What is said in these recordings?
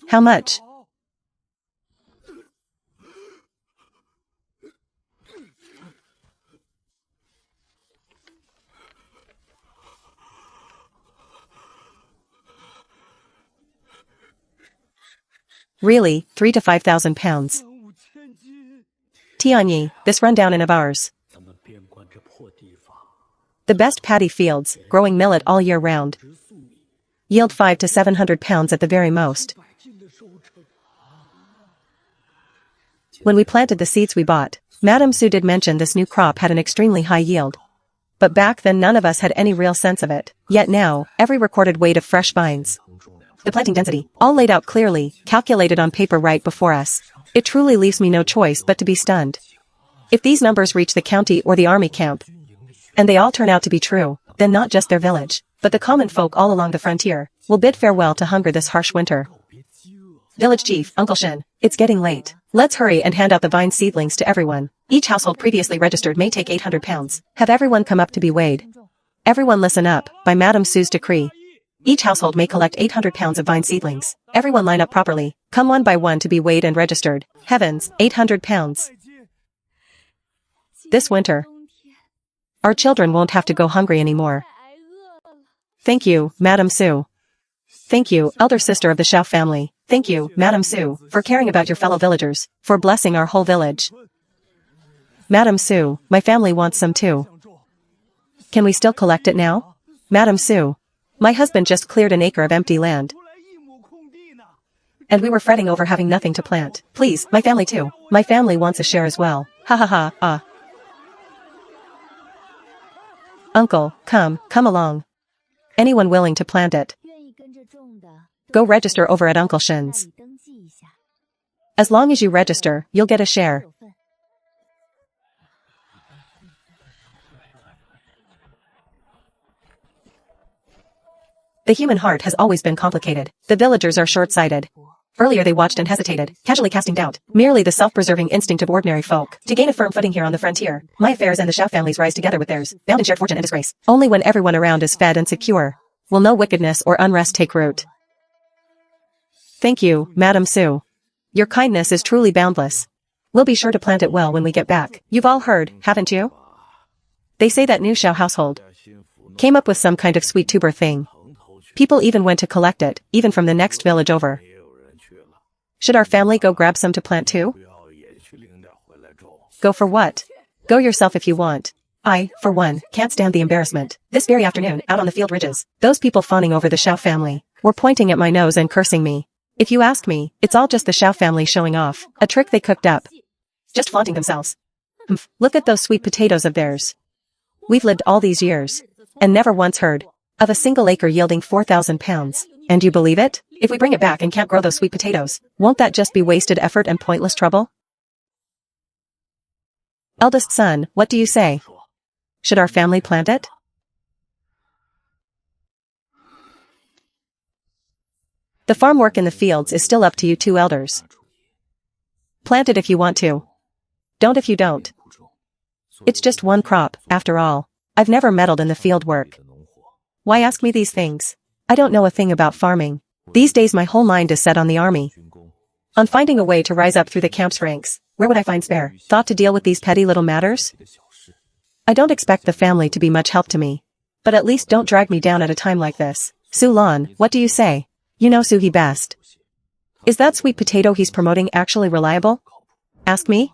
How much? Really, 3 to 5,000 pounds. Tianyi, this rundown of ours. The best paddy fields, growing millet all year round. Yield 5 to 700 pounds at the very most. When we planted the seeds we bought, Madame Su did mention this new crop had an extremely high yield. But back then none of us had any real sense of it. Yet now, every recorded weight of fresh vines. The planting density, all laid out clearly, calculated on paper right before us. It truly leaves me no choice but to be stunned. If these numbers reach the county or the army camp, and they all turn out to be true, then not just their village, but the common folk all along the frontier, will bid farewell to hunger this harsh winter. Village Chief, Uncle Shin, it's getting late. Let's hurry and hand out the vine seedlings to everyone. Each household previously registered may take 800 pounds. Have everyone come up to be weighed. Everyone listen up, by Madame Su's decree. Each household may collect 800 pounds of vine seedlings. Everyone line up properly. Come one by one to be weighed and registered. Heavens, 800 pounds. This winter, our children won't have to go hungry anymore. Thank you, Madame Su. Thank you, elder sister of the Xiao family. Thank you, Madame Su, for caring about your fellow villagers, for blessing our whole village. Madame Su, my family wants some too. Can we still collect it now? Madame Su, my husband just cleared an acre of empty land. And we were fretting over having nothing to plant. Please, my family too. My family wants a share as well. Ha ha ha, ah. Uncle, come along. Anyone willing to plant it? Go register over at Uncle Shin's. As long as you register, you'll get a share. The human heart has always been complicated. The villagers are short-sighted. Earlier they watched and hesitated, casually casting doubt, merely the self-preserving instinct of ordinary folk. To gain a firm footing here on the frontier, my affairs and the Xiao family's rise together with theirs, bound in shared fortune and disgrace. Only when everyone around is fed and secure, will no wickedness or unrest take root. Thank you, Madame Su. Your kindness is truly boundless. We'll be sure to plant it well when we get back. You've all heard, haven't you? They say that new Xiao household came up with some kind of sweet tuber thing. People even went to collect it, even from the next village over. Should our family go grab some to plant too? Go for what? Go yourself if you want. I, for one, can't stand the embarrassment. This very afternoon, out on the field ridges, those people fawning over the Xiao family were pointing at my nose and cursing me. If you ask me, it's all just the Xiao family showing off, a trick they cooked up. Just flaunting themselves. Look at those sweet potatoes of theirs. We've lived all these years, and never once heard of a single acre yielding 4,000 pounds. And you believe it? If we bring it back and can't grow those sweet potatoes, won't that just be wasted effort and pointless trouble? Eldest son, what do you say? Should our family plant it? The farm work in the fields is still up to you two elders. Plant it if you want to. Don't if you don't. It's just one crop, after all. I've never meddled in the field work. Why ask me these things? I don't know a thing about farming. These days my whole mind is set on the army. On finding a way to rise up through the camp's ranks. Where would I find spare thought to deal with these petty little matters? I don't expect the family to be much help to me. But at least don't drag me down at a time like this. Su Lan, what do you say? You know Su He best. Is that sweet potato he's promoting actually reliable? Ask me?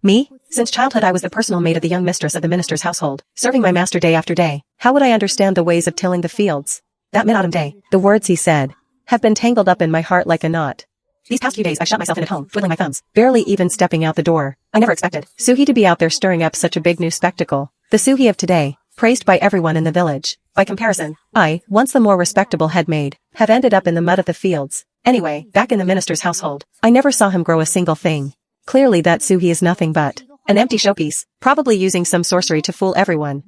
Me? Since childhood I was the personal maid of the young mistress of the minister's household, serving my master day after day. How would I understand the ways of tilling the fields? That mid-autumn day, the words he said, have been tangled up in my heart like a knot. These past few days I shut myself in at home, twiddling my thumbs, barely even stepping out the door. I never expected Suhi to be out there stirring up such a big new spectacle. The Suhi of today, praised by everyone in the village. By comparison, I, once the more respectable head maid, have ended up in the mud of the fields. Anyway, back in the minister's household, I never saw him grow a single thing. Clearly that Suhi is nothing but an empty showpiece, probably using some sorcery to fool everyone.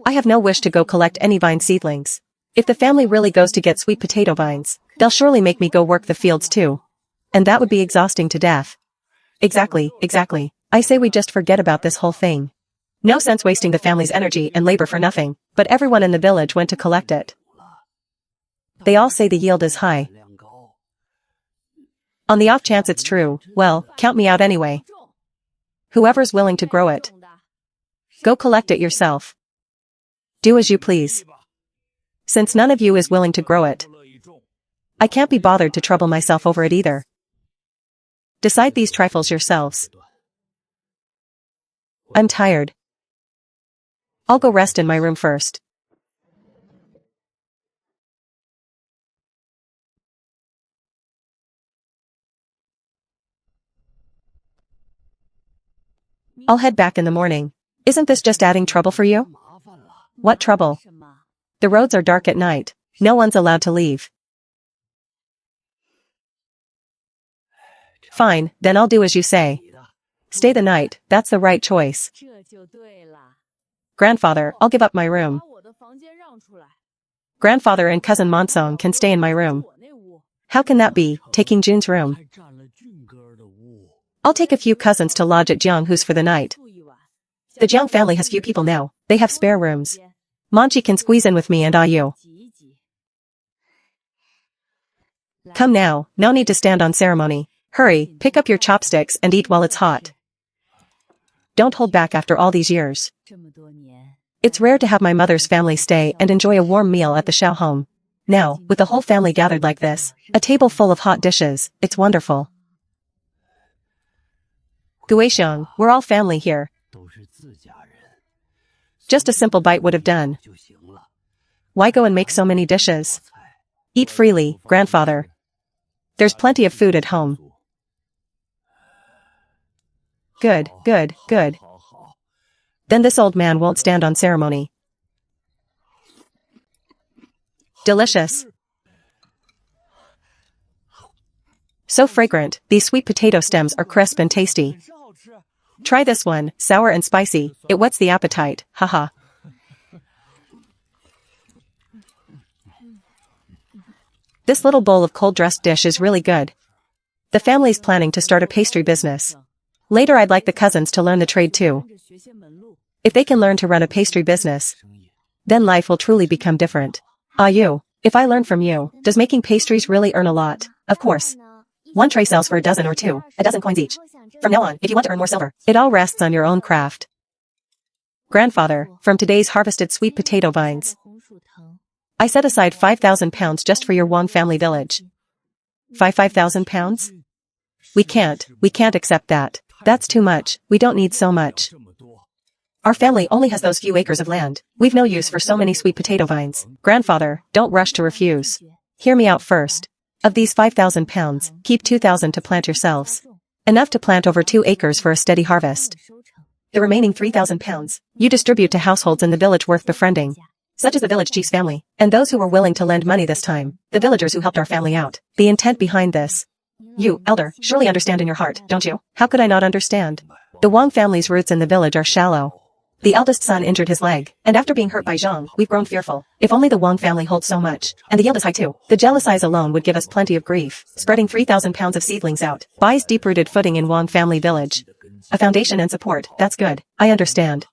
I have no wish to go collect any vine seedlings. If the family really goes to get sweet potato vines, they'll surely make me go work the fields too. And that would be exhausting to death. Exactly. I say we just forget about this whole thing. No sense wasting the family's energy and labor for nothing, but everyone in the village went to collect it. They all say the yield is high. On the off chance it's true, well, count me out anyway. Whoever's willing to grow it. Go collect it yourself. Do as you please. Since none of you is willing to grow it, I can't be bothered to trouble myself over it either. Decide these trifles yourselves. I'm tired. I'll go rest in my room first. I'll head back in the morning. Isn't this just adding trouble for you? What trouble? The roads are dark at night. No one's allowed to leave. Fine, then I'll do as you say. Stay the night, that's the right choice. Grandfather, I'll give up my room. Grandfather and cousin Monsong can stay in my room. How can that be, taking Jun's room? I'll take a few cousins to lodge at Jianghu's for the night. The Jiang family has few people now. They have spare rooms. Monchi can squeeze in with me and Ayu. Come now, no need to stand on ceremony. Hurry, pick up your chopsticks and eat while it's hot. Don't hold back after all these years. It's rare to have my mother's family stay and enjoy a warm meal at the Xiao home. Now, with the whole family gathered like this, a table full of hot dishes, it's wonderful. Guixiang, we're all family here. Just a simple bite would have done. Why go and make so many dishes? Eat freely, grandfather. There's plenty of food at home. Good, good, good. Then this old man won't stand on ceremony. Delicious. So fragrant, these sweet potato stems are crisp and tasty. Try this one, sour and spicy, it whets the appetite, haha. This little bowl of cold-dressed dish is really good. The family's planning to start a pastry business. Later I'd like the cousins to learn the trade too. If they can learn to run a pastry business, then life will truly become different. Ayu, if I learn from you, does making pastries really earn a lot? Of course. One tray sells for a dozen or two, a dozen coins each. From now on, if you want to earn more silver, it all rests on your own craft. Grandfather, from today's harvested sweet potato vines, I set aside 5,000 pounds just for your Wang family village. 5,000 pounds? We can't accept that. That's too much, we don't need so much. Our family only has those few acres of land. We've no use for so many sweet potato vines. Grandfather, don't rush to refuse. Hear me out first. Of these 5,000 pounds, keep 2,000 to plant yourselves. Enough to plant over 2 acres for a steady harvest. The remaining 3,000 pounds, you distribute to households in the village worth befriending, such as the village chief's family, and those who were willing to lend money this time, the villagers who helped our family out. The intent behind this. You, elder, surely understand in your heart, don't you? How could I not understand? The Wang family's roots in the village are shallow. The eldest son injured his leg, and after being hurt by Zhang, we've grown fearful. If only the Wang family holds so much. And the yield is high too. The jealous eyes alone would give us plenty of grief. Spreading 3,000 pounds of seedlings out buys deep-rooted footing in Wang family village. A foundation and support, that's good. I understand.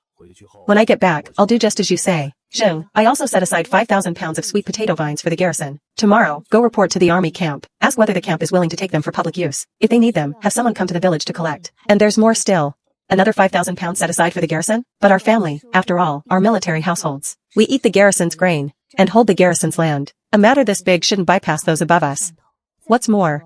When I get back, I'll do just as you say. Zheng, I also set aside 5,000 pounds of sweet potato vines for the garrison. Tomorrow, go report to the army camp. Ask whether the camp is willing to take them for public use. If they need them, have someone come to the village to collect. And there's more still. Another 5,000 pounds set aside for the garrison? But our family, after all, are military households. We eat the garrison's grain, and hold the garrison's land. A matter this big shouldn't bypass those above us. What's more,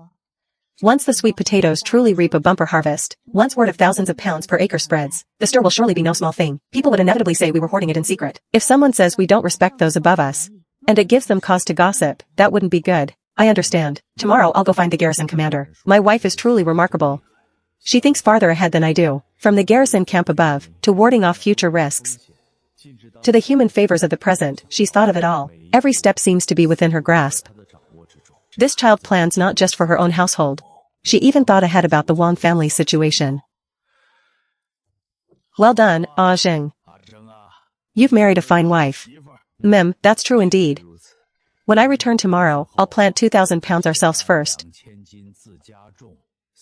once the sweet potatoes truly reap a bumper harvest, once word of thousands of pounds per acre spreads, the stir will surely be no small thing. People would inevitably say we were hoarding it in secret. If someone says we don't respect those above us, and it gives them cause to gossip, that wouldn't be good. I understand. Tomorrow I'll go find the garrison commander. My wife is truly remarkable. She thinks farther ahead than I do. From the garrison camp above, to warding off future risks, to the human favors of the present, she's thought of it all. Every step seems to be within her grasp. This child plans not just for her own household. She even thought ahead about the Wang family situation. Well done, Ah Zheng. You've married a fine wife. That's true indeed. When I return tomorrow, I'll plant 2,000 pounds ourselves first.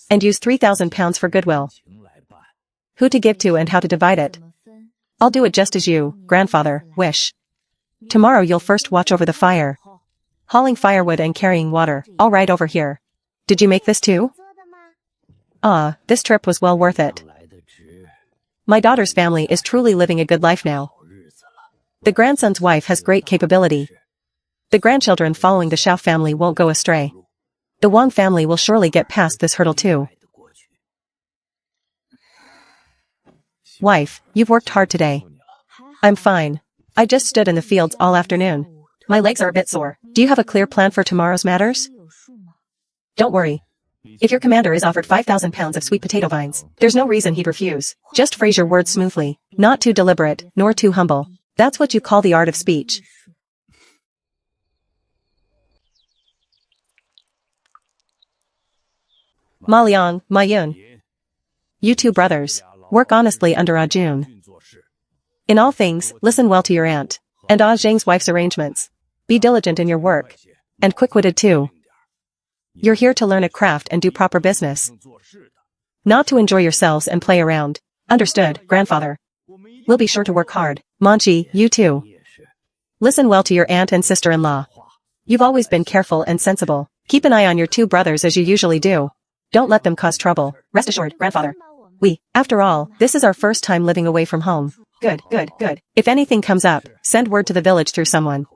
And use 3,000 pounds for goodwill. Who to give to and how to divide it. I'll do it just as you, grandfather, wish. Tomorrow you'll first watch over the fire. Hauling firewood and carrying water, all right over here. Did you make this too? Ah, this trip was well worth it. My daughter's family is truly living a good life now. The grandson's wife has great capability. The grandchildren following the Xiao family won't go astray. The Wang family will surely get past this hurdle too. Wife, you've worked hard today. I'm fine. I just stood in the fields all afternoon. My legs are a bit sore. Do you have a clear plan for tomorrow's matters? Don't worry. If your commander is offered 5,000 pounds of sweet potato vines, there's no reason he'd refuse. Just phrase your words smoothly, not too deliberate, nor too humble. That's what you call the art of speech. Ma Liang, Ma Yun. You two brothers, work honestly under Ah Jun. In all things, listen well to your aunt, and Ah Zheng's wife's arrangements. Be diligent in your work. And quick-witted too. You're here to learn a craft and do proper business. Not to enjoy yourselves and play around. Understood, grandfather. We'll be sure to work hard. Manchi, you too. Listen well to your aunt and sister-in-law. You've always been careful and sensible. Keep an eye on your two brothers as you usually do. Don't let them cause trouble. Rest assured, grandfather. After all, this is our first time living away from home. Good. If anything comes up, send word to the village through someone.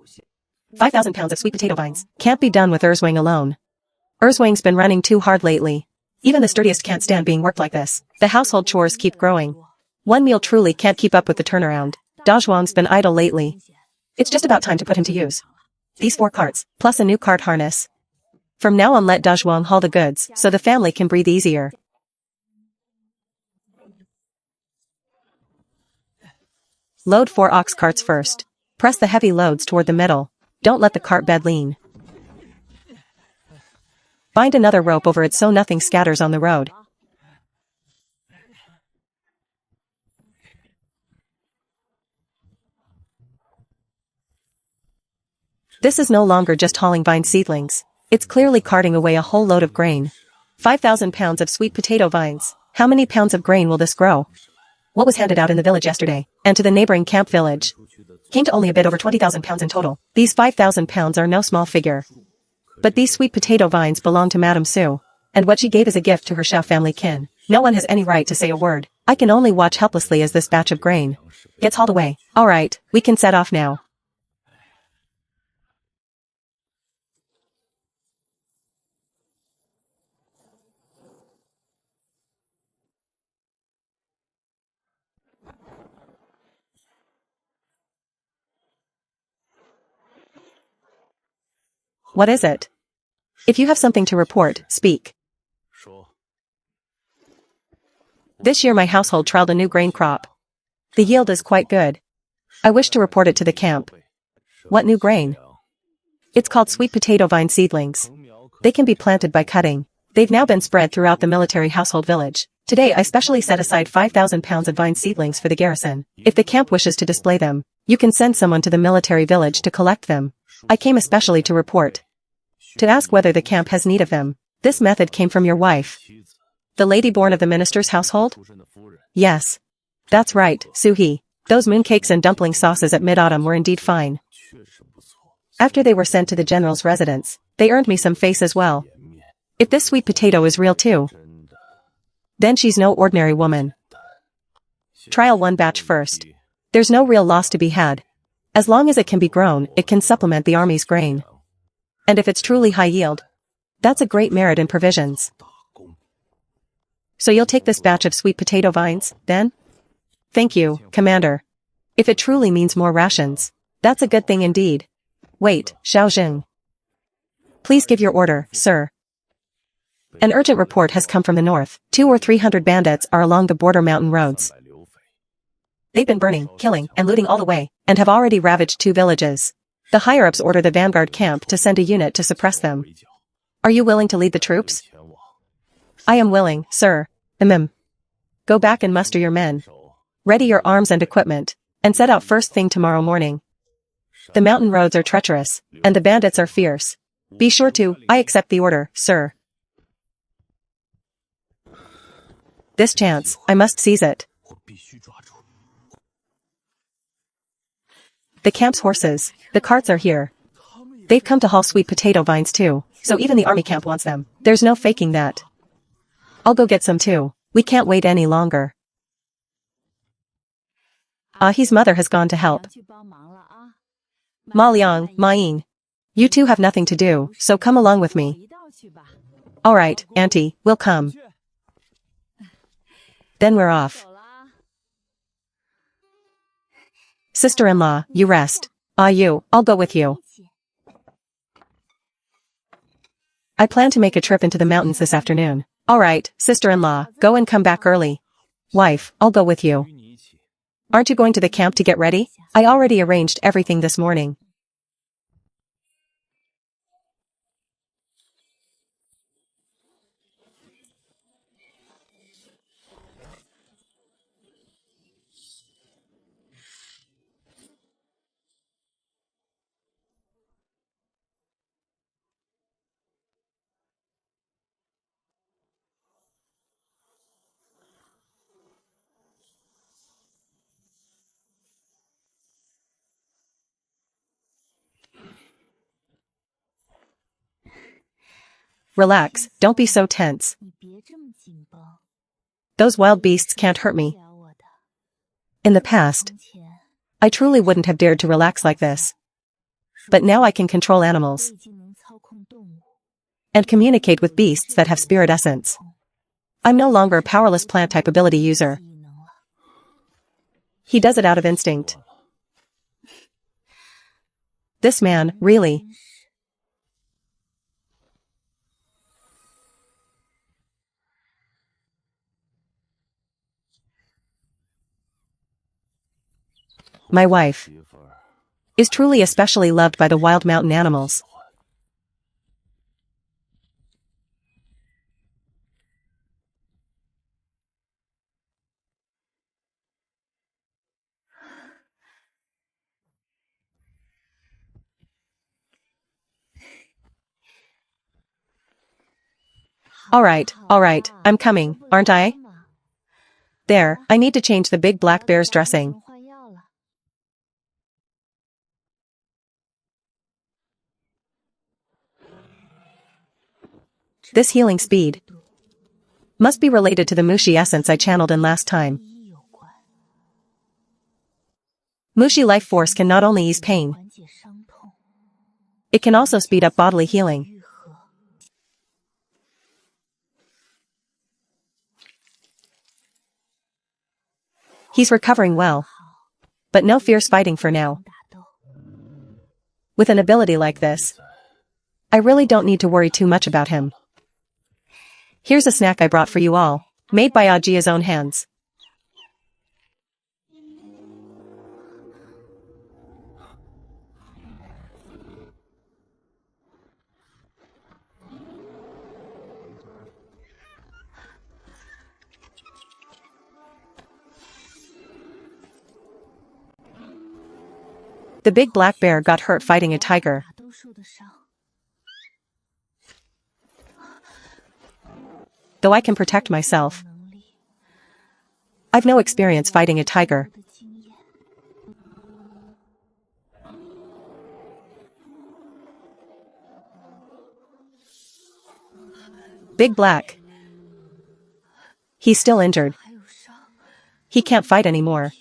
5,000 pounds of sweet potato vines. Can't be done with Erzwang alone. Erzwang's been running too hard lately. Even the sturdiest can't stand being worked like this. The household chores keep growing. One meal truly can't keep up with the turnaround. Dazhuang's been idle lately. It's just about time to put him to use. These 4 carts, plus a new cart harness. From now on let Dazhuang haul the goods, so the family can breathe easier. Load 4 ox carts first. Press the heavy loads toward the middle. Don't let the cart bed lean. Bind another rope over it so nothing scatters on the road. This is no longer just hauling vine seedlings. It's clearly carting away a whole load of grain. 5,000 pounds of sweet potato vines. How many pounds of grain will this grow? What was handed out in the village yesterday, and to the neighboring camp village, came to only a bit over 20,000 pounds in total. These 5,000 pounds are no small figure. But these sweet potato vines belong to Madame Su, and what she gave as a gift to her Xiao family kin. No one has any right to say a word. I can only watch helplessly as this batch of grain gets hauled away. All right, we can set off now. What is it? If you have something to report, speak. This year my household trialed a new grain crop. The yield is quite good. I wish to report it to the camp. What new grain? It's called sweet potato vine seedlings. They can be planted by cutting. They've now been spread throughout the military household village. Today I specially set aside 5,000 pounds of vine seedlings for the garrison. If the camp wishes to display them, you can send someone to the military village to collect them. I came especially to report. To ask whether the camp has need of them. This method came from your wife. The lady born of the minister's household? Yes. That's right, Suhi. Those mooncakes and dumpling sauces at mid-autumn were indeed fine. After they were sent to the general's residence, they earned me some face as well. If this sweet potato is real too, then she's no ordinary woman. Trial one batch first. There's no real loss to be had. As long as it can be grown, it can supplement the army's grain. And if it's truly high yield, that's a great merit in provisions. So you'll take this batch of sweet potato vines, then? Thank you, Commander. If it truly means more rations, that's a good thing indeed. Wait, Xiaojing. Please give your order, sir. An urgent report has come from the north. 200 or 300 bandits are along the border mountain roads. They've been burning, killing, and looting all the way, and have already ravaged 2 villages. The higher-ups order the vanguard camp to send a unit to suppress them. Are you willing to lead the troops? I am willing, sir. Go back and muster your men. Ready your arms and equipment, and set out first thing tomorrow morning. The mountain roads are treacherous, and the bandits are fierce. Be sure to, I accept the order, sir. This chance, I must seize it. The camp's horses, the carts are here. They've come to haul sweet potato vines too. so even the army camp wants them. There's no faking that. I'll go get some too. We can't wait any longer. He's mother has gone to help. Ma Liang, Ma Ying. You two have nothing to do, so come along with me. Alright, Auntie, we'll come. Then we're off. Sister-in-law, you rest. I'll go with you. I plan to make a trip into the mountains this afternoon. Alright, sister-in-law, go and come back early. Wife, I'll go with you. Aren't you going to the camp to get ready? I already arranged everything this morning. Relax, don't be so tense. Those wild beasts can't hurt me. In the past, I truly wouldn't have dared to relax like this. But now I can control animals and communicate with beasts that have spirit essence. I'm no longer a powerless plant-type ability user. He does it out of instinct. This man, really. My wife is truly especially loved by the wild mountain animals. Alright, I'm coming, aren't I? There, I need to change the big black bear's dressing. This healing speed must be related to the Mushi essence I channeled in last time. Mushi life force can not only ease pain, it can also speed up bodily healing. He's recovering well, but no fierce fighting for now. With an ability like this, I really don't need to worry too much about him. Here's a snack I brought for you all, made by Ajia's own hands. The big black bear got hurt fighting a tiger. Though I can protect myself, I've no experience fighting a tiger. Big Black. He's still injured. He can't fight anymore.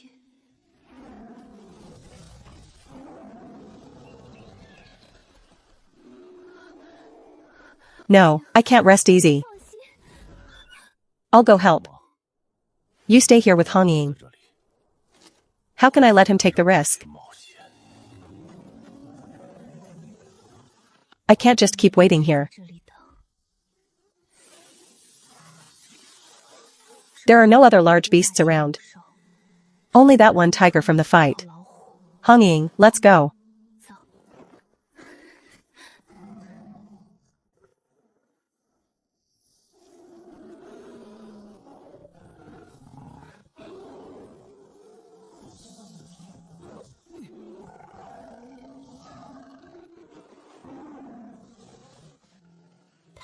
No, I can't rest easy. I'll go help. You stay here with Hong Ying. How can I let him take the risk? I can't just keep waiting here. There are no other large beasts around. Only that one tiger from the fight. Hong Ying, let's go.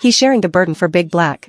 He's sharing the burden for Big Black.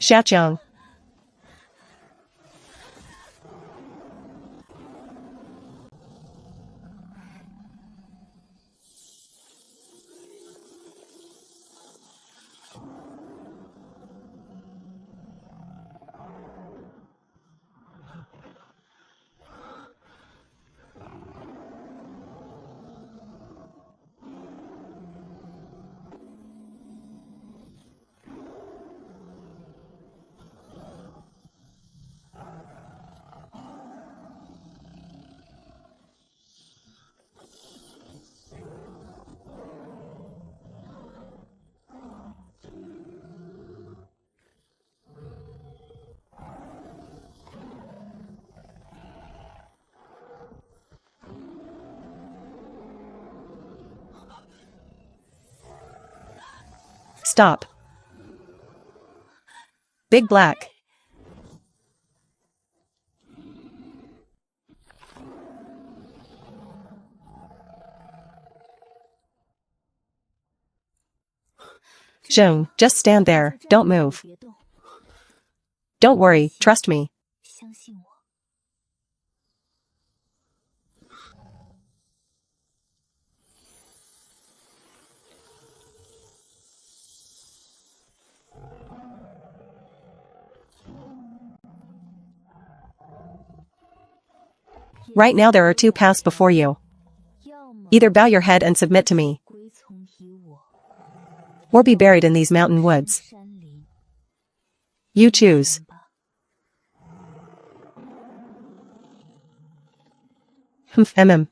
Xiaqiang. Stop. Big Black. Zheng, just stand there, don't move. Don't worry, trust me. Right now there are two paths before you. Either bow your head and submit to me, or be buried in these mountain woods. You choose. Hmm.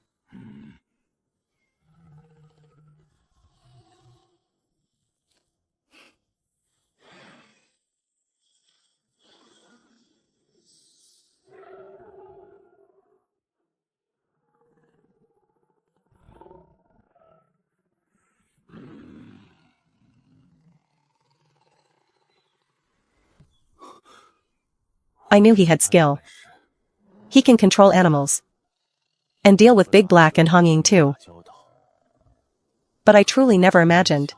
I knew he had skill. He can control animals. And deal with Big Black and Hong Ying too. But I truly never imagined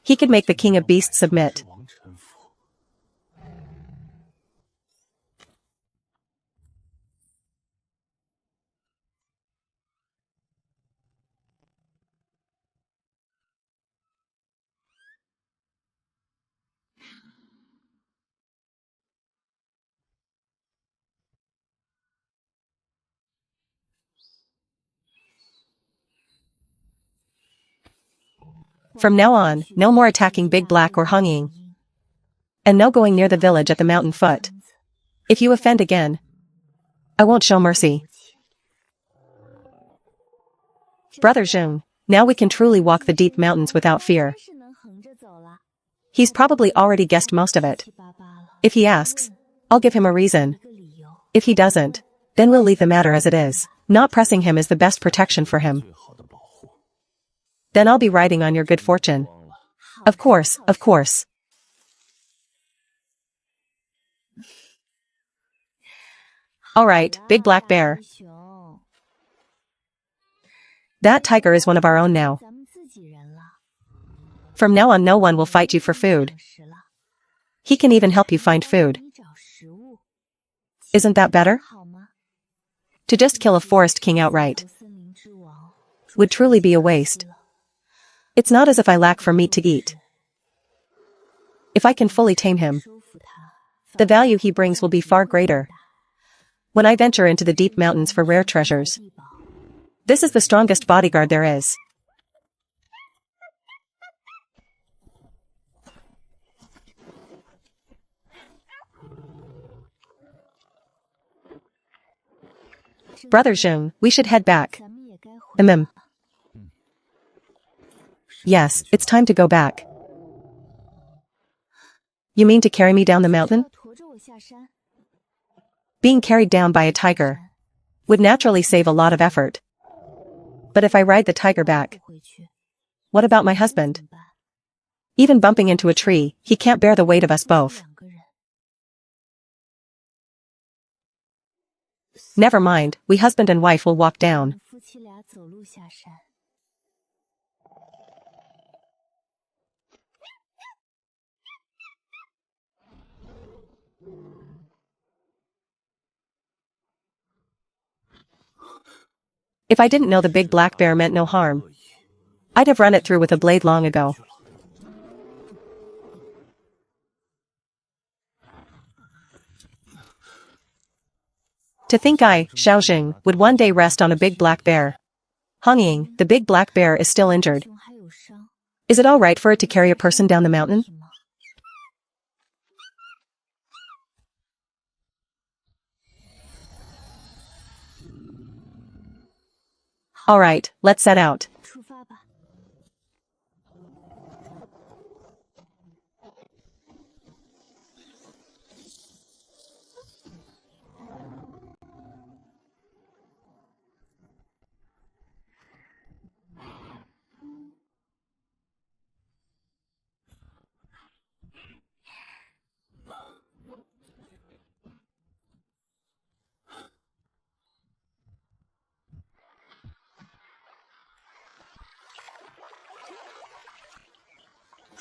he could make the king of beasts submit. From now on, no more attacking Big Black or Hong Ying. And no going near the village at the mountain foot. If you offend again, I won't show mercy. Brother Zheng, now we can truly walk the deep mountains without fear. He's probably already guessed most of it. If he asks, I'll give him a reason. If he doesn't, then we'll leave the matter as it is. Not pressing him is the best protection for him. Then I'll be riding on your good fortune. Of course, of course. Alright, Big Black Bear. That tiger is one of our own now. From now on no one will fight you for food. He can even help you find food. Isn't that better? To just kill a forest king outright would truly be a waste. It's not as if I lack for meat to eat. If I can fully tame him, the value he brings will be far greater. When I venture into the deep mountains for rare treasures, this is the strongest bodyguard there is. Brother Zheng, we should head back. Yes, it's time to go back. You mean to carry me down the mountain? Being carried down by a tiger would naturally save a lot of effort. But if I ride the tiger back, what about my husband? Even bumping into a tree, he can't bear the weight of us both. Never mind, we husband and wife will walk down. If I didn't know the big black bear meant no harm, I'd have run it through with a blade long ago. To think I, Xiaojing, would one day rest on a big black bear. Hongying, the big black bear is still injured. Is it all right for it to carry a person down the mountain? All right, let's set out.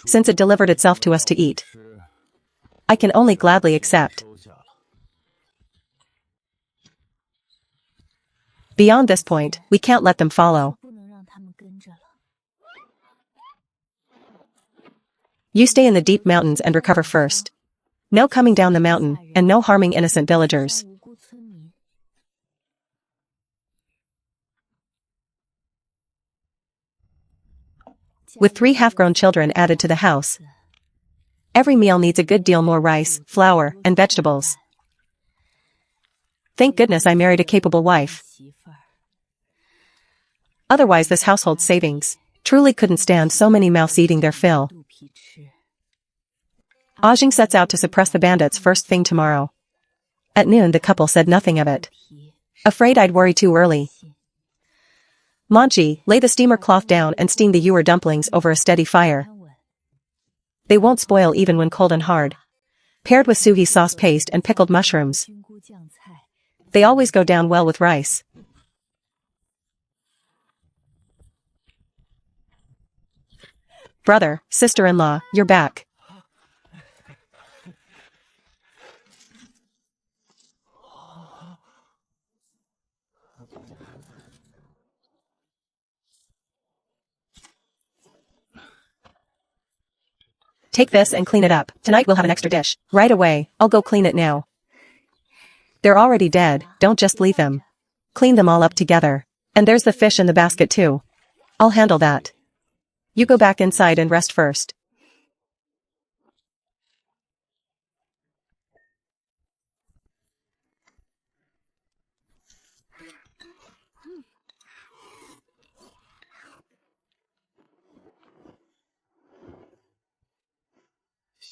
Since it delivered itself to us to eat, I can only gladly accept. Beyond this point, we can't let them follow. You stay in the deep mountains and recover first. No coming down the mountain, and no harming innocent villagers. With 3 half-grown children added to the house, every meal needs a good deal more rice, flour, and vegetables. Thank goodness I married a capable wife. Otherwise this household's savings truly couldn't stand so many mouths eating their fill. Ajing sets out to suppress the bandits first thing tomorrow. At noon the couple said nothing of it. Afraid I'd worry too early. Manji, lay the steamer cloth down and steam the ewer dumplings over a steady fire. They won't spoil even when cold and hard. Paired with suhi sauce paste and pickled mushrooms, they always go down well with rice. Brother, sister-in-law, you're back. Take this and clean it up. Tonight we'll have an extra dish. Right away, I'll go clean it now. They're already dead, don't just leave them. Clean them all up together. And there's the fish in the basket too. I'll handle that. You go back inside and rest first.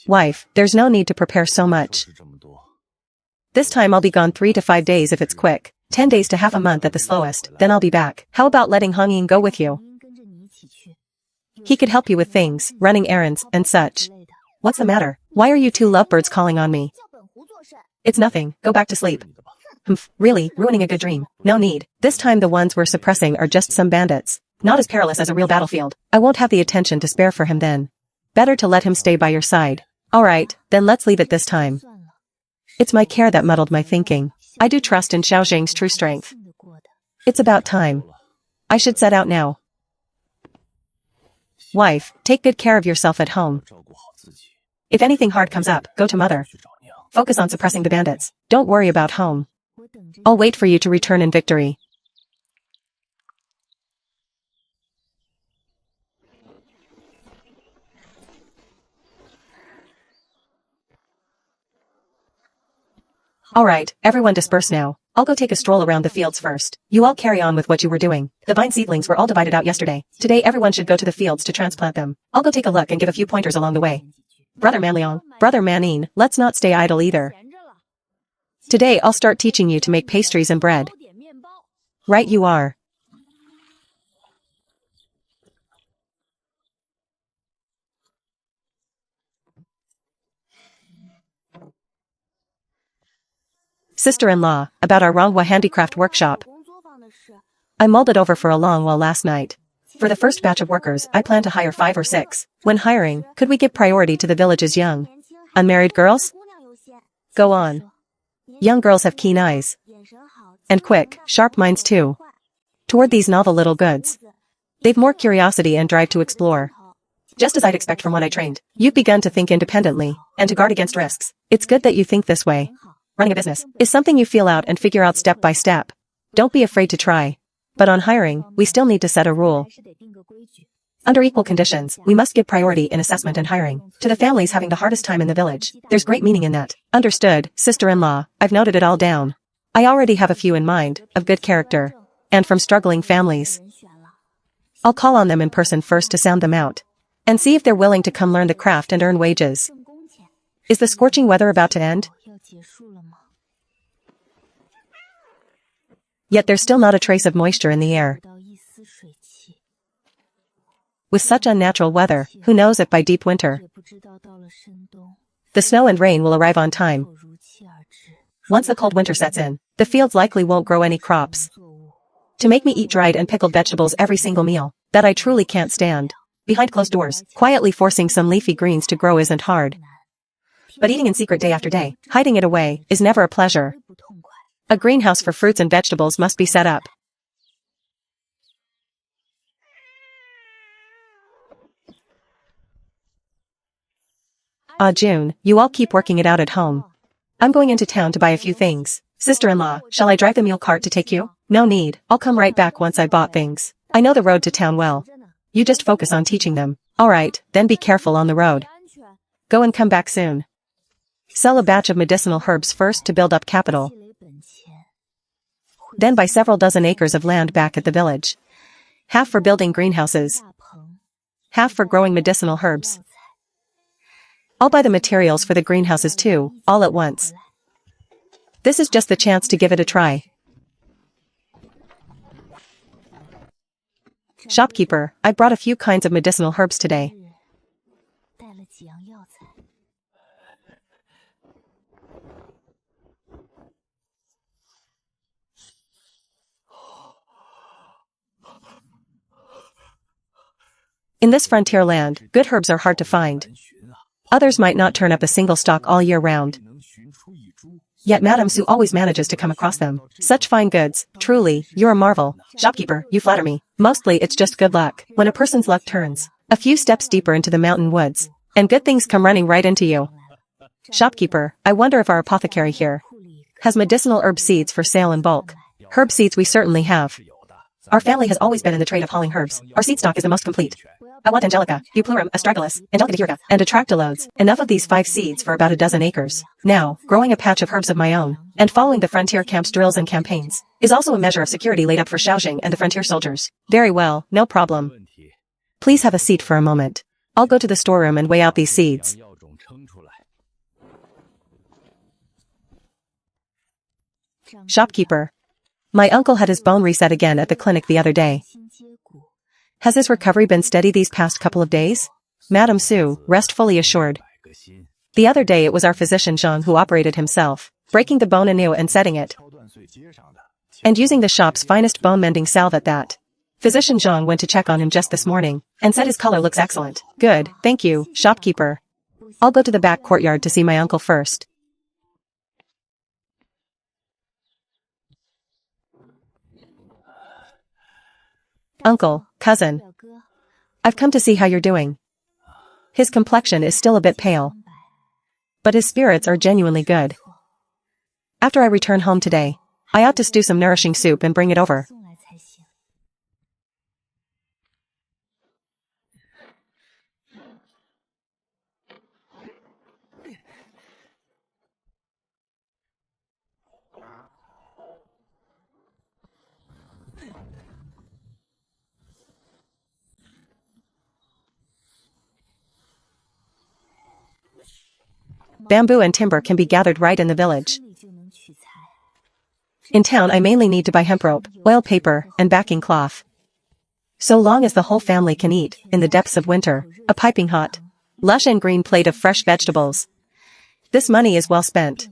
Wife, there's no need to prepare so much. This time I'll be gone 3 to 5 days if it's quick. 10 days to half a month at the slowest, then I'll be back. How about letting Hongying go with you? He could help you with things, running errands, and such. What's the matter? Why are you 2 lovebirds calling on me? It's nothing, go back to sleep. Humph, really, ruining a good dream. No need. This time the ones we're suppressing are just some bandits. Not as perilous as a real battlefield. I won't have the attention to spare for him then. Better to let him stay by your side. Alright, then let's leave it this time. It's my care that muddled my thinking. I do trust in Xiaojing's true strength. It's about time. I should set out now. Wife, take good care of yourself at home. If anything hard comes up, go to mother. Focus on suppressing the bandits. Don't worry about home. I'll wait for you to return in victory. Alright, everyone disperse now. I'll go take a stroll around the fields first. You all carry on with what you were doing. The vine seedlings were all divided out yesterday. Today everyone should go to the fields to transplant them. I'll go take a look and give a few pointers along the way. Brother Manliang, Brother Manin, let's not stay idle either. Today I'll start teaching you to make pastries and bread. Right you are. Sister-in-law, about our Ronghua handicraft workshop. I mulled it over for a long while last night. For the first batch of workers, I plan to hire 5 or 6. When hiring, could we give priority to the village's young, unmarried girls? Go on. Young girls have keen eyes. And quick, sharp minds too. toward these novel little goods. They've more curiosity and drive to explore. Just as I'd expect from one I trained. You've begun to think independently, and to guard against risks. It's good that you think this way. Running a business is something you feel out and figure out step by step. Don't be afraid to try. But on hiring, we still need to set a rule. Under equal conditions, we must give priority in assessment and hiring to the families having the hardest time in the village. There's great meaning in that. Understood, sister-in-law, I've noted it all down. I already have a few in mind, of good character, and from struggling families. I'll call on them in person first to sound them out, and see if they're willing to come learn the craft and earn wages. Is the scorching weather about to end? Yet there's still not a trace of moisture in the air. With such unnatural weather, who knows if by deep winter, the snow and rain will arrive on time. Once the cold winter sets in, the fields likely won't grow any crops. To make me eat dried and pickled vegetables every single meal, that I truly can't stand. Behind closed doors, quietly forcing some leafy greens to grow isn't hard. But eating in secret day after day, hiding it away, is never a pleasure. A greenhouse for fruits and vegetables must be set up. June, you all keep working it out at home. I'm going into town to buy a few things. Sister-in-law, shall I drive the mule cart to take you? No need, I'll come right back once I bought things. I know the road to town well. You just focus on teaching them. Alright, then be careful on the road. Go and come back soon. Sell a batch of medicinal herbs first to build up capital. Then buy several dozen acres of land back at the village. Half for building greenhouses. Half for growing medicinal herbs. I'll buy the materials for the greenhouses too, all at once. This is just the chance to give it a try. Shopkeeper, I brought a few kinds of medicinal herbs today. In this frontier land, good herbs are hard to find. Others might not turn up a single stalk all year round. Yet Madame Sue always manages to come across them. Such fine goods, truly, you're a marvel. Shopkeeper, you flatter me. Mostly it's just good luck. When a person's luck turns a few steps deeper into the mountain woods, and good things come running right into you. Shopkeeper, I wonder if our apothecary here has medicinal herb seeds for sale in bulk. Herb seeds we certainly have. Our family has always been in the trade of hauling herbs. Our seed stock is the most complete. I want Angelica, Euplurum, Astragalus, Angelica diturica, and Atractylodes, enough of these 5 seeds for about a dozen acres. Now, growing a patch of herbs of my own, and following the frontier camp's drills and campaigns, is also a measure of security laid up for Shaoxing and the frontier soldiers. Very well, no problem. Please have a seat for a moment. I'll go to the storeroom and weigh out these seeds. Shopkeeper. My uncle had his bone reset again at the clinic the other day. Has his recovery been steady these past couple of days? Madame Sue, rest fully assured. The other day it was our physician Zhang who operated himself, breaking the bone anew and setting it. And using the shop's finest bone-mending salve at that. Physician Zhang went to check on him just this morning, and said his color looks excellent. Good, thank you, shopkeeper. I'll go to the back courtyard to see my uncle first. Uncle, cousin. I've come to see how you're doing. His complexion is still a bit pale, but his spirits are genuinely good. After I return home today, I ought to stew some nourishing soup and bring it over. Bamboo and timber can be gathered right in the village. In town I mainly need to buy hemp rope, oil paper, and backing cloth. So long as the whole family can eat, in the depths of winter, a piping hot, lush and green plate of fresh vegetables. This money is well spent.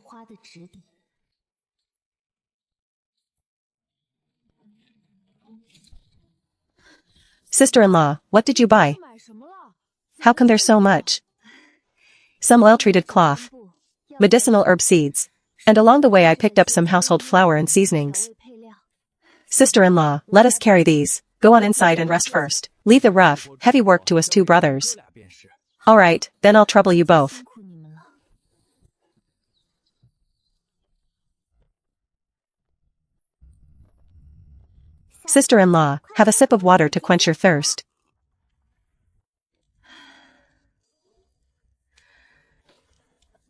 Sister-in-law, what did you buy? How come there's so much? Some oil-treated cloth, medicinal herb seeds, and along the way I picked up some household flour and seasonings. Sister-in-law, let us carry these. Go on inside and rest first. Leave the rough, heavy work to us two brothers. Alright, then I'll trouble you both. Sister-in-law, have a sip of water to quench your thirst.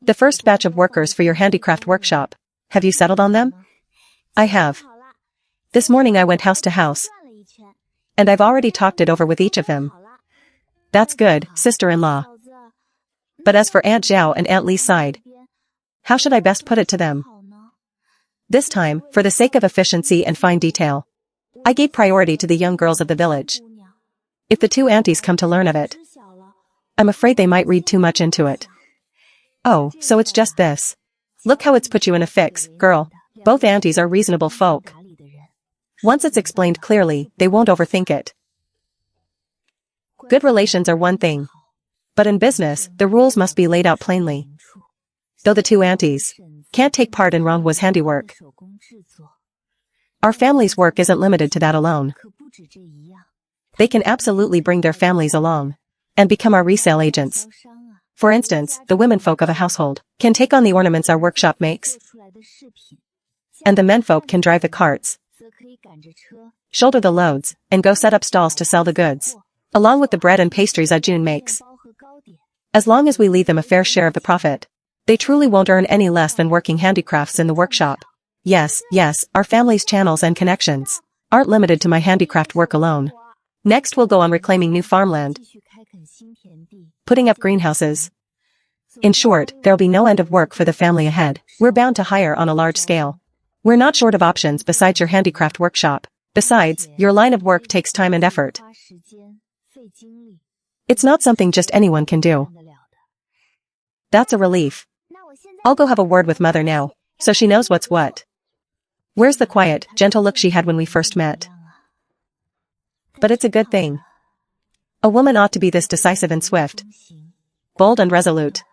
The first batch of workers for your handicraft workshop. Have you settled on them? I have. This morning I went house to house. And I've already talked it over with each of them. That's good, sister-in-law. But as for Aunt Zhao and Aunt Li's side, how should I best put it to them? This time, for the sake of efficiency and fine detail, I gave priority to the young girls of the village. If the two aunties come to learn of it, I'm afraid they might read too much into it. Oh, so it's just this. Look how it's put you in a fix, girl. Both aunties are reasonable folk. Once it's explained clearly, they won't overthink it. Good relations are one thing. But in business, the rules must be laid out plainly. Though the two aunties can't take part in Ronghua's handiwork, our family's work isn't limited to that alone. They can absolutely bring their families along and become our resale agents. For instance, the womenfolk of a household can take on the ornaments our workshop makes, and the menfolk can drive the carts, shoulder the loads, and go set up stalls to sell the goods, along with the bread and pastries Ajun makes. As long as we leave them a fair share of the profit, they truly won't earn any less than working handicrafts in the workshop. Yes, our family's channels and connections aren't limited to my handicraft work alone. Next we'll go on reclaiming new farmland, putting up greenhouses. In short, there'll be no end of work for the family ahead. We're bound to hire on a large scale. We're not short of options besides your handicraft workshop. Besides, your line of work takes time and effort. It's not something just anyone can do. That's a relief. I'll go have a word with Mother now, so she knows what's what. Where's the quiet, gentle look she had when we first met? But it's a good thing. A woman ought to be this decisive and swift, bold and resolute.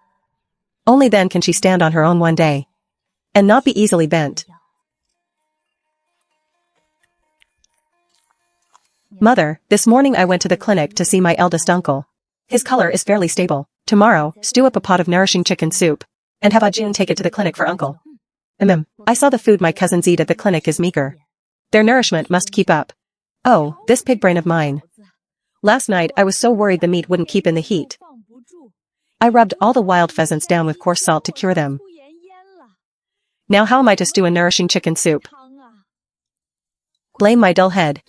Only then can she stand on her own one day, and not be easily bent. Mother, this morning I went to the clinic to see my eldest uncle. His color is fairly stable. Tomorrow, stew up a pot of nourishing chicken soup, and have Ajun take it to the clinic for uncle. I saw the food my cousins eat at the clinic is meager. Their nourishment must keep up. Oh, this pig brain of mine. Last night I was so worried the meat wouldn't keep in the heat. I rubbed all the wild pheasants down with coarse salt to cure them. Now how am I to stew a nourishing chicken soup? Blame my dull head.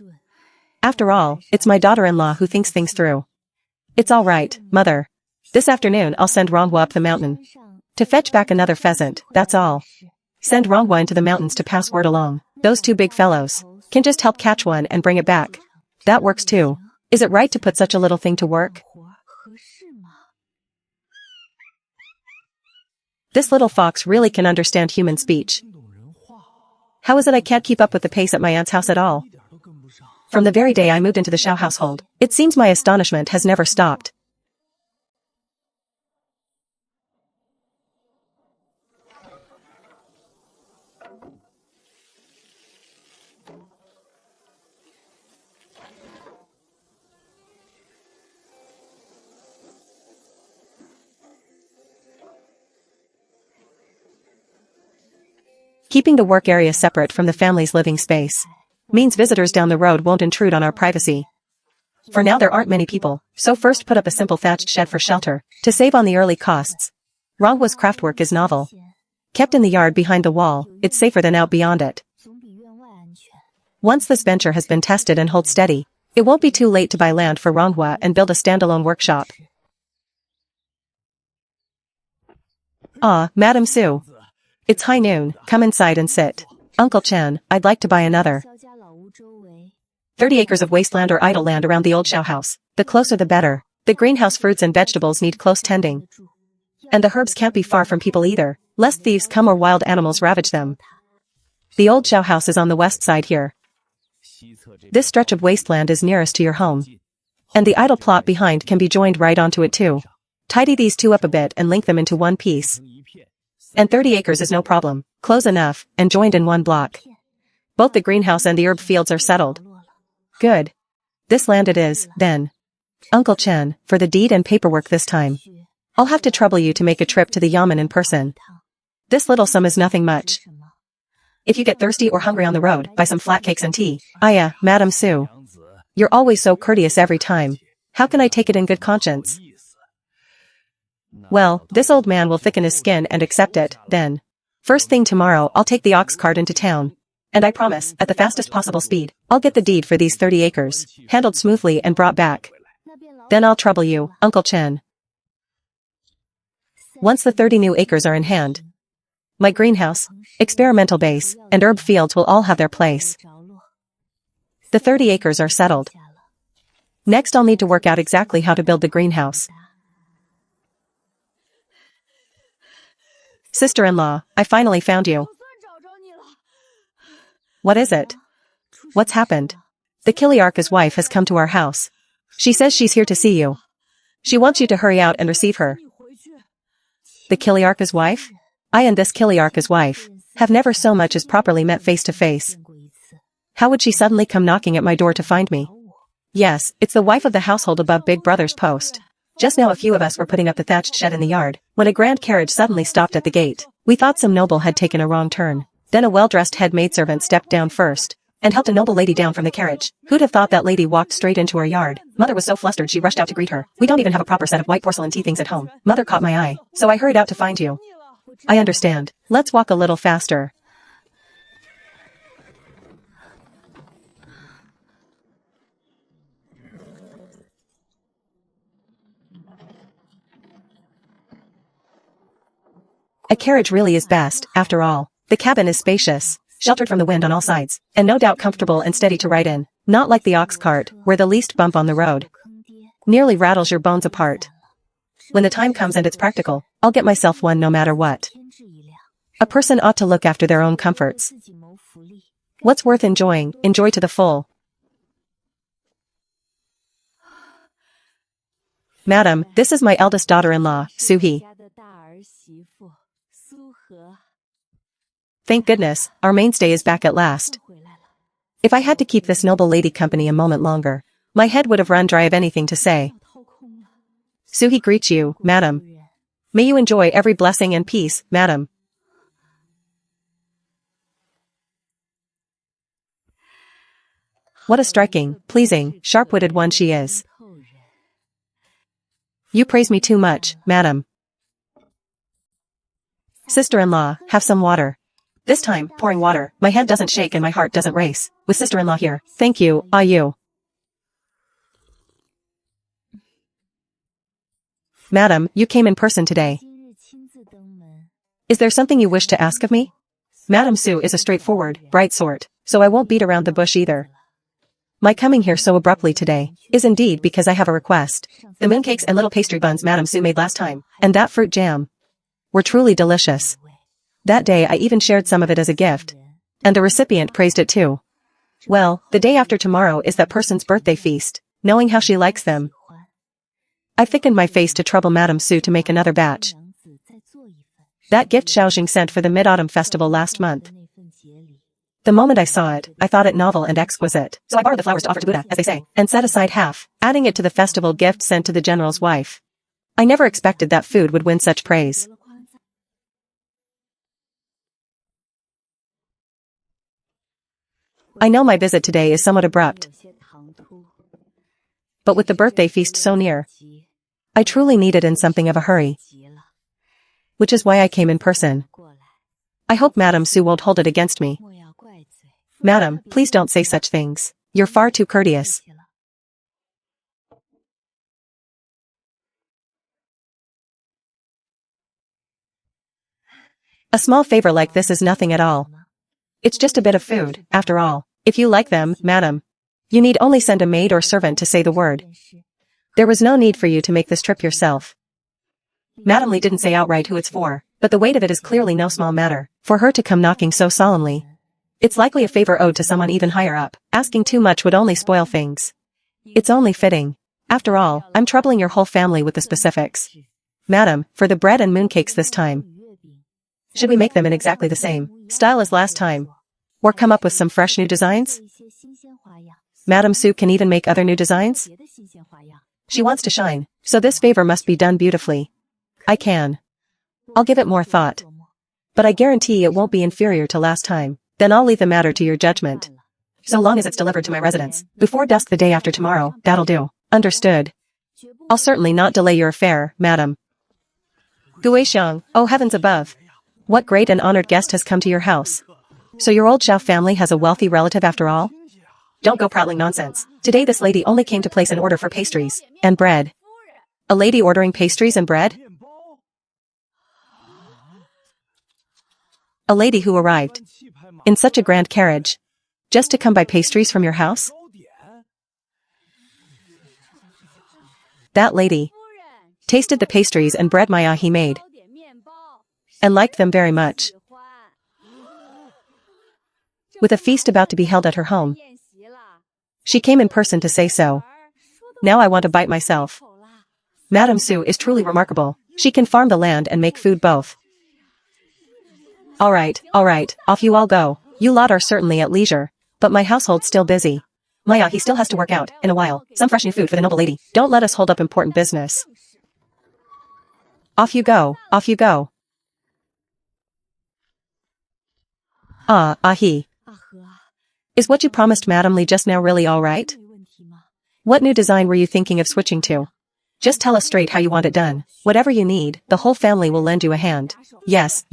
After all, it's my daughter-in-law who thinks things through. It's all right, Mother. This afternoon I'll send Ronghua up the mountain to fetch back another pheasant, that's all. Send Ronghua into the mountains to pass word along. Those two big fellows can just help catch one and bring it back. That works too. Is it right to put such a little thing to work? This little fox really can understand human speech. How is it I can't keep up with the pace at my aunt's house at all? From the very day I moved into the Shao household, it seems my astonishment has never stopped. Keeping the work area separate from the family's living space means visitors down the road won't intrude on our privacy. For now there aren't many people, so first put up a simple thatched shed for shelter, to save on the early costs. Ronghua's craftwork is novel. Kept in the yard behind the wall, it's safer than out beyond it. Once this venture has been tested and holds steady, it won't be too late to buy land for Ronghua and build a standalone workshop. Ah, Madam Su. It's high noon, come inside and sit. Uncle Chen, I'd like to buy another 30 acres of wasteland or idle land around the old Shao house. The closer the better. The greenhouse fruits and vegetables need close tending. And the herbs can't be far from people either, lest thieves come or wild animals ravage them. The old Shao house is on the west side here. This stretch of wasteland is nearest to your home. And the idle plot behind can be joined right onto it too. Tidy these two up a bit and link them into one piece. And 30 acres is no problem, close enough, and joined in one block. Both the greenhouse and the herb fields are settled. Good. This land it is, then. Uncle Chen, for the deed and paperwork this time. I'll have to trouble you to make a trip to the yamen in person. This little sum is nothing much. If you get thirsty or hungry on the road, buy some flat cakes and tea. Madam Su. You're always so courteous every time. How can I take it in good conscience? Well, this old man will thicken his skin and accept it, then. First thing tomorrow I'll take the ox cart into town. And I promise, at the fastest possible speed, I'll get the deed for these 30 acres, handled smoothly and brought back. Then I'll trouble you, Uncle Chen. Once the 30 new acres are in hand, my greenhouse, experimental base, and herb fields will all have their place. The 30 acres are settled. Next I'll need to work out exactly how to build the greenhouse. Sister-in-law, I finally found you. What is it? What's happened? The Kiliarka's wife has come to our house. She says she's here to see you. She wants you to hurry out and receive her. The Kiliarka's wife? I and this Kiliarka's wife have never so much as properly met face to face. How would she suddenly come knocking at my door to find me? Yes, it's the wife of the household above Big Brother's post. Just now a few of us were putting up the thatched shed in the yard, when a grand carriage suddenly stopped at the gate. We thought some noble had taken a wrong turn. Then a well-dressed head maidservant stepped down first, and helped a noble lady down from the carriage. Who'd have thought that lady walked straight into our yard? Mother was so flustered she rushed out to greet her. We don't even have a proper set of white porcelain tea things at home. Mother caught my eye, so I hurried out to find you. I understand. Let's walk a little faster. A carriage really is best, after all. The cabin is spacious, sheltered from the wind on all sides, and no doubt comfortable and steady to ride in. Not like the ox cart, where the least bump on the road nearly rattles your bones apart. When the time comes and it's practical, I'll get myself one no matter what. A person ought to look after their own comforts. What's worth enjoying, enjoy to the full. Madam, this is my eldest daughter-in-law, Suhi. Thank goodness, our mainstay is back at last. If I had to keep this noble lady company a moment longer, my head would have run dry of anything to say. Suhi greets you, madam. May you enjoy every blessing and peace, madam. What a striking, pleasing, sharp-witted one she is. You praise me too much, madam. Sister-in-law, have some water. This time, pouring water, my head doesn't shake and my heart doesn't race. With sister-in-law here. Thank you, you. Madam, you came in person today. Is there something you wish to ask of me? Madam Su is a straightforward, bright sort, so I won't beat around the bush either. My coming here so abruptly today is indeed because I have a request. The mooncakes and little pastry buns Madam Su made last time, and that fruit jam, were truly delicious. That day I even shared some of it as a gift, and the recipient praised it too. Well, the day after tomorrow is that person's birthday feast, knowing how she likes them. I've thickened my face to trouble Madam Su to make another batch. That gift Xiaojing sent for the Mid-Autumn Festival last month. The moment I saw it, I thought it novel and exquisite, so I borrowed the flowers to offer to Buddha, as they say, and set aside half, adding it to the festival gift sent to the general's wife. I never expected that food would win such praise. I know my visit today is somewhat abrupt, but with the birthday feast so near, I truly needed in something of a hurry, which is why I came in person. I hope Madam Su won't hold it against me. Madam, please don't say such things. You're far too courteous. A small favor like this is nothing at all. It's just a bit of food, after all. If you like them, madam, you need only send a maid or servant to say the word. There was no need for you to make this trip yourself. Madam Li didn't say outright who it's for, but the weight of it is clearly no small matter. For her to come knocking so solemnly, it's likely a favor owed to someone even higher up. Asking too much would only spoil things. It's only fitting. After all, I'm troubling your whole family with the specifics. Madam, for the bread and mooncakes this time, should we make them in exactly the same style as last time? Or come up with some fresh new designs? Madame Su can even make other new designs? She wants to shine, so this favor must be done beautifully. I can. I'll give it more thought. But I guarantee it won't be inferior to last time. Then I'll leave the matter to your judgment. So long as it's delivered to my residence, before dusk the day after tomorrow, that'll do. Understood. I'll certainly not delay your affair, madam. Guixiang, oh heavens above. What great and honored guest has come to your house? So your old Xiao family has a wealthy relative after all? Don't go prattling nonsense. Today this lady only came to place an order for pastries and bread. A lady ordering pastries and bread? A lady who arrived in such a grand carriage just to come buy pastries from your house? That lady tasted the pastries and bread my ahi made and liked them very much. With a feast about to be held at her home, she came in person to say so. Now I want to bite myself. Madame Su is truly remarkable. She can farm the land and make food both. All right, off you all go. You lot are certainly at leisure, but my household's still busy. Maya, he still has to work out, in a while, some fresh new food for the noble lady. Don't let us hold up important business. Off you go, off you go. Ah, ahi. Is what you promised Madame Li just now really all right? What new design were you thinking of switching to? Just tell us straight how you want it done. Whatever you need, the whole family will lend you a hand. Yes,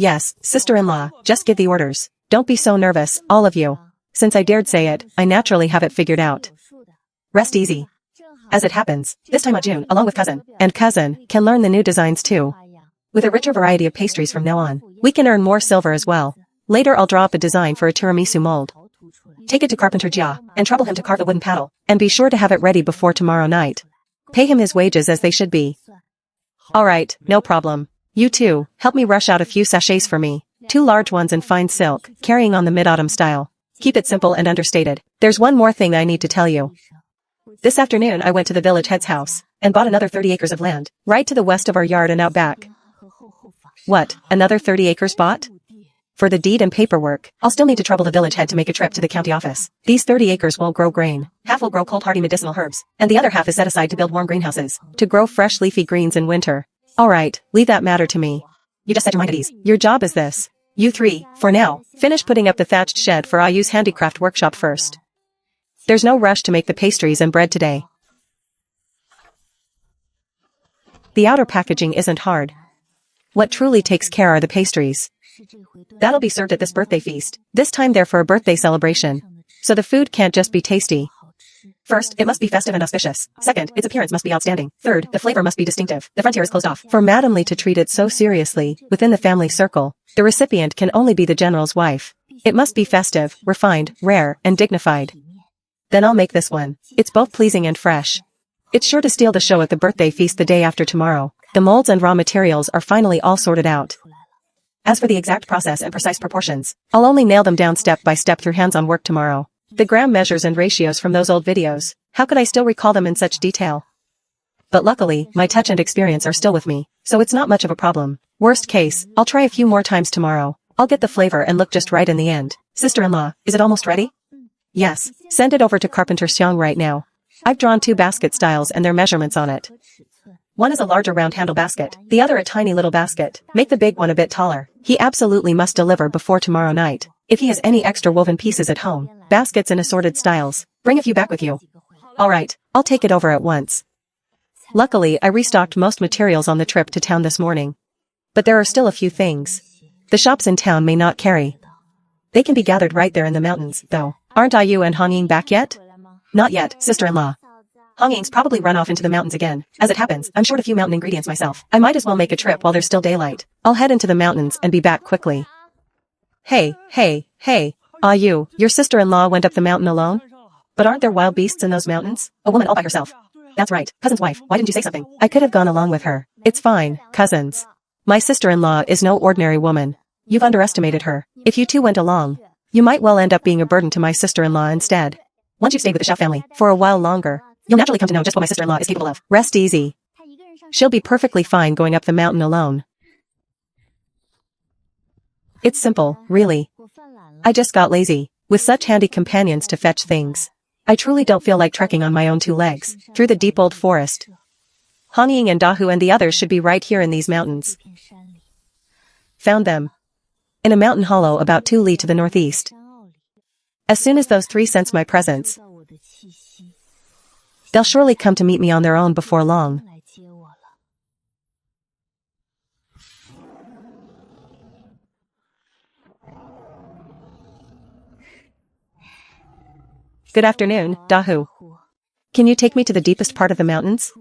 sister-in-law, just give the orders. Don't be so nervous, all of you. Since I dared say it, I naturally have it figured out. Rest easy. As it happens, this time of June, along with cousin, can learn the new designs too. With a richer variety of pastries from now on, we can earn more silver as well. Later I'll draw up a design for a tiramisu mold. Take it to Carpenter Jia, and trouble him to carve the wooden paddle, and be sure to have it ready before tomorrow night. Pay him his wages as they should be. Alright, no problem. You too, help me rush out a few sachets for me. 2 large ones in fine silk, carrying on the mid-autumn style. Keep it simple and understated. There's one more thing I need to tell you. This afternoon I went to the village head's house, and bought another 30 acres of land, right to the west of our yard and out back. What, another 30 acres bought? For the deed and paperwork, I'll still need to trouble the village head to make a trip to the county office. These 30 acres won't grow grain. Half will grow cold hardy medicinal herbs, and the other half is set aside to build warm greenhouses, to grow fresh leafy greens in winter. Alright, leave that matter to me. You just set your mind at ease. Your job is this. You 3, for now, finish putting up the thatched shed for Ayu's handicraft workshop first. There's no rush to make the pastries and bread today. The outer packaging isn't hard. What truly takes care are the pastries. That'll be served at this birthday feast. This time they're for a birthday celebration. So the food can't just be tasty. First, it must be festive and auspicious. Second, its appearance must be outstanding. Third, the flavor must be distinctive. The frontier is closed off. For Madame Li to treat it so seriously, within the family circle, the recipient can only be the general's wife. It must be festive, refined, rare, and dignified. Then I'll make this one. It's both pleasing and fresh. It's sure to steal the show at the birthday feast the day after tomorrow. The molds and raw materials are finally all sorted out. As for the exact process and precise proportions, I'll only nail them down step by step through hands-on work tomorrow. The gram measures and ratios from those old videos, how could I still recall them in such detail? But luckily, my touch and experience are still with me, so it's not much of a problem. Worst case, I'll try a few more times tomorrow. I'll get the flavor and look just right in the end. Sister-in-law, is it almost ready? Yes, send it over to Carpenter Xiang right now. I've drawn 2 basket styles and their measurements on it. One is a larger round handle basket, the other a tiny little basket. Make the big one a bit taller. He absolutely must deliver before tomorrow night. If he has any extra woven pieces at home, baskets in assorted styles, bring a few back with you. Alright, I'll take it over at once. Luckily, I restocked most materials on the trip to town this morning. But there are still a few things the shops in town may not carry. They can be gathered right there in the mountains, though. Aren't Ayu and Hongying back yet? Not yet, sister-in-law. Hongying's probably run off into the mountains again. As it happens, I'm short a few mountain ingredients myself. I might as well make a trip while there's still daylight. I'll head into the mountains and be back quickly. Hey. Ayu, your sister-in-law went up the mountain alone? But aren't there wild beasts in those mountains? A woman all by herself. That's right, cousin's wife. Why didn't you say something? I could have gone along with her. It's fine, cousins. My sister-in-law is no ordinary woman. You've underestimated her. If you two went along, you might well end up being a burden to my sister-in-law instead. Once you've stayed with the Xiao family for a while longer, you'll naturally come to know just what my sister-in-law is capable of. Rest easy. She'll be perfectly fine going up the mountain alone. It's simple, really. I just got lazy. With such handy companions to fetch things, I truly don't feel like trekking on my own two legs, through the deep old forest. Hanying and Dahu and the others should be right here in these mountains. Found them. In a mountain hollow about 2 li to the northeast. As soon as those three sense my presence, they'll surely come to meet me on their own before long. Good afternoon, Dahu. Can you take me to the deepest part of the mountains?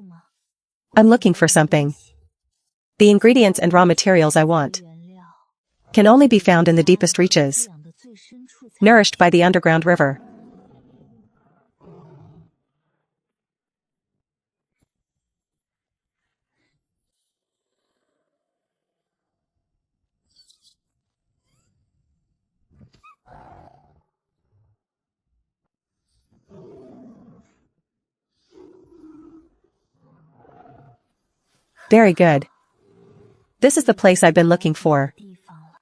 I'm looking for something. The ingredients and raw materials I want can only be found in the deepest reaches, nourished by the underground river. Very good. This is the place I've been looking for.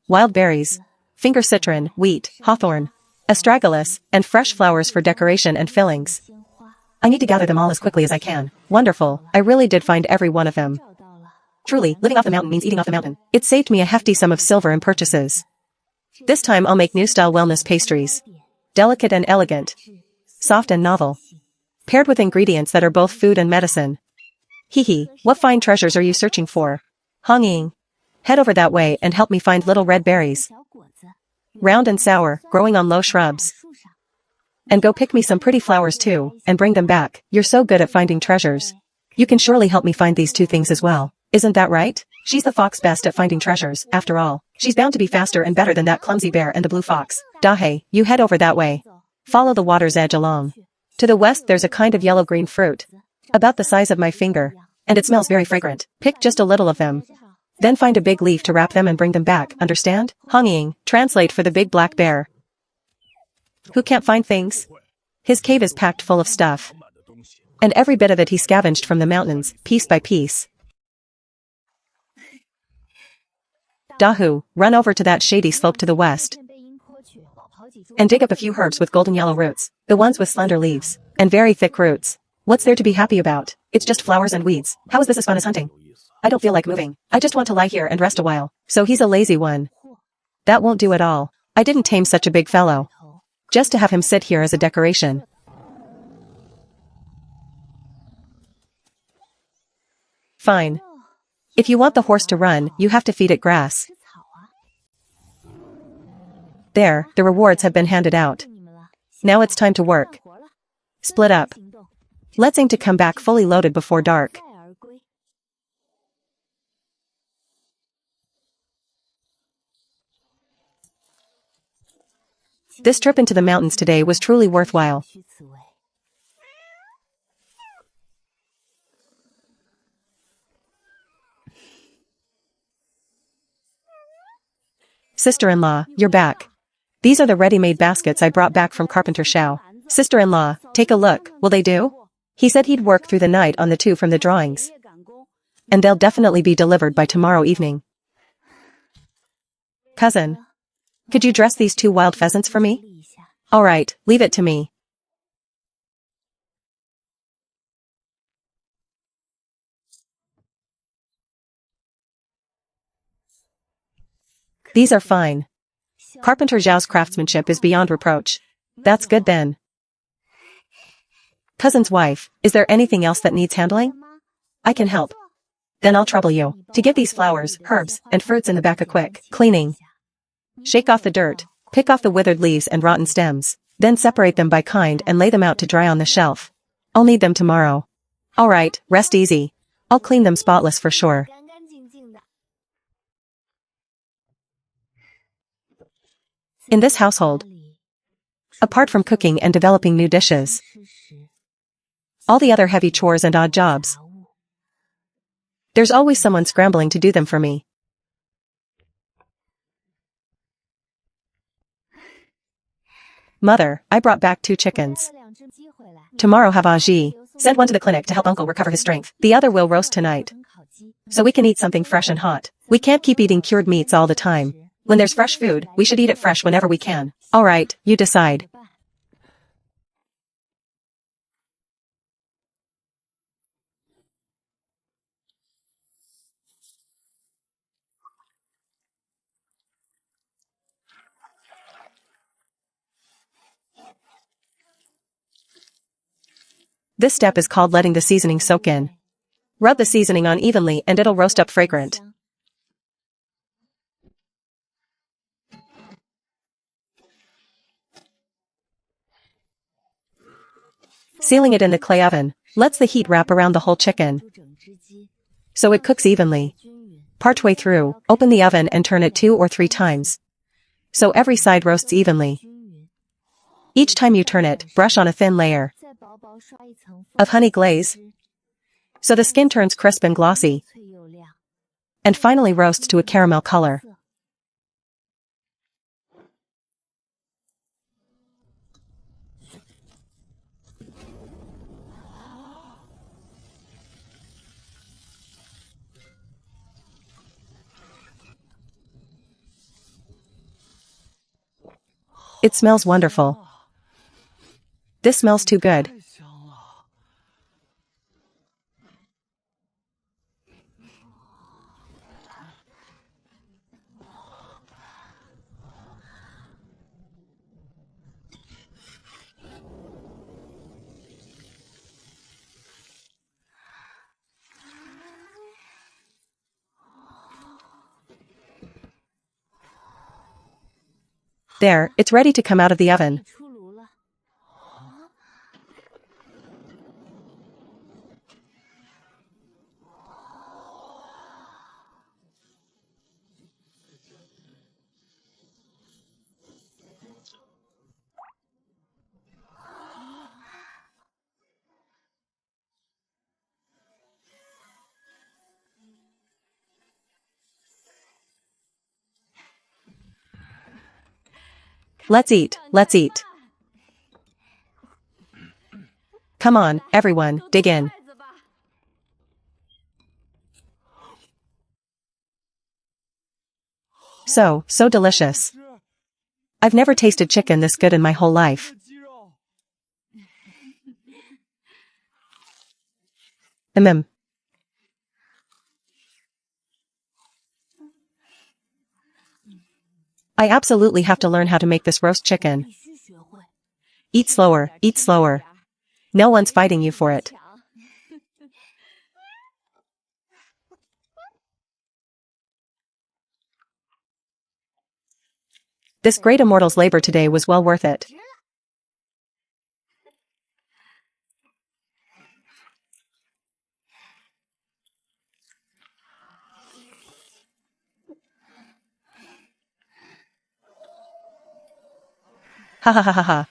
Wild berries, finger citron, wheat, hawthorn, astragalus, and fresh flowers for decoration and fillings. I need to gather them all as quickly as I can. Wonderful, I really did find every one of them. Truly, living off the mountain means eating off the mountain. It saved me a hefty sum of silver in purchases. This time I'll make new-style wellness pastries. Delicate and elegant. Soft and novel. Paired with ingredients that are both food and medicine. Hee, what fine treasures are you searching for? Hanying. Head over that way and help me find little red berries. Round and sour, growing on low shrubs. And go pick me some pretty flowers too, and bring them back. You're so good at finding treasures. You can surely help me find these two things as well. Isn't that right? She's the fox best at finding treasures, after all. She's bound to be faster and better than that clumsy bear and the blue fox. Dahe, you head over that way. Follow the water's edge along. To the west there's a kind of yellow-green fruit. About the size of my finger. And it smells very fragrant. Pick just a little of them. Then find a big leaf to wrap them and bring them back, understand? Hanying, translate for the big black bear. Who can't find things? His cave is packed full of stuff. And every bit of it he scavenged from the mountains, piece by piece. Dahu, run over to that shady slope to the west. And dig up a few herbs with golden yellow roots, the ones with slender leaves, and very thick roots. What's there to be happy about? It's just flowers and weeds. How is this as fun as hunting? I don't feel like moving. I just want to lie here and rest a while. So he's a lazy one. That won't do at all. I didn't tame such a big fellow. Just to have him sit here as a decoration. Fine. If you want the horse to run, you have to feed it grass. There, the rewards have been handed out. Now it's time to work. Split up. Let's aim to come back fully loaded before dark. This trip into the mountains today was truly worthwhile. Sister-in-law, you're back. These are the ready-made baskets I brought back from Carpenter Shao. Sister-in-law, take a look, will they do? He said he'd work through the night on the two from the drawings. And they'll definitely be delivered by tomorrow evening. Cousin, could you dress these 2 wild pheasants for me? All right, leave it to me. These are fine. Carpenter Zhao's craftsmanship is beyond reproach. That's good then. Cousin's wife, is there anything else that needs handling? I can help. Then I'll trouble you to give these flowers, herbs, and fruits in the back a quick cleaning. Shake off the dirt, pick off the withered leaves and rotten stems, then separate them by kind and lay them out to dry on the shelf. I'll need them tomorrow. All right, rest easy. I'll clean them spotless for sure. In this household, apart from cooking and developing new dishes, all the other heavy chores and odd jobs, there's always someone scrambling to do them for me. Mother, I brought back 2 chickens. Tomorrow have Aji. Send one to the clinic to help Uncle recover his strength. The other will roast tonight. So we can eat something fresh and hot. We can't keep eating cured meats all the time. When there's fresh food, we should eat it fresh whenever we can. Alright, you decide. This step is called letting the seasoning soak in. Rub the seasoning on evenly and it'll roast up fragrant. Sealing it in the clay oven lets the heat wrap around the whole chicken, so it cooks evenly. Partway through, open the oven and turn it 2 or 3 times, so every side roasts evenly. Each time you turn it, brush on a thin layer of honey glaze, so the skin turns crisp and glossy, and finally roasts to a caramel color. It smells wonderful. This smells too good. There, it's ready to come out of the oven. Let's eat, let's eat. Come on, everyone, dig in. So delicious. I've never tasted chicken this good in my whole life. Mm. I absolutely have to learn how to make this roast chicken. Eat slower, eat slower. No one's fighting you for it. This great immortal's labor today was well worth it. Ha ha ha ha ha.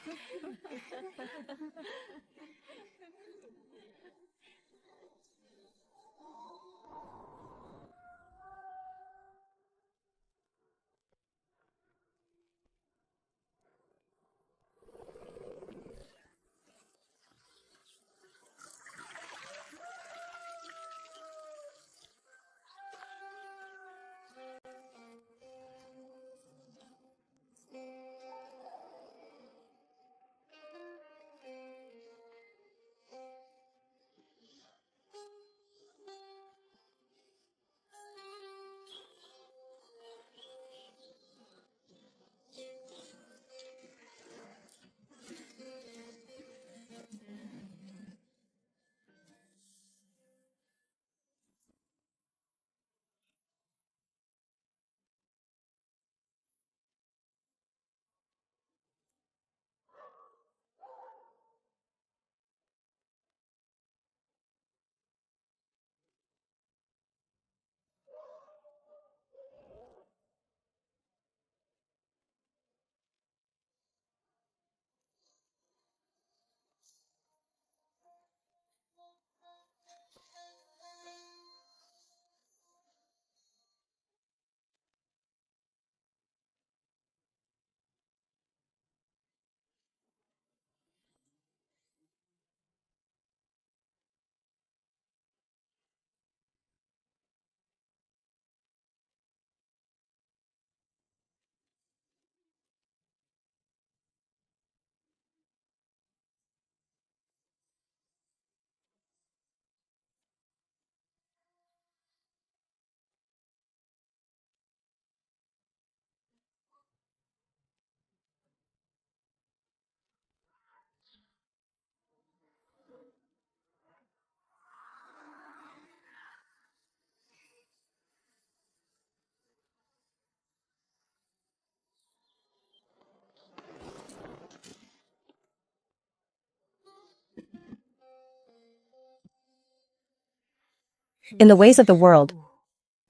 In the ways of the world,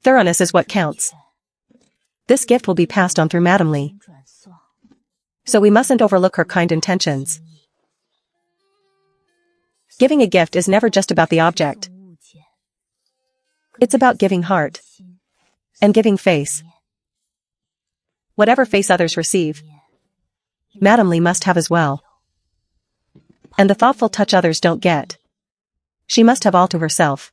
thoroughness is what counts. This gift will be passed on through Madam Li. So we mustn't overlook her kind intentions. Giving a gift is never just about the object. It's about giving heart. And giving face. Whatever face others receive, Madam Li must have as well. And the thoughtful touch others don't get, she must have all to herself.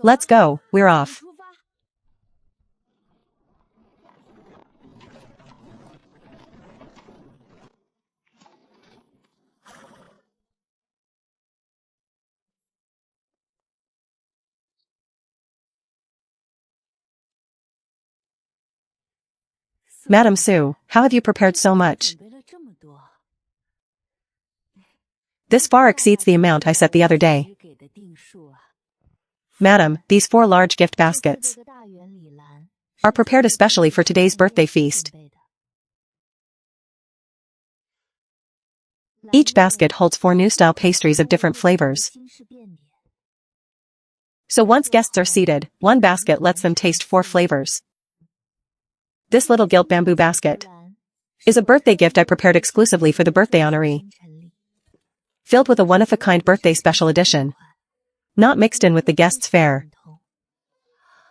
Let's go, we're off. Madam Su, how have you prepared so much? This far exceeds the amount I set the other day. Madam, these 4 large gift baskets are prepared especially for today's birthday feast. Each basket holds 4 new-style pastries of different flavors. So once guests are seated, one basket lets them taste 4 flavors. This little gilt bamboo basket is a birthday gift I prepared exclusively for the birthday honoree. Filled with a one-of-a-kind birthday special edition. Not mixed in with the guest's fare.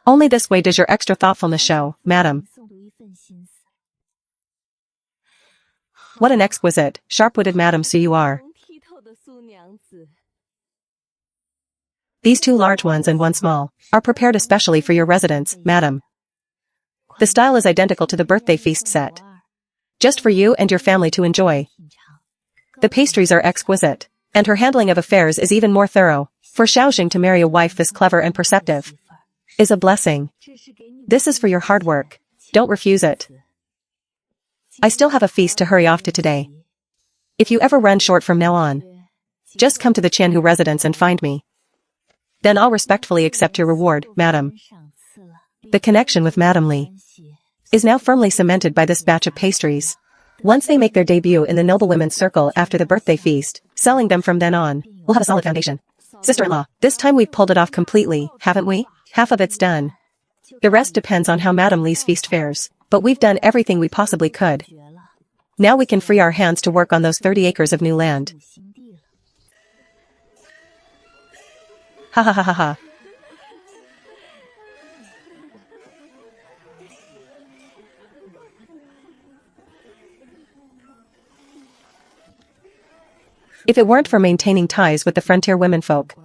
Only this way does your extra thoughtfulness show, madam. What an exquisite, sharp-witted Madam Su you are. These 2 large ones and 1 small are prepared especially for your residence, madam. The style is identical to the birthday feast set. Just for you and your family to enjoy. The pastries are exquisite, and her handling of affairs is even more thorough. For Xiaoxing to marry a wife this clever and perceptive is a blessing. This is for your hard work. Don't refuse it. I still have a feast to hurry off to today. If you ever run short from now on, just come to the Qianhu residence and find me. Then I'll respectfully accept your reward, madam. The connection with Madam Li is now firmly cemented by this batch of pastries. Once they make their debut in the noblewomen's circle after the birthday feast, selling them from then on, we'll have a solid foundation. Sister-in-law, this time we've pulled it off completely, haven't we? Half of it's done. The rest depends on how Madam Li's feast fares, but we've done everything we possibly could. Now we can free our hands to work on those 30 acres of new land. Ha ha ha ha ha. If it weren't for maintaining ties with the frontier womenfolk,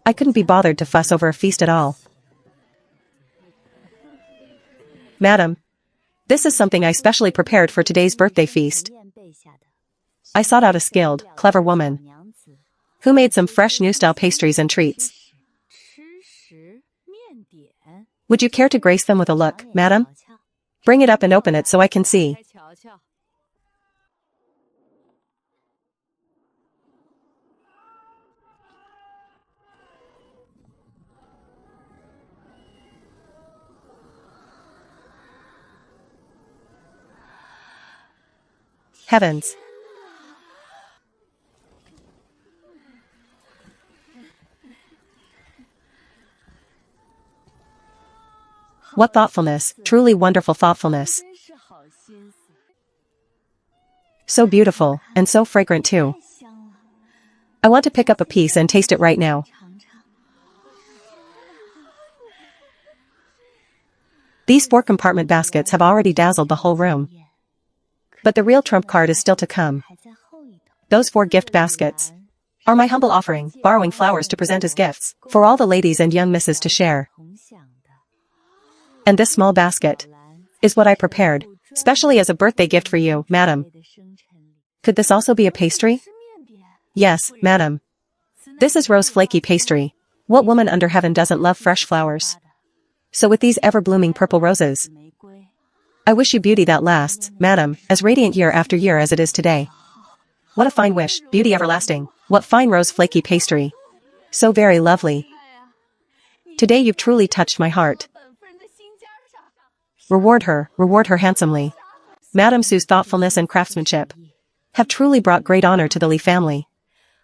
I couldn't be bothered to fuss over a feast at all. Madam, this is something I specially prepared for today's birthday feast. I sought out a skilled, clever woman who made some fresh new-style pastries and treats. Would you care to grace them with a look, madam? Bring it up and open it so I can see. Heavens. What thoughtfulness, truly wonderful thoughtfulness. So beautiful, and so fragrant too. I want to pick up a piece and taste it right now. These 4 compartment baskets have already dazzled the whole room. But the real trump card is still to come. Those 4 gift baskets are my humble offering, borrowing flowers to present as gifts, for all the ladies and young misses to share. And this small basket is what I prepared, specially as a birthday gift for you, madam. Could this also be a pastry? Yes, madam. This is rose flaky pastry. What woman under heaven doesn't love fresh flowers? So with these ever-blooming purple roses, I wish you beauty that lasts, madam, as radiant year after year as it is today. What a fine wish, beauty everlasting. What fine rose flaky pastry. So very lovely. Today you've truly touched my heart. Reward her handsomely. Madame Sue's thoughtfulness and craftsmanship have truly brought great honor to the Li family.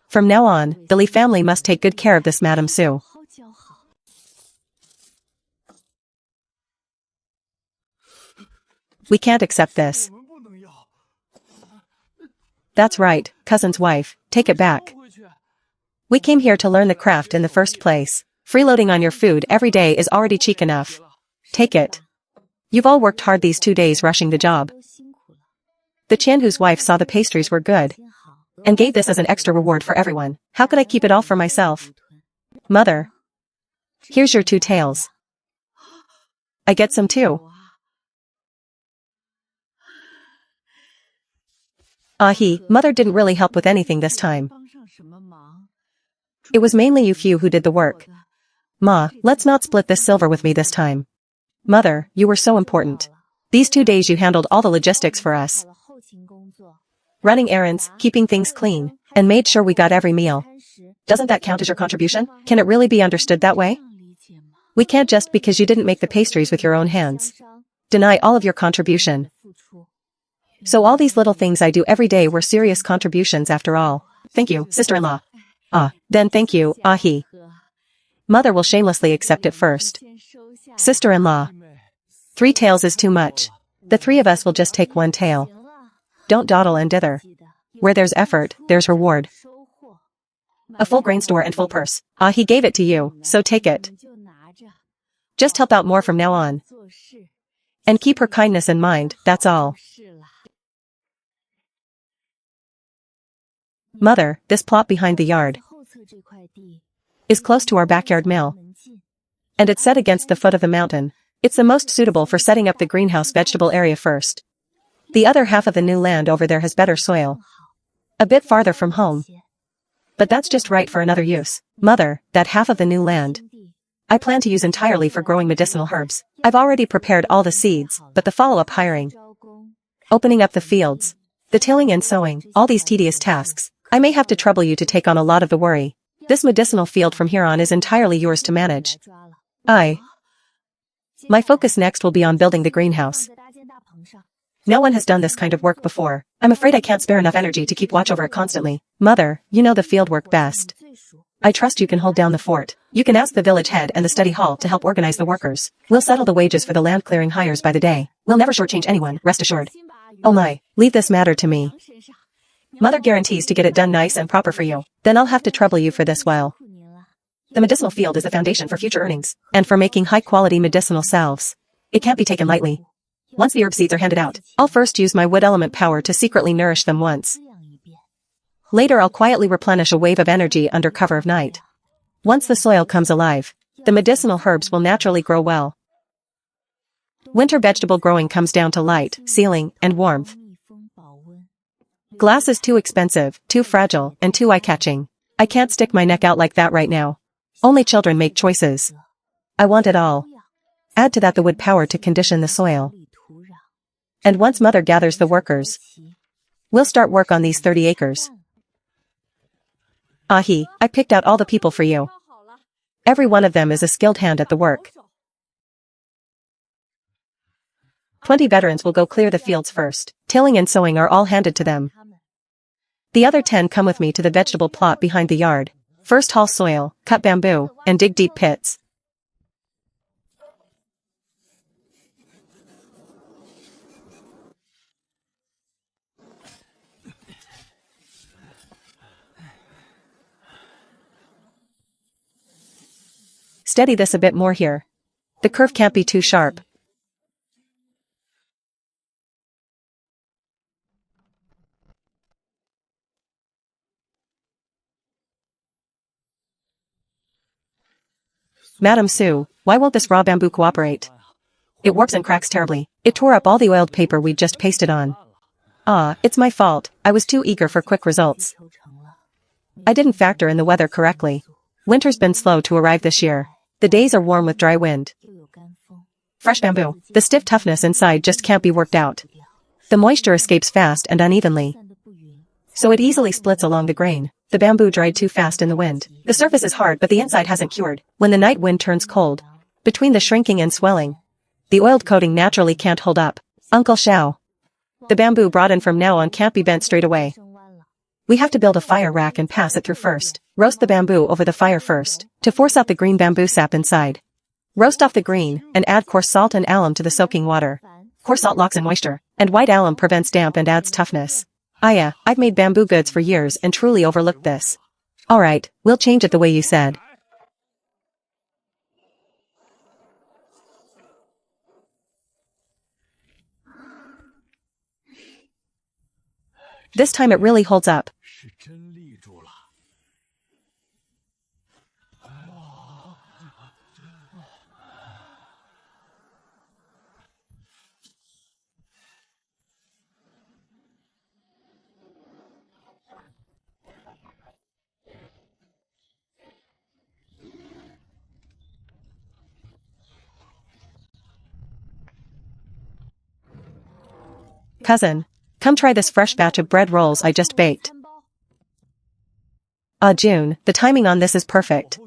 From now on, the Li family must take good care of this Madame Sue. We can't accept this. That's right, cousin's wife, take it back. We came here to learn the craft in the first place. Freeloading on your food every day is already cheek enough. Take it. You've all worked hard these 2 days rushing the job. The Qianhu's wife saw the pastries were good and gave this as an extra reward for everyone. How could I keep it all for myself? Mother. Here's your 2 tails. I get some too. Mother didn't really help with anything this time. It was mainly you few who did the work. Ma, let's not split this silver with me this time. Mother, you were so important. These 2 days you handled all the logistics for us. Running errands, keeping things clean, and made sure we got every meal. Doesn't that count as your contribution? Can it really be understood that way? We can't just because you didn't make the pastries with your own hands deny all of your contribution. So all these little things I do every day were serious contributions after all. Thank you, sister-in-law. Then thank you, Ahi. Mother will shamelessly accept it first. Sister-in-law. 3 tails is too much. The 3 of us will just take 1 tail. Don't dawdle and dither. Where there's effort, there's reward. A full grain store and full purse. He gave it to you, so take it. Just help out more from now on. And keep her kindness in mind, that's all. Mother, this plot behind the yard is close to our backyard mill. And it's set against the foot of the mountain. It's the most suitable for setting up the greenhouse vegetable area first. The other half of the new land over there has better soil. A bit farther from home. But that's just right for another use. Mother, that half of the new land I plan to use entirely for growing medicinal herbs. I've already prepared all the seeds, but the follow-up hiring, opening up the fields, the tilling and sowing, all these tedious tasks, I may have to trouble you to take on a lot of the worry. This medicinal field from here on is entirely yours to manage. My focus next will be on building the greenhouse. No one has done this kind of work before. I'm afraid I can't spare enough energy to keep watch over it constantly. Mother, you know the field work best. I trust you can hold down the fort. You can ask the village head and the study hall to help organize the workers. We'll settle the wages for the land clearing hires by the day. We'll never shortchange anyone, rest assured. Oh my, leave this matter to me. Mother guarantees to get it done nice and proper for you. Then I'll have to trouble you for this while. The medicinal field is the foundation for future earnings, and for making high-quality medicinal salves. It can't be taken lightly. Once the herb seeds are handed out, I'll first use my wood element power to secretly nourish them once. Later I'll quietly replenish a wave of energy under cover of night. Once the soil comes alive, the medicinal herbs will naturally grow well. Winter vegetable growing comes down to light, ceiling, and warmth. Glass is too expensive, too fragile, and too eye-catching. I can't stick my neck out like that right now. Only children make choices. I want it all. Add to that the wood power to condition the soil. And once Mother gathers the workers, we'll start work on these 30 acres. I picked out all the people for you. Every one of them is a skilled hand at the work. 20 veterans will go clear the fields first. Tilling and sowing are all handed to them. The other 10 come with me to the vegetable plot behind the yard. First haul soil, cut bamboo, and dig deep pits. Steady this a bit more here. The curve can't be too sharp. Madame Sue, why won't this raw bamboo cooperate? It warps and cracks terribly. It tore up all the oiled paper we'd just pasted on. It's my fault. I was too eager for quick results. I didn't factor in the weather correctly. Winter's been slow to arrive this year. The days are warm with dry wind. Fresh bamboo. The stiff toughness inside just can't be worked out. The moisture escapes fast and unevenly, so it easily splits along the grain. The bamboo dried too fast in the wind. The surface is hard but the inside hasn't cured. When the night wind turns cold, between the shrinking and swelling, the oiled coating naturally can't hold up. Uncle Xiao. The bamboo brought in from now on can't be bent straight away. We have to build a fire rack and pass it through first. Roast the bamboo over the fire first, to force out the green bamboo sap inside. Roast off the green, and add coarse salt and alum to the soaking water. Coarse salt locks in moisture, and white alum prevents damp and adds toughness. Yeah, I've made bamboo goods for years and truly overlooked this. Alright, we'll change it the way you said. This time it really holds up. Cousin, come try this fresh batch of bread rolls I just baked. June, the timing on this is perfect.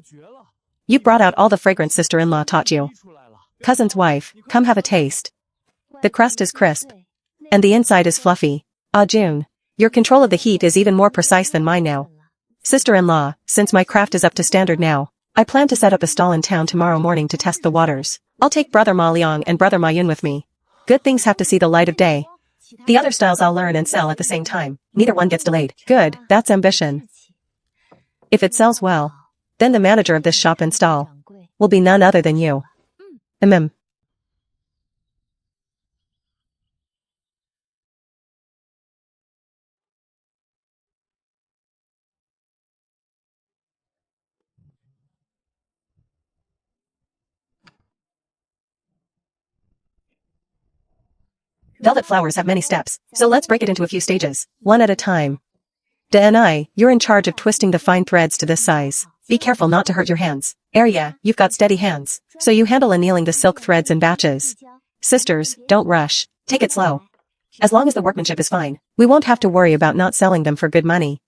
You brought out all the fragrance sister-in-law taught you. Cousin's wife, come have a taste. The crust is crisp. And the inside is fluffy. June, your control of the heat is even more precise than mine now. Sister-in-law, since my craft is up to standard now, I plan to set up a stall in town tomorrow morning to test the waters. I'll take brother Ma Liang and brother Ma Yun with me. Good things have to see the light of day. The other styles I'll learn and sell at the same time. Neither one gets delayed. Good, that's ambition. If it sells well, then the manager of this shop and stall will be none other than you. Velvet flowers have many steps, so let's break it into a few stages, one at a time. You're in charge of twisting the fine threads to this size. Be careful not to hurt your hands. Arya, you've got steady hands, so you handle annealing the silk threads in batches. Sisters, don't rush. Take it slow. As long as the workmanship is fine, we won't have to worry about not selling them for good money.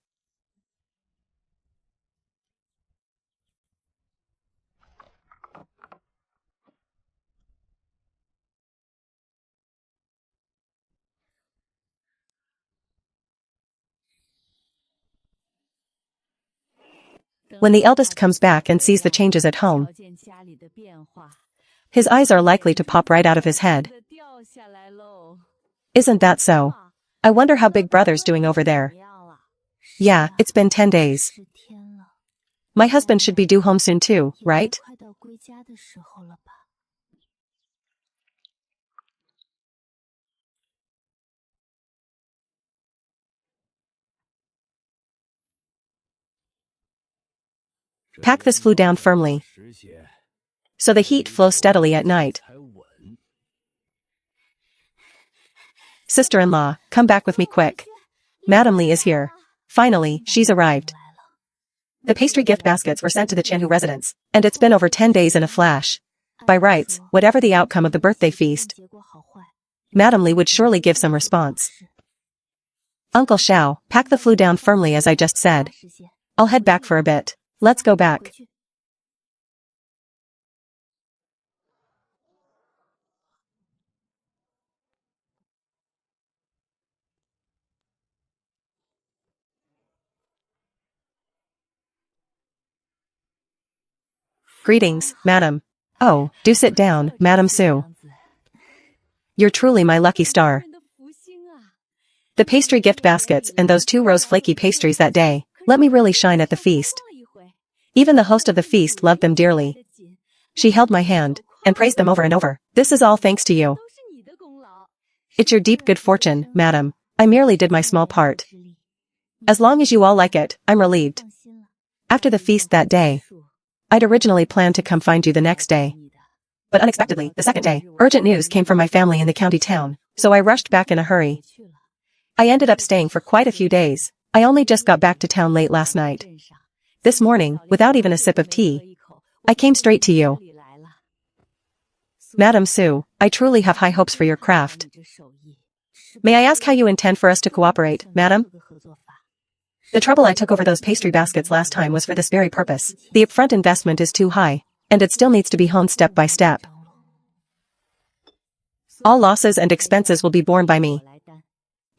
When the eldest comes back and sees the changes at home, his eyes are likely to pop right out of his head. Isn't that so? I wonder how Big Brother's doing over there. Yeah, it's been 10 days. My husband should be due home soon too, right? Pack this flue down firmly, so the heat flows steadily at night. Sister-in-law, come back with me quick. Madam Li is here. Finally, she's arrived. The pastry gift baskets were sent to the Chanhu residence, and it's been over 10 days in a flash. By rights, whatever the outcome of the birthday feast, Madam Li would surely give some response. Uncle Xiao, pack the flue down firmly as I just said. I'll head back for a bit. Let's go back. Greetings, madam. Oh, do sit down, Madam Su. You're truly my lucky star. The pastry gift baskets and those 2 rose flaky pastries that day let me really shine at the feast. Even the host of the feast loved them dearly. She held my hand and praised them over and over. This is all thanks to you. It's your deep good fortune, madam. I merely did my small part. As long as you all like it, I'm relieved. After the feast that day, I'd originally planned to come find you the next day. But unexpectedly, the second day, urgent news came from my family in the county town, so I rushed back in a hurry. I ended up staying for quite a few days. I only just got back to town late last night. This morning, without even a sip of tea, I came straight to you. Madam Su, I truly have high hopes for your craft. May I ask how you intend for us to cooperate, madam? The trouble I took over those pastry baskets last time was for this very purpose. The upfront investment is too high, and it still needs to be honed step by step. All losses and expenses will be borne by me.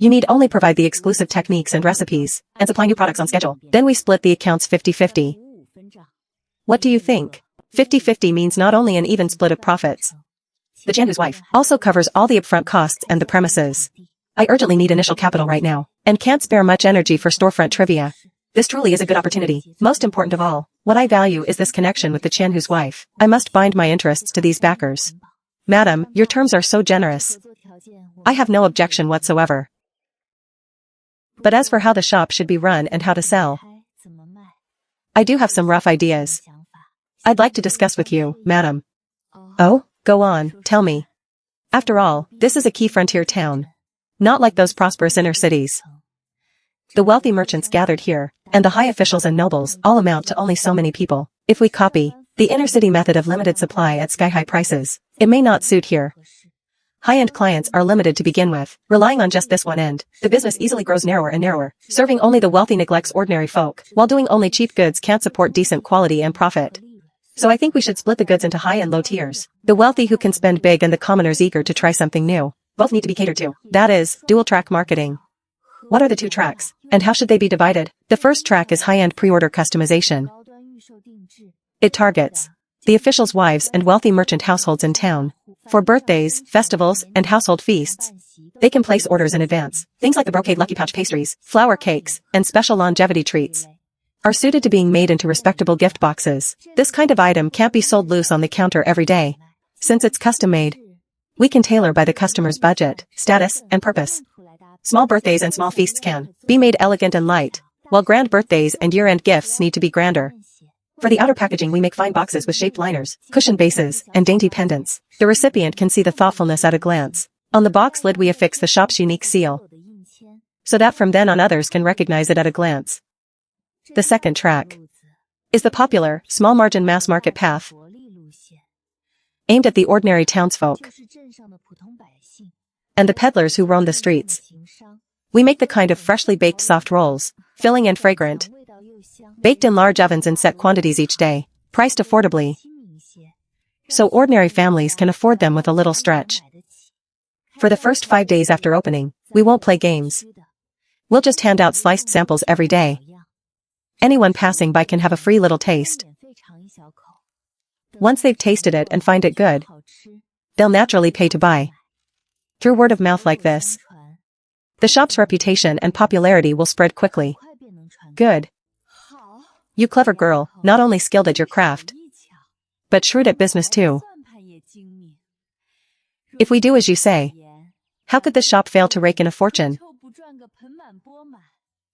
You need only provide the exclusive techniques and recipes, and supply new products on schedule. Then we split the accounts 50-50. What do you think? 50-50 means not only an even split of profits. The Chan whose wife also covers all the upfront costs and the premises. I urgently need initial capital right now, and can't spare much energy for storefront trivia. This truly is a good opportunity. Most important of all, what I value is this connection with the Chan whose wife. I must bind my interests to these backers. Madam, your terms are so generous. I have no objection whatsoever. But as for how the shop should be run and how to sell, I do have some rough ideas. I'd like to discuss with you, madam. Oh, go on, tell me. After all, this is a key frontier town. Not like those prosperous inner cities. The wealthy merchants gathered here, and the high officials and nobles all amount to only so many people. If we copy the inner city method of limited supply at sky-high prices, it may not suit here. High-end clients are limited to begin with. Relying on just this one end, the business easily grows narrower and narrower. Serving only the wealthy neglects ordinary folk, while doing only cheap goods can't support decent quality and profit. So I think we should split the goods into high and low tiers. The wealthy who can spend big and the commoners eager to try something new. Both need to be catered to. That is, dual-track marketing. What are the two tracks, and how should they be divided? The first track is high-end pre-order customization. It targets the officials' wives and wealthy merchant households in town. For birthdays, festivals, and household feasts, they can place orders in advance. Things like the brocade Lucky Pouch pastries, flower cakes, and special longevity treats are suited to being made into respectable gift boxes. This kind of item can't be sold loose on the counter every day. Since it's custom-made, we can tailor by the customer's budget, status, and purpose. Small birthdays and small feasts can be made elegant and light, while grand birthdays and year-end gifts need to be grander. For the outer packaging we make fine boxes with shaped liners, cushion bases, and dainty pendants. The recipient can see the thoughtfulness at a glance. On the box lid we affix the shop's unique seal, so that from then on others can recognize it at a glance. The second track is the popular, small-margin mass-market path, aimed at the ordinary townsfolk and the peddlers who roam the streets. We make the kind of freshly baked soft rolls, filling and fragrant, baked in large ovens in set quantities each day, priced affordably, so ordinary families can afford them with a little stretch. For the first 5 days after opening, we won't play games. We'll just hand out sliced samples every day. Anyone passing by can have a free little taste. Once they've tasted it and find it good, they'll naturally pay to buy. Through word of mouth like this, the shop's reputation and popularity will spread quickly. Good. You clever girl, not only skilled at your craft, but shrewd at business too. If we do as you say, how could this shop fail to rake in a fortune?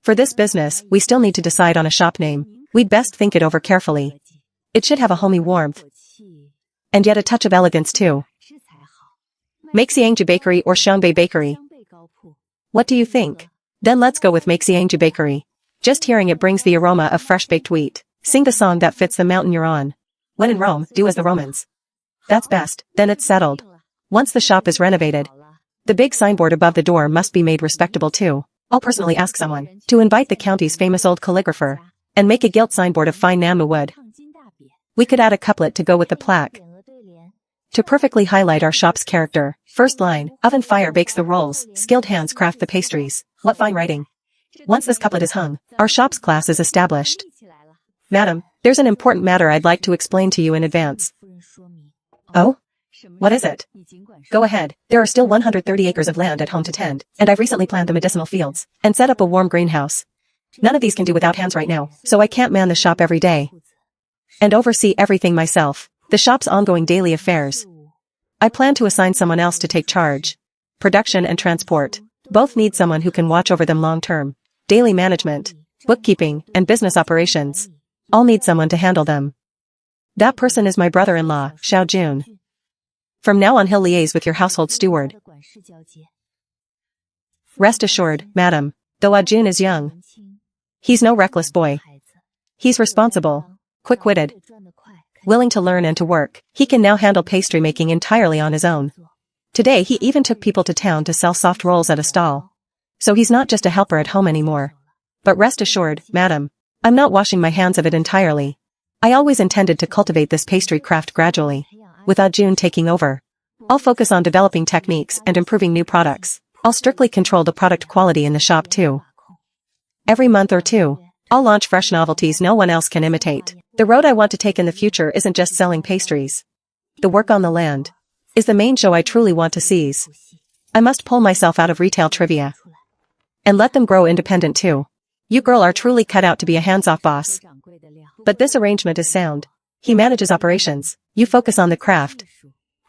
For this business, we still need to decide on a shop name. We'd best think it over carefully. It should have a homey warmth, and yet a touch of elegance too. Meixiangju Bakery or Xiangbei Bakery? What do you think? Then let's go with Meixiangju Bakery. Just hearing it brings the aroma of fresh baked wheat. Sing the song that fits the mountain you're on. When in Rome, do as the Romans. That's best, then it's settled. Once the shop is renovated, the big signboard above the door must be made respectable too. I'll personally ask someone to invite the county's famous old calligrapher and make a gilt signboard of fine Namu wood. We could add a couplet to go with the plaque to perfectly highlight our shop's character. First line, oven fire bakes the rolls, skilled hands craft the pastries. What fine writing. Once this couplet is hung, our shop's class is established. Madam, there's an important matter I'd like to explain to you in advance. Oh? What is it? Go ahead. There are still 130 acres of land at home to tend, and I've recently planned the medicinal fields and set up a warm greenhouse. None of these can do without hands right now, so I can't man the shop every day and oversee everything myself. The shop's ongoing daily affairs, I plan to assign someone else to take charge. Production and transport both need someone who can watch over them long-term. Daily management, bookkeeping, and business operations all need someone to handle them. That person is my brother-in-law, Xiao Jun. From now on he'll liaise with your household steward. Rest assured, madam, though Ajun is young, he's no reckless boy. He's responsible, quick-witted, willing to learn and to work. He can now handle pastry making entirely on his own. Today he even took people to town to sell soft rolls at a stall. So he's not just a helper at home anymore. But rest assured, madam, I'm not washing my hands of it entirely. I always intended to cultivate this pastry craft gradually, with Ajun taking over. I'll focus on developing techniques and improving new products. I'll strictly control the product quality in the shop too. Every month or two, I'll launch fresh novelties no one else can imitate. The road I want to take in the future isn't just selling pastries. The work on the land is the main show I truly want to seize. I must pull myself out of retail trivia and let them grow independent too. You girl are truly cut out to be a hands-off boss. But this arrangement is sound. He manages operations, you focus on the craft,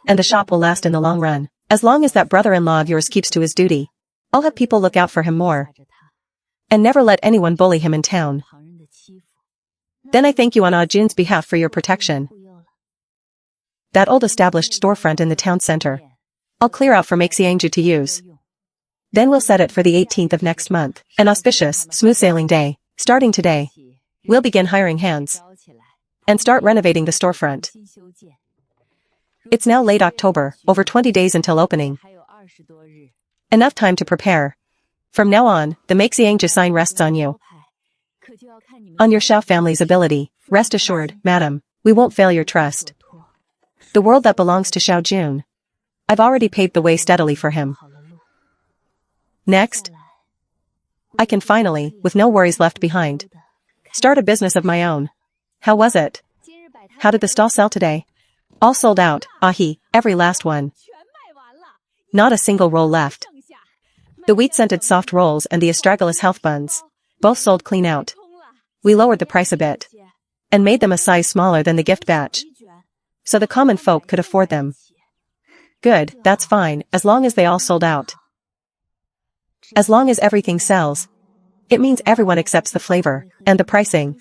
and the shop will last in the long run. As long as that brother-in-law of yours keeps to his duty, I'll have people look out for him more. And never let anyone bully him in town. Then I thank you on Ah Jun's behalf for your protection. That old established storefront in the town center, I'll clear out for Maxiangju to use. Then we'll set it for the 18th of next month, an auspicious, smooth sailing day. Starting today, we'll begin hiring hands and start renovating the storefront. It's now late October, over 20 days until opening. Enough time to prepare. From now on, the Maxiangju sign rests on you. On your Xiao family's ability, rest assured, madam, we won't fail your trust. The world that belongs to Xiao Jun. I've already paved the way steadily for him. Next, I can finally, with no worries left behind, start a business of my own. How was it? How did the stall sell today? All sold out, ahi, every last one. Not a single roll left. The wheat-scented soft rolls and the astragalus health buns, both sold clean out. We lowered the price a bit and made them a size smaller than the gift batch, so the common folk could afford them. Good, that's fine, as long as they all sold out. As long as everything sells, it means everyone accepts the flavor and the pricing.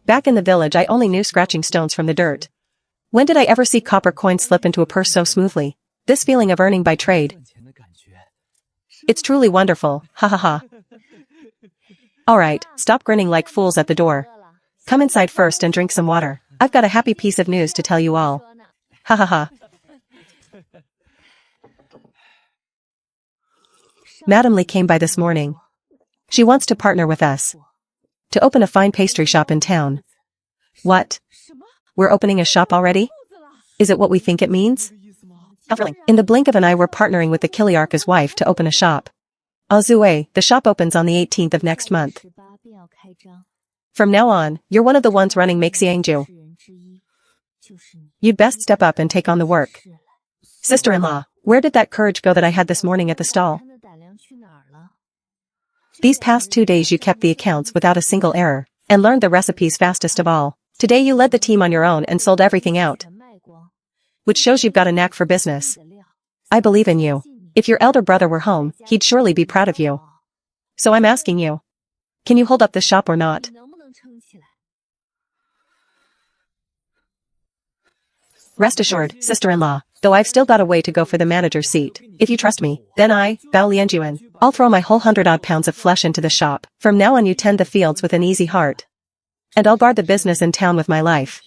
Back in the village I only knew scratching stones from the dirt. When did I ever see copper coins slip into a purse so smoothly? This feeling of earning by trade. It's truly wonderful, ha ha ha. Alright, stop grinning like fools at the door. Come inside first and drink some water. I've got a happy piece of news to tell you all. Ha ha ha. Madam Lee came by this morning. She wants to partner with us to open a fine pastry shop in town. What? We're opening a shop already? Is it what we think it means? In the blink of an eye we're partnering with the Kiliarka's wife to open a shop. Azue, the shop opens on the 18th of next month. From now on, you're one of the ones running Maxiangju. You'd best step up and take on the work. Sister-in-law, where did that courage go that I had this morning at the stall? These past 2 days you kept the accounts without a single error, and learned the recipes fastest of all. Today you led the team on your own and sold everything out, which shows you've got a knack for business. I believe in you. If your elder brother were home, he'd surely be proud of you. So I'm asking you, can you hold up the shop or not? Rest assured, sister-in-law, though I've still got a way to go for the manager's seat. If you trust me, then Bao Lianjuan, I'll throw my whole 100-odd pounds of flesh into the shop. From now on you tend the fields with an easy heart. And I'll guard the business in town with my life.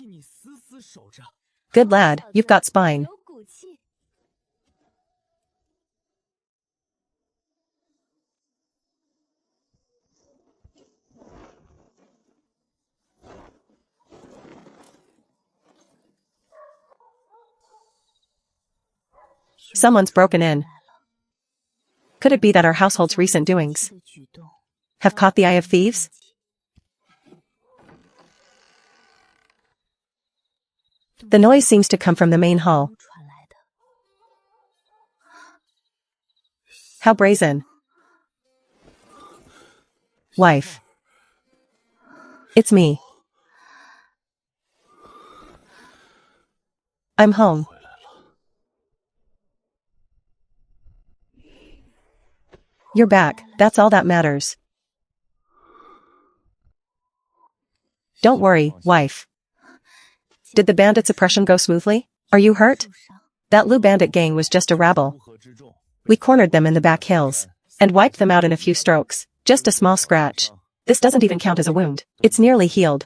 Good lad, you've got spine. Someone's broken in. Could it be that our household's recent doings have caught the eye of thieves? The noise seems to come from the main hall. How brazen. Wife. It's me. I'm home. You're back, that's all that matters. Don't worry, wife. Did the bandit suppression go smoothly? Are you hurt? That Lu bandit gang was just a rabble. We cornered them in the back hills and wiped them out in a few strokes. Just a small scratch. This doesn't even count as a wound. It's nearly healed.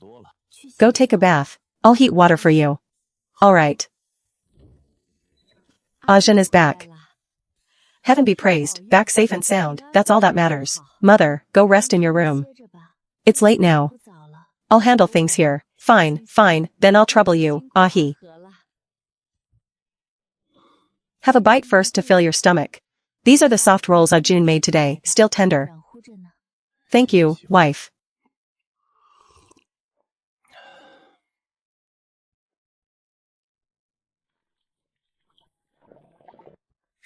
Go take a bath. I'll heat water for you. All right. Ajin is back. Heaven be praised, back safe and sound, that's all that matters. Mother, go rest in your room. It's late now. I'll handle things here. Fine, then I'll trouble you, ahi. Have a bite first to fill your stomach. These are the soft rolls June made today, still tender. Thank you, wife.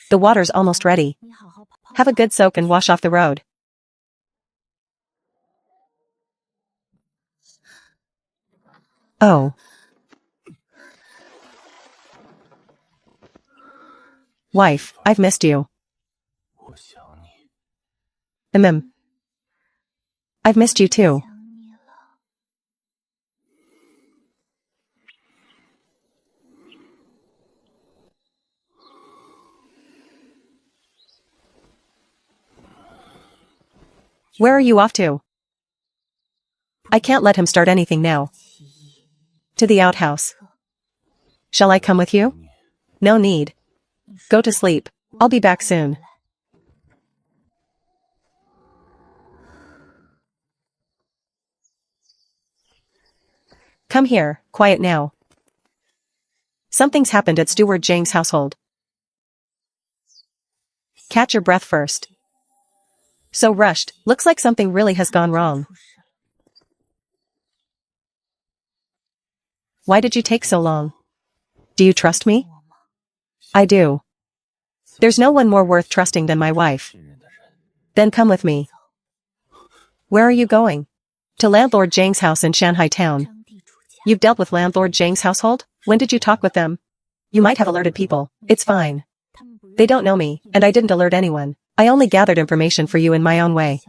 The water's almost ready. Have a good soak and wash off the road. Oh. Wife, I've missed you. I've missed you too. Where are you off to? I can't let him start anything now. To the outhouse. Shall I come with you? No need. Go to sleep. I'll be back soon. Come here, quiet now. Something's happened at Steward Jang's household. Catch your breath first. So rushed, looks like something really has gone wrong. Why did you take so long? Do you trust me? I do. There's no one more worth trusting than my wife. Then come with me. Where are you going? To Landlord Jang's house in Shanghai town. You've dealt with Landlord Jang's household? When did you talk with them? You might have alerted people. It's fine. They don't know me, and I didn't alert anyone. I only gathered information for you in my own way.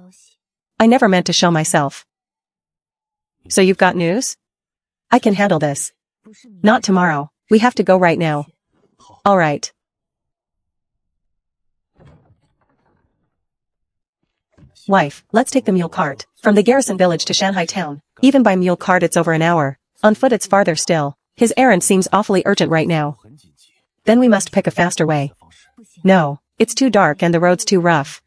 I never meant to show myself. So you've got news? I can handle this. Not tomorrow. We have to go right now. All right. Wife, let's take the mule cart. From the garrison village to Shanghai town. Even by mule cart it's over an hour. On foot it's farther still. His errand seems awfully urgent right now. Then we must pick a faster way. No, it's too dark and the road's too rough.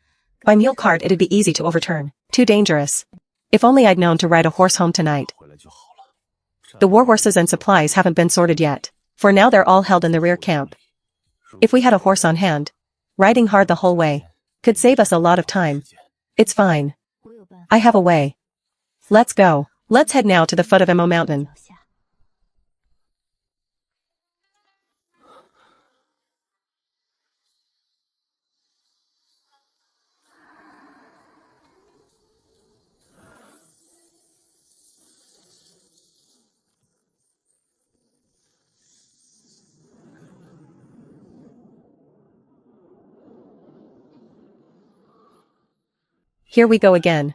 By mule cart it'd be easy to overturn. Too dangerous. If only I'd known to ride a horse home tonight. The war horses and supplies haven't been sorted yet. For now they're all held in the rear camp. If we had a horse on hand, riding hard the whole way, could save us a lot of time. It's fine. I have a way. Let's go. Let's head now to the foot of Mo Mountain. Here we go again.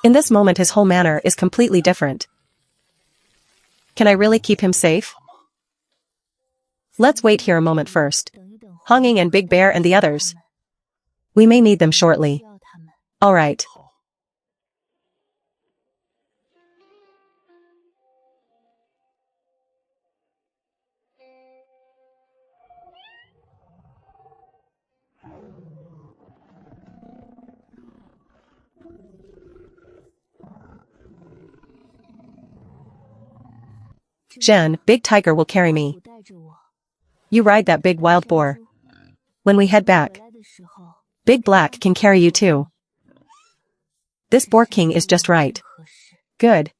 In this moment his whole manner is completely different. Can I really keep him safe? Let's wait here a moment first. Honging and Big Bear and the others. We may need them shortly. All right. Jen, Big Tiger will carry me. You ride that big wild boar. When we head back, Big Black can carry you too. This Boar King is just right. Good.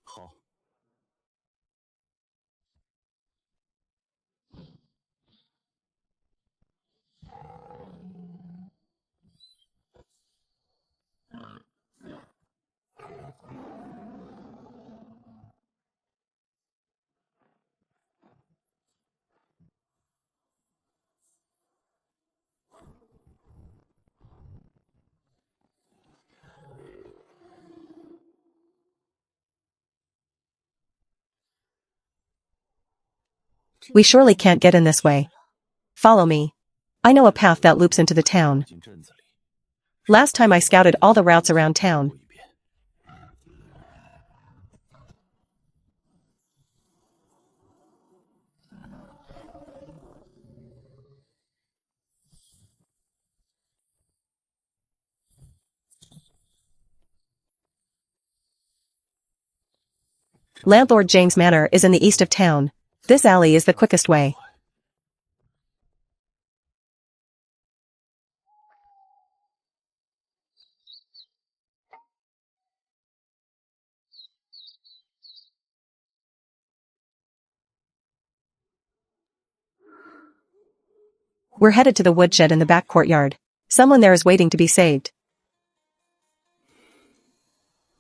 We surely can't get in this way. Follow me. I know a path that loops into the town. Last time I scouted all the routes around town. Landlord James Manor is in the east of town. This alley is the quickest way. We're headed to the woodshed in the back courtyard. Someone there is waiting to be saved.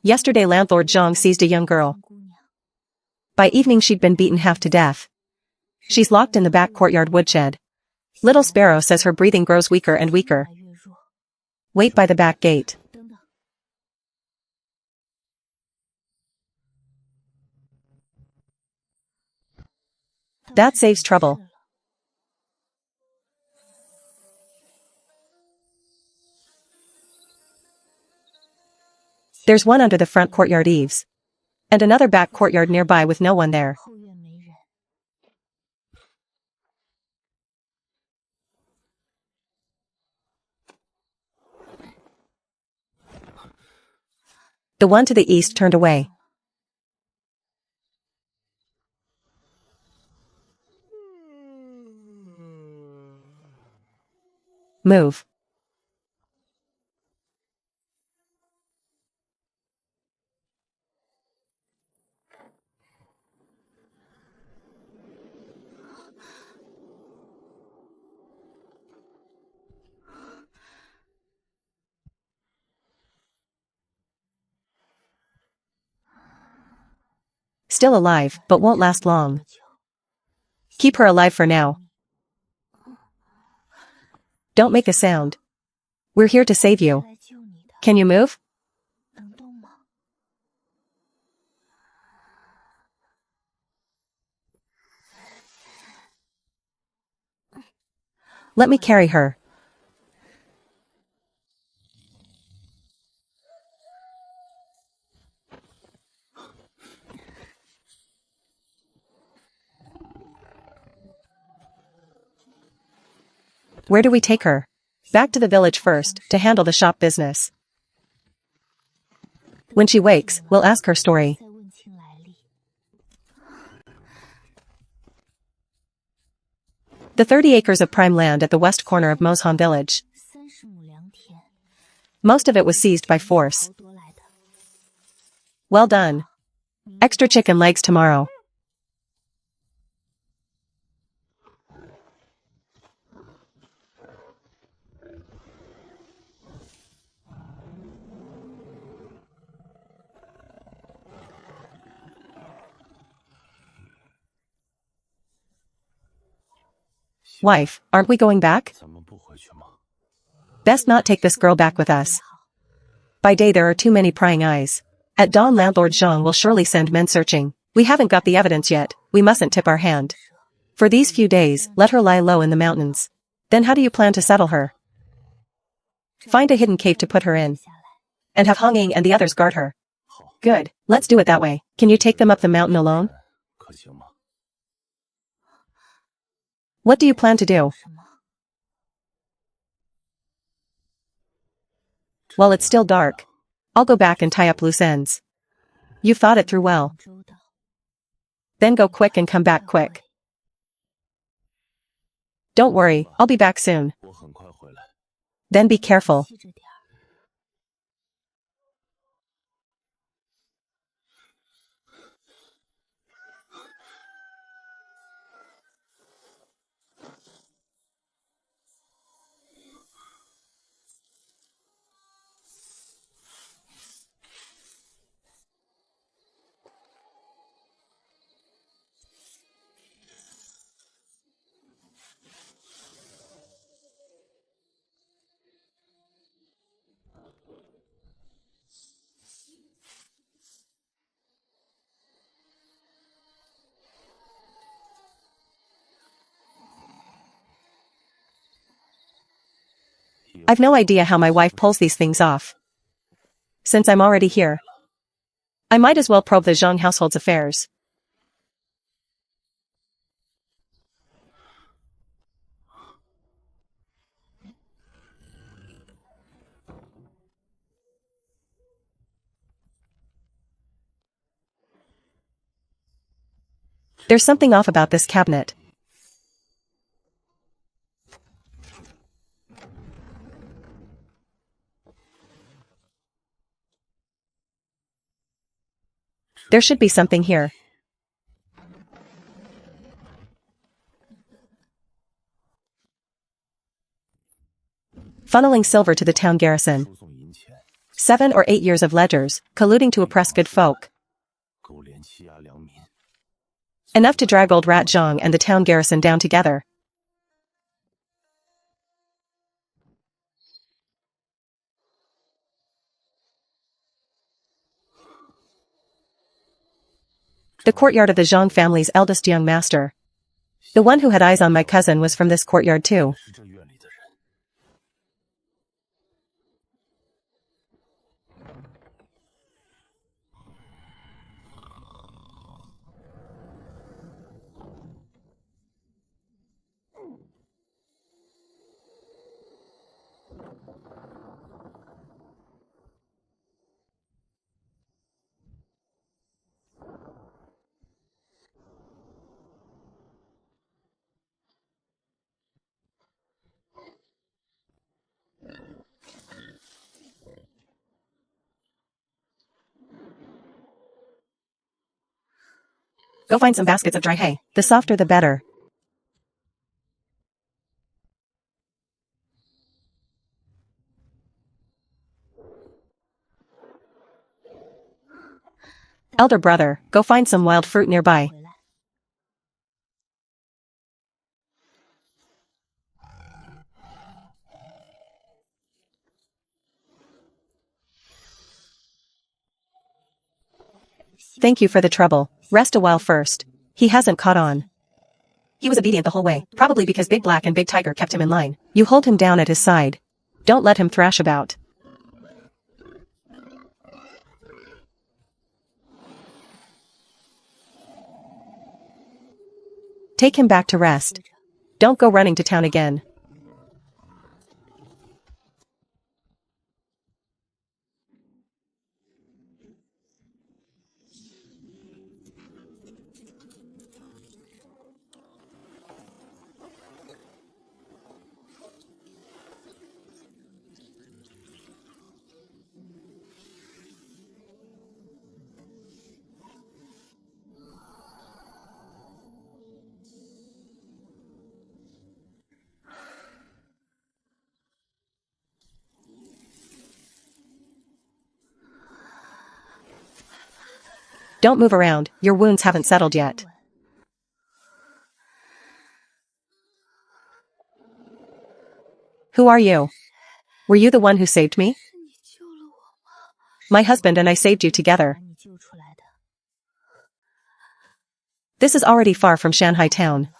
Yesterday landlord Zhang seized a young girl. By evening she'd been beaten half to death. She's locked in the back courtyard woodshed. Little Sparrow says her breathing grows weaker and weaker. Wait by the back gate. That saves trouble. There's one under the front courtyard eaves. And another back courtyard nearby with no one there. The one to the east turned away. Move. Still alive, but won't last long. Keep her alive for now. Don't make a sound. We're here to save you. Can you move? Let me carry her. Where do we take her? Back to the village first, to handle the shop business. When she wakes, we'll ask her story. The 30 acres of prime land at the west corner of Moshan village. Most of it was seized by force. Well done. Extra chicken legs tomorrow. Wife, aren't we going back? Best not take this girl back with us. By day there are too many prying eyes. At dawn landlord Zhang will surely send men searching. We haven't got the evidence yet, we mustn't tip our hand. For these few days, let her lie low in the mountains. Then how do you plan to settle her? Find a hidden cave to put her in. And have Hong Ying and the others guard her. Good, let's do it that way. Can you take them up the mountain alone? What do you plan to do? While it's still dark, I'll go back and tie up loose ends. You've thought it through well. Then go quick and come back quick. Don't worry, I'll be back soon. Then be careful. I've no idea how my wife pulls these things off. Since I'm already here, I might as well probe the Zhang household's affairs. There's something off about this cabinet. There should be something here. funneling silver to the town garrison. 7 or 8 years of ledgers, colluding to oppress good folk. Enough to drag old Rat Zhang and the town garrison down together. The courtyard of the Zhang family's eldest young master. The one who had eyes on my cousin was from this courtyard too. Go find some baskets of dry hay. The softer the better. Elder brother, go find some wild fruit nearby. Thank you for the trouble. Rest a while first. He hasn't caught on. He was obedient the whole way, probably because Big Black and Big Tiger kept him in line. You hold him down at his side. Don't let him thrash about. Take him back to rest. Don't go running to town again. Don't move around, your wounds haven't settled yet. Who are you? Were you the one who saved me? My husband and I saved you together. This is already far from Shanghai town.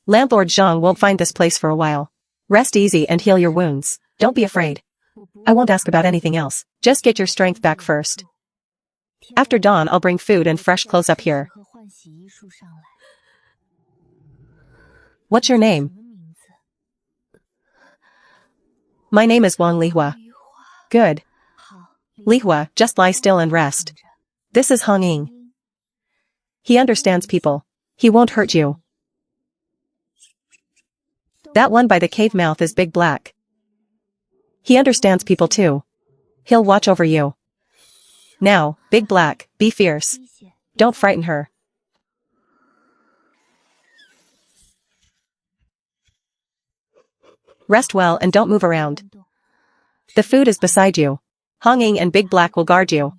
Landlord Zhang won't find this place for a while. Rest easy and heal your wounds. Don't be afraid. I won't ask about anything else. Just get your strength back first. After dawn I'll bring food and fresh clothes up here. What's your name? My name is Wang Lihua. Good. Lihua, just lie still and rest. This is Hong Ying. He understands people. He won't hurt you. That one by the cave mouth is Big Black. He understands people too. He'll watch over you. Now, Big Black, be fierce. Don't frighten her. Rest well and don't move around. The food is beside you. Hong Ying and Big Black will guard you.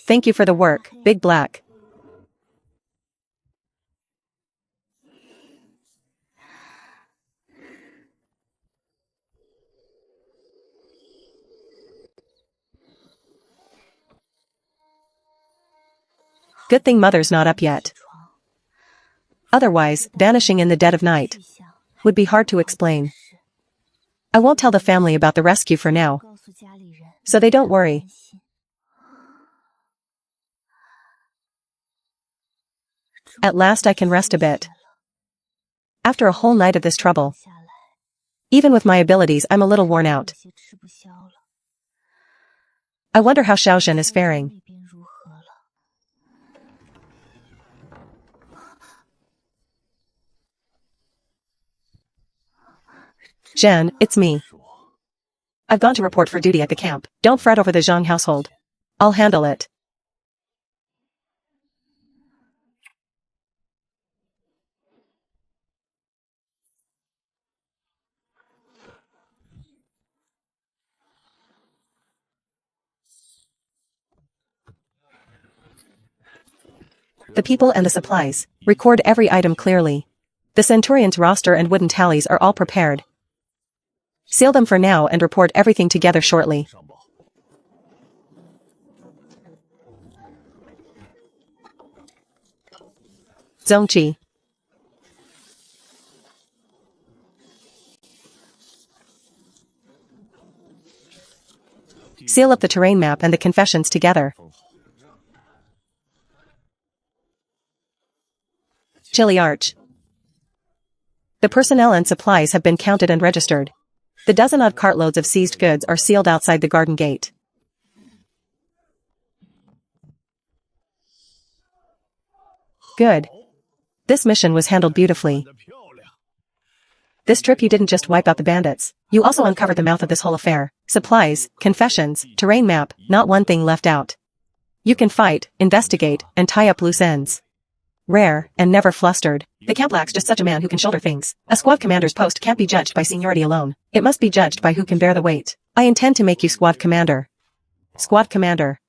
Thank you for the work, Big Black. Good thing Mother's not up yet. Otherwise, vanishing in the dead of night would be hard to explain. I won't tell the family about the rescue for now, so they don't worry. At last I can rest a bit. After a whole night of this trouble. Even with my abilities I'm a little worn out. I wonder how Xiaozhen is faring. Zhen, it's me. I've gone to report for duty at the camp. Don't fret over the Zhang household. I'll handle it. The people and the supplies. Record every item clearly. The Centurion's roster and wooden tallies are all prepared. Seal them for now and report everything together shortly. Zongqi. Seal up the terrain map and the confessions together. Chili Arch. The personnel and supplies have been counted and registered. The dozen-odd cartloads of seized goods are sealed outside the garden gate. Good. This mission was handled beautifully. This trip you didn't just wipe out the bandits. You also uncovered the mouth of this whole affair. Supplies, confessions, terrain map, not one thing left out. You can fight, investigate, and tie up loose ends. Rare, and never flustered. The camp lacks just such a man who can shoulder things. A squad commander's post can't be judged by seniority alone. It must be judged by who can bear the weight. I intend to make you squad commander. Squad commander.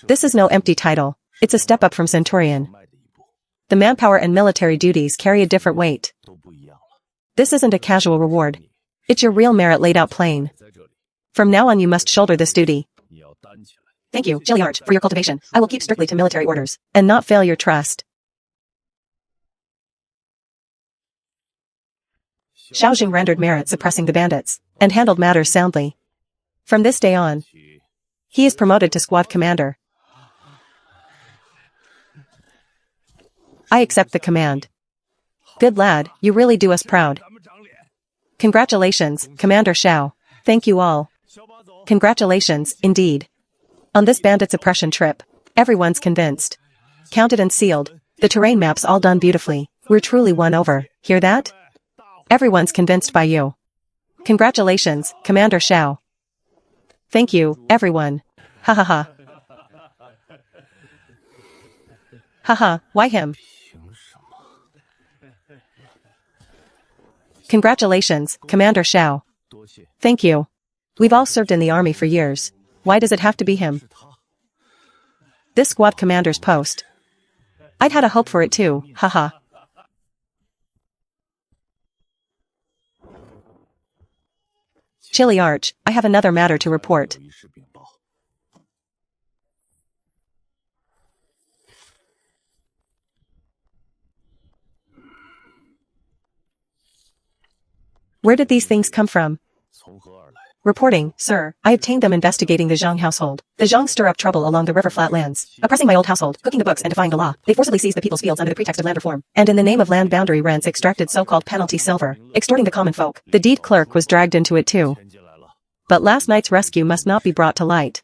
This is no empty title. It's a step up from Centurion. The manpower and military duties carry a different weight. This isn't a casual reward. It's your real merit laid out plain. From now on you must shoulder this duty. Thank you, Chili Arch, for your cultivation. I will keep strictly to military orders, and not fail your trust. Xiaojing rendered merit suppressing the bandits, and handled matters soundly. From this day on, he is promoted to squad commander. I accept the command. Good lad, you really do us proud. Congratulations, Commander Xiao. Thank you all. Congratulations, indeed. On this bandit suppression trip, everyone's convinced. Counted and sealed, the terrain map's all done beautifully. We're truly won over. Hear that? Everyone's convinced by you. Congratulations, Commander Xiao. Thank you, everyone. Ha ha ha. Haha, why him? Congratulations, Commander Xiao. Thank you. We've all served in the army for years. Why does it have to be him? This squad commander's post. I'd had a hope for it too, haha. Chili Arch, I have another matter to report. Where did these things come from? Reporting, sir, I obtained them investigating the Zhang household. The Zhang stir up trouble along the river flatlands, oppressing my old household, cooking the books and defying the law. They forcibly seized the people's fields under the pretext of land reform, and in the name of land boundary rents extracted so-called penalty silver, extorting the common folk. The deed clerk was dragged into it too. But last night's rescue must not be brought to light.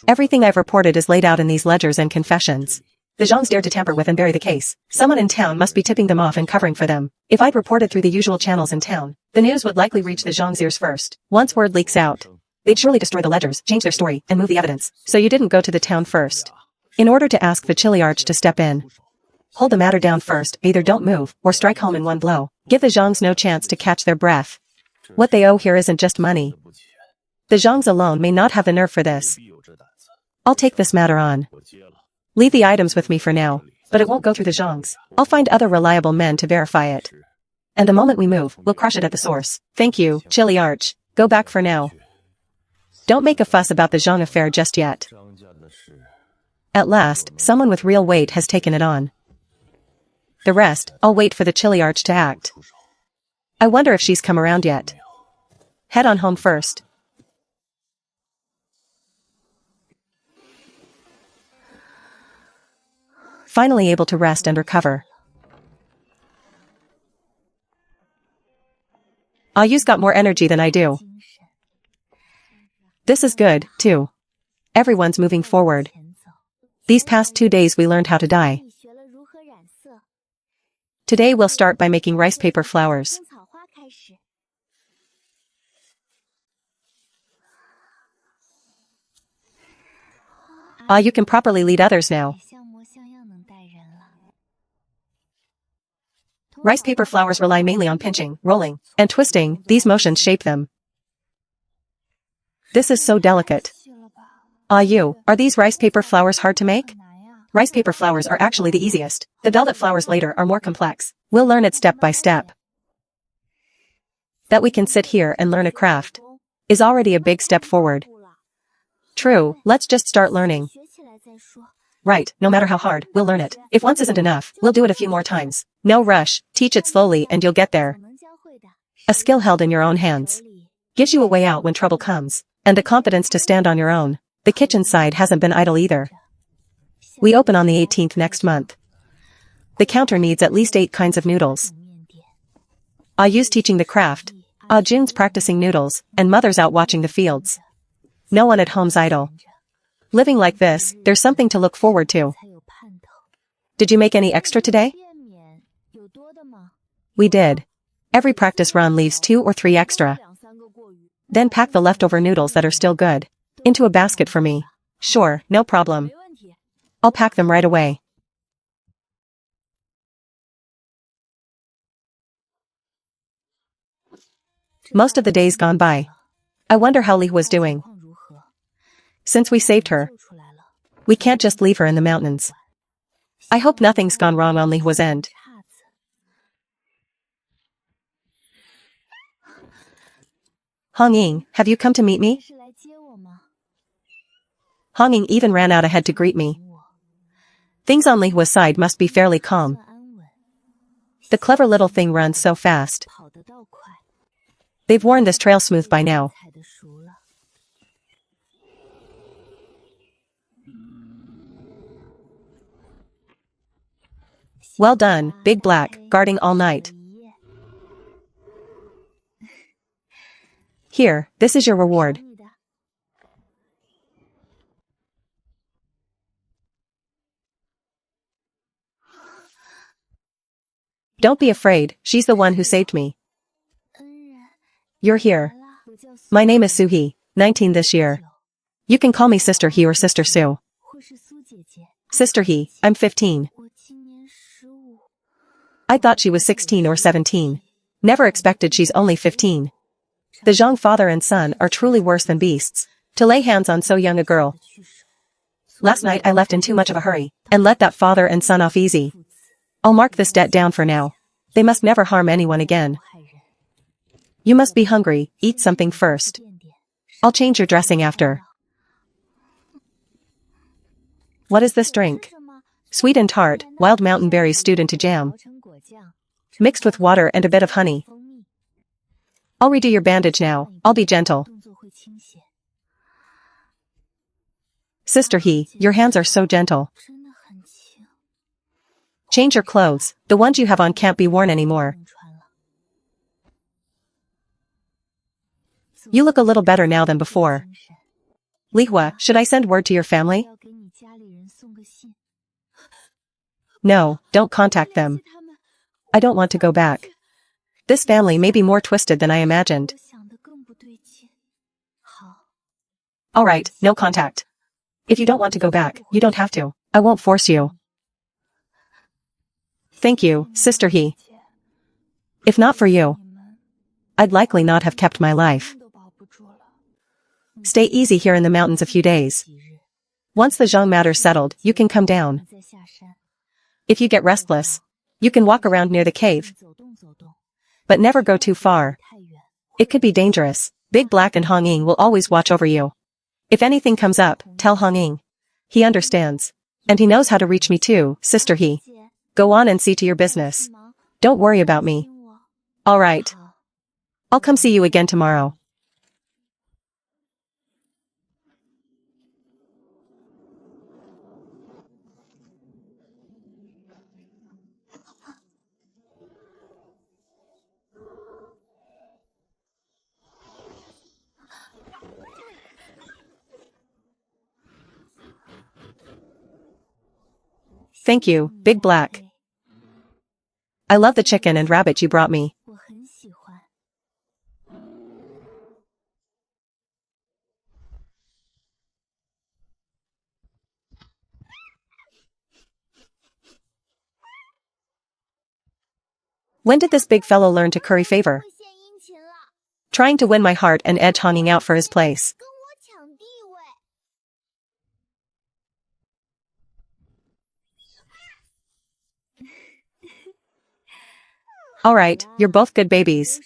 Everything I've reported is laid out in these ledgers and confessions. The Zhangs dared to tamper with and bury the case. Someone in town must be tipping them off and covering for them. If I'd reported through the usual channels in town, the news would likely reach the Zhangs' ears first. Once word leaks out, they'd surely destroy the ledgers, change their story, and move the evidence. So you didn't go to the town first. In order to ask the Chili Arch to step in. Hold the matter down first, either don't move, or strike home in one blow. Give the Zhangs no chance to catch their breath. What they owe here isn't just money. The Zhangs alone may not have the nerve for this. I'll take this matter on. Leave the items with me for now, but it won't go through the Zhangs. I'll find other reliable men to verify it. And the moment we move, we'll crush it at the source. Thank you, Chili Arch. Go back for now. Don't make a fuss about the Zhang affair just yet. At last, someone with real weight has taken it on. The rest, I'll wait for the Chili Arch to act. I wonder if she's come around yet. Head on home first. Finally able to rest and recover. Ayu's got more energy than I do. This is good, too. Everyone's moving forward. These past 2 days we learned how to dye. Today we'll start by making rice paper flowers. You can properly lead others now. Rice paper flowers rely mainly on pinching, rolling, and twisting. These motions shape them. This is so delicate. Are these rice paper flowers hard to make? Rice paper flowers are actually the easiest. The velvet flowers later are more complex. We'll learn it step by step. That we can sit here and learn a craft is already a big step forward. True, let's just start learning. Right, no matter how hard, we'll learn it. If once isn't enough, we'll do it a few more times. No rush, teach it slowly and you'll get there. A skill held in your own hands gives you a way out when trouble comes, and the confidence to stand on your own. The kitchen side hasn't been idle either. We open on the 18th next month. The counter needs at least 8 kinds of noodles. Yu's teaching the craft. Jun's practicing noodles, and Mother's out watching the fields. No one at home's idle. Living like this, there's something to look forward to. Did you make any extra today? We did. Every practice run leaves 2 or 3 extra. Then pack the leftover noodles that are still good into a basket for me. Sure, no problem. I'll pack them right away. Most of the day's gone by. I wonder how Li was doing. Since we saved her, we can't just leave her in the mountains. I hope nothing's gone wrong on Li Hua's end. Hong Ying, have you come to meet me? Hong Ying even ran out ahead to greet me. Things on Li Hua's side must be fairly calm. The clever little thing runs so fast. They've worn this trail smooth by now. Well done, Big Black, guarding all night. Here, this is your reward. Don't be afraid, she's the one who saved me. You're here. My name is Suhi, 19 this year. You can call me Sister He or Sister Sue. Sister He, I'm 15. I thought she was 16 or 17. Never expected she's only 15. The Zhang father and son are truly worse than beasts to lay hands on so young a girl. Last night I left in too much of a hurry and let that father and son off easy. I'll mark this debt down for now. They must never harm anyone again. You must be hungry, eat something first. I'll change your dressing after. What is this drink? Sweet and tart, wild mountain berries stewed into jam, mixed with water and a bit of honey. I'll redo your bandage now, I'll be gentle. Sister He, your hands are so gentle. Change your clothes, the ones you have on can't be worn anymore. You look a little better now than before. Li Hua, should I send word to your family? No, don't contact them. I don't want to go back. This family may be more twisted than I imagined. Alright, no contact. If you don't want to go back, you don't have to. I won't force you. Thank you, Sister He. If not for you, I'd likely not have kept my life. Stay easy here in the mountains a few days. Once the Zhang matter's settled, you can come down. If you get restless, you can walk around near the cave. But never go too far. It could be dangerous. Big Black and Hong Ying will always watch over you. If anything comes up, tell Hong Ying. He understands. And he knows how to reach me too, Sister He. Go on and see to your business. Don't worry about me. Alright. I'll come see you again tomorrow. Thank you, Big Black. I love the chicken and rabbit you brought me. When did this big fellow learn to curry favor? Trying to win my heart and edge hanging out for his place. Alright, you're both good babies.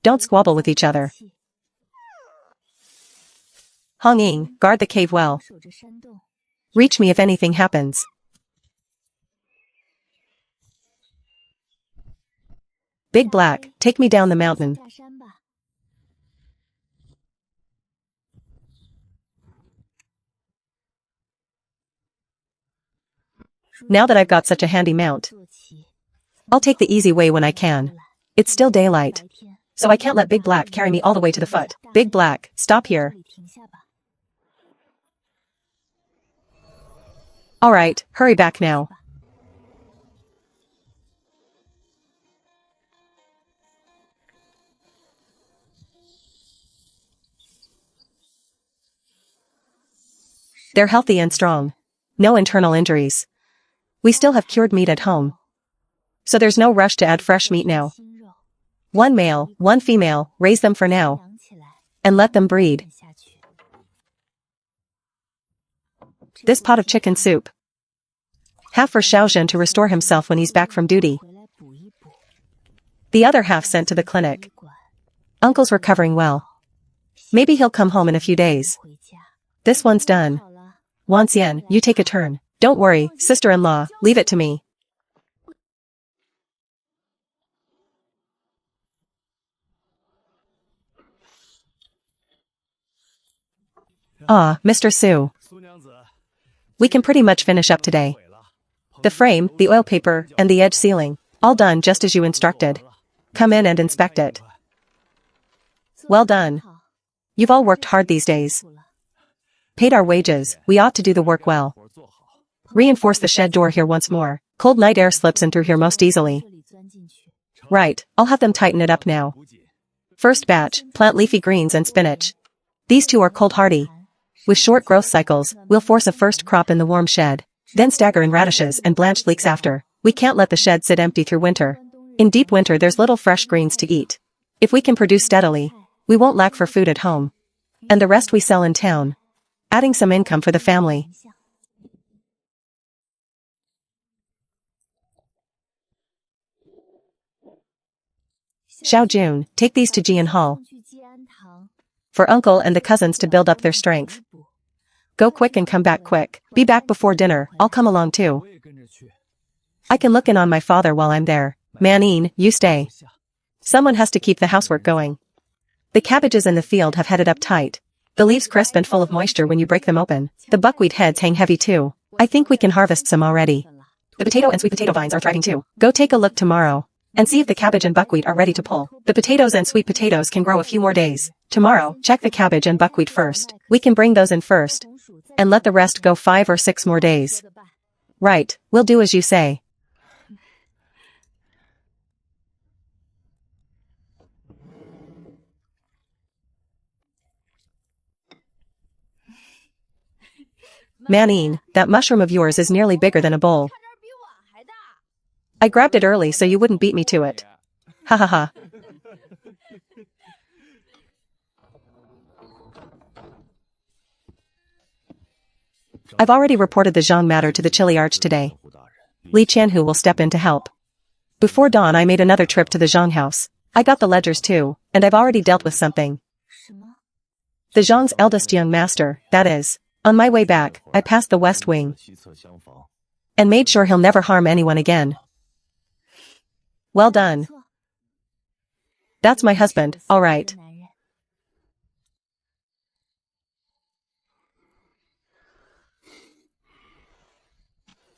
Don't squabble with each other. Hong Ying, guard the cave well. Reach me if anything happens. Big Black, take me down the mountain. Now that I've got such a handy mount, I'll take the easy way when I can. It's still daylight, so I can't let Big Black carry me all the way to the foot. Big Black, stop here. Alright, hurry back now. They're healthy and strong. No internal injuries. We still have cured meat at home, so there's no rush to add fresh meat now. One male, one female, raise them for now, and let them breed. This pot of chicken soup, half for Xiaozhen to restore himself when he's back from duty. The other half sent to the clinic. Uncle's recovering well. Maybe he'll come home in a few days. This one's done. Wan Xian, you take a turn. Don't worry, sister-in-law, leave it to me. Ah, Mr. Su. We can pretty much finish up today. The frame, the oil paper, and the edge ceiling, all done just as you instructed. Come in and inspect it. Well done. You've all worked hard these days. Paid our wages, we ought to do the work well. Reinforce the shed door here once more. Cold night air slips in through here most easily. Right, I'll have them tighten it up now. First batch, plant leafy greens and spinach. These two are cold hardy. With short growth cycles, we'll force a first crop in the warm shed. Then stagger in radishes and blanched leeks after. We can't let the shed sit empty through winter. In deep winter there's little fresh greens to eat. If we can produce steadily, we won't lack for food at home. And the rest we sell in town, adding some income for the family. Xiao Jun, take these to Jian Hall. For uncle and the cousins to build up their strength. Go quick and come back quick. Be back before dinner, I'll come along too. I can look in on my father while I'm there. Manin, you stay. Someone has to keep the housework going. The cabbages in the field have headed up tight. The leaves crisp and full of moisture when you break them open. The buckwheat heads hang heavy too. I think we can harvest some already. The potato and sweet potato vines are thriving too. Go take a look tomorrow and see if the cabbage and buckwheat are ready to pull. The potatoes and sweet potatoes can grow a few more days. Tomorrow, check the cabbage and buckwheat first. We can bring those in first and let the rest go 5 or 6 more days. Right, we'll do as you say. Manin, that mushroom of yours is nearly bigger than a bowl. I grabbed it early so you wouldn't beat me to it. Ha ha ha. I've already reported the Zhang matter to the Chili Arch today. Li Qianhu will step in to help. Before dawn I made another trip to the Zhang house. I got the ledgers too, and I've already dealt with something. The Zhang's eldest young master, that is. On my way back, I passed the west wing and made sure he'll never harm anyone again. Well done. That's my husband, all right.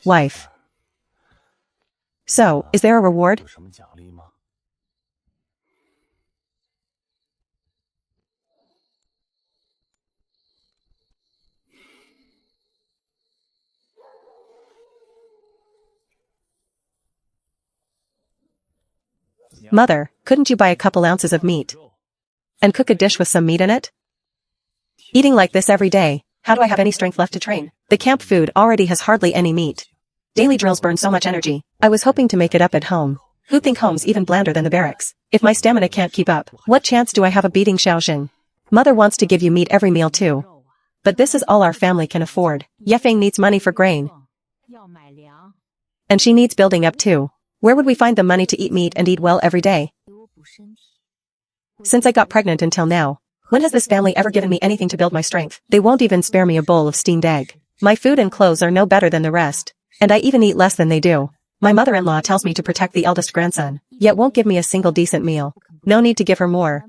Wife. So, is there a reward? Mother, couldn't you buy a couple ounces of meat and cook a dish with some meat in it? Eating like this every day, how do I have any strength left to train? The camp food already has hardly any meat. Daily drills burn so much energy. I was hoping to make it up at home. Who think home's even blander than the barracks? If my stamina can't keep up, what chance do I have of beating Xiaoxing? Mother wants to give you meat every meal too. But this is all our family can afford. Yefeng needs money for grain. And she needs building up too. Where would we find the money to eat meat and eat well every day? Since I got pregnant until now, when has this family ever given me anything to build my strength? They won't even spare me a bowl of steamed egg. My food and clothes are no better than the rest. And I even eat less than they do. My mother-in-law tells me to protect the eldest grandson, yet won't give me a single decent meal. No need to give her more.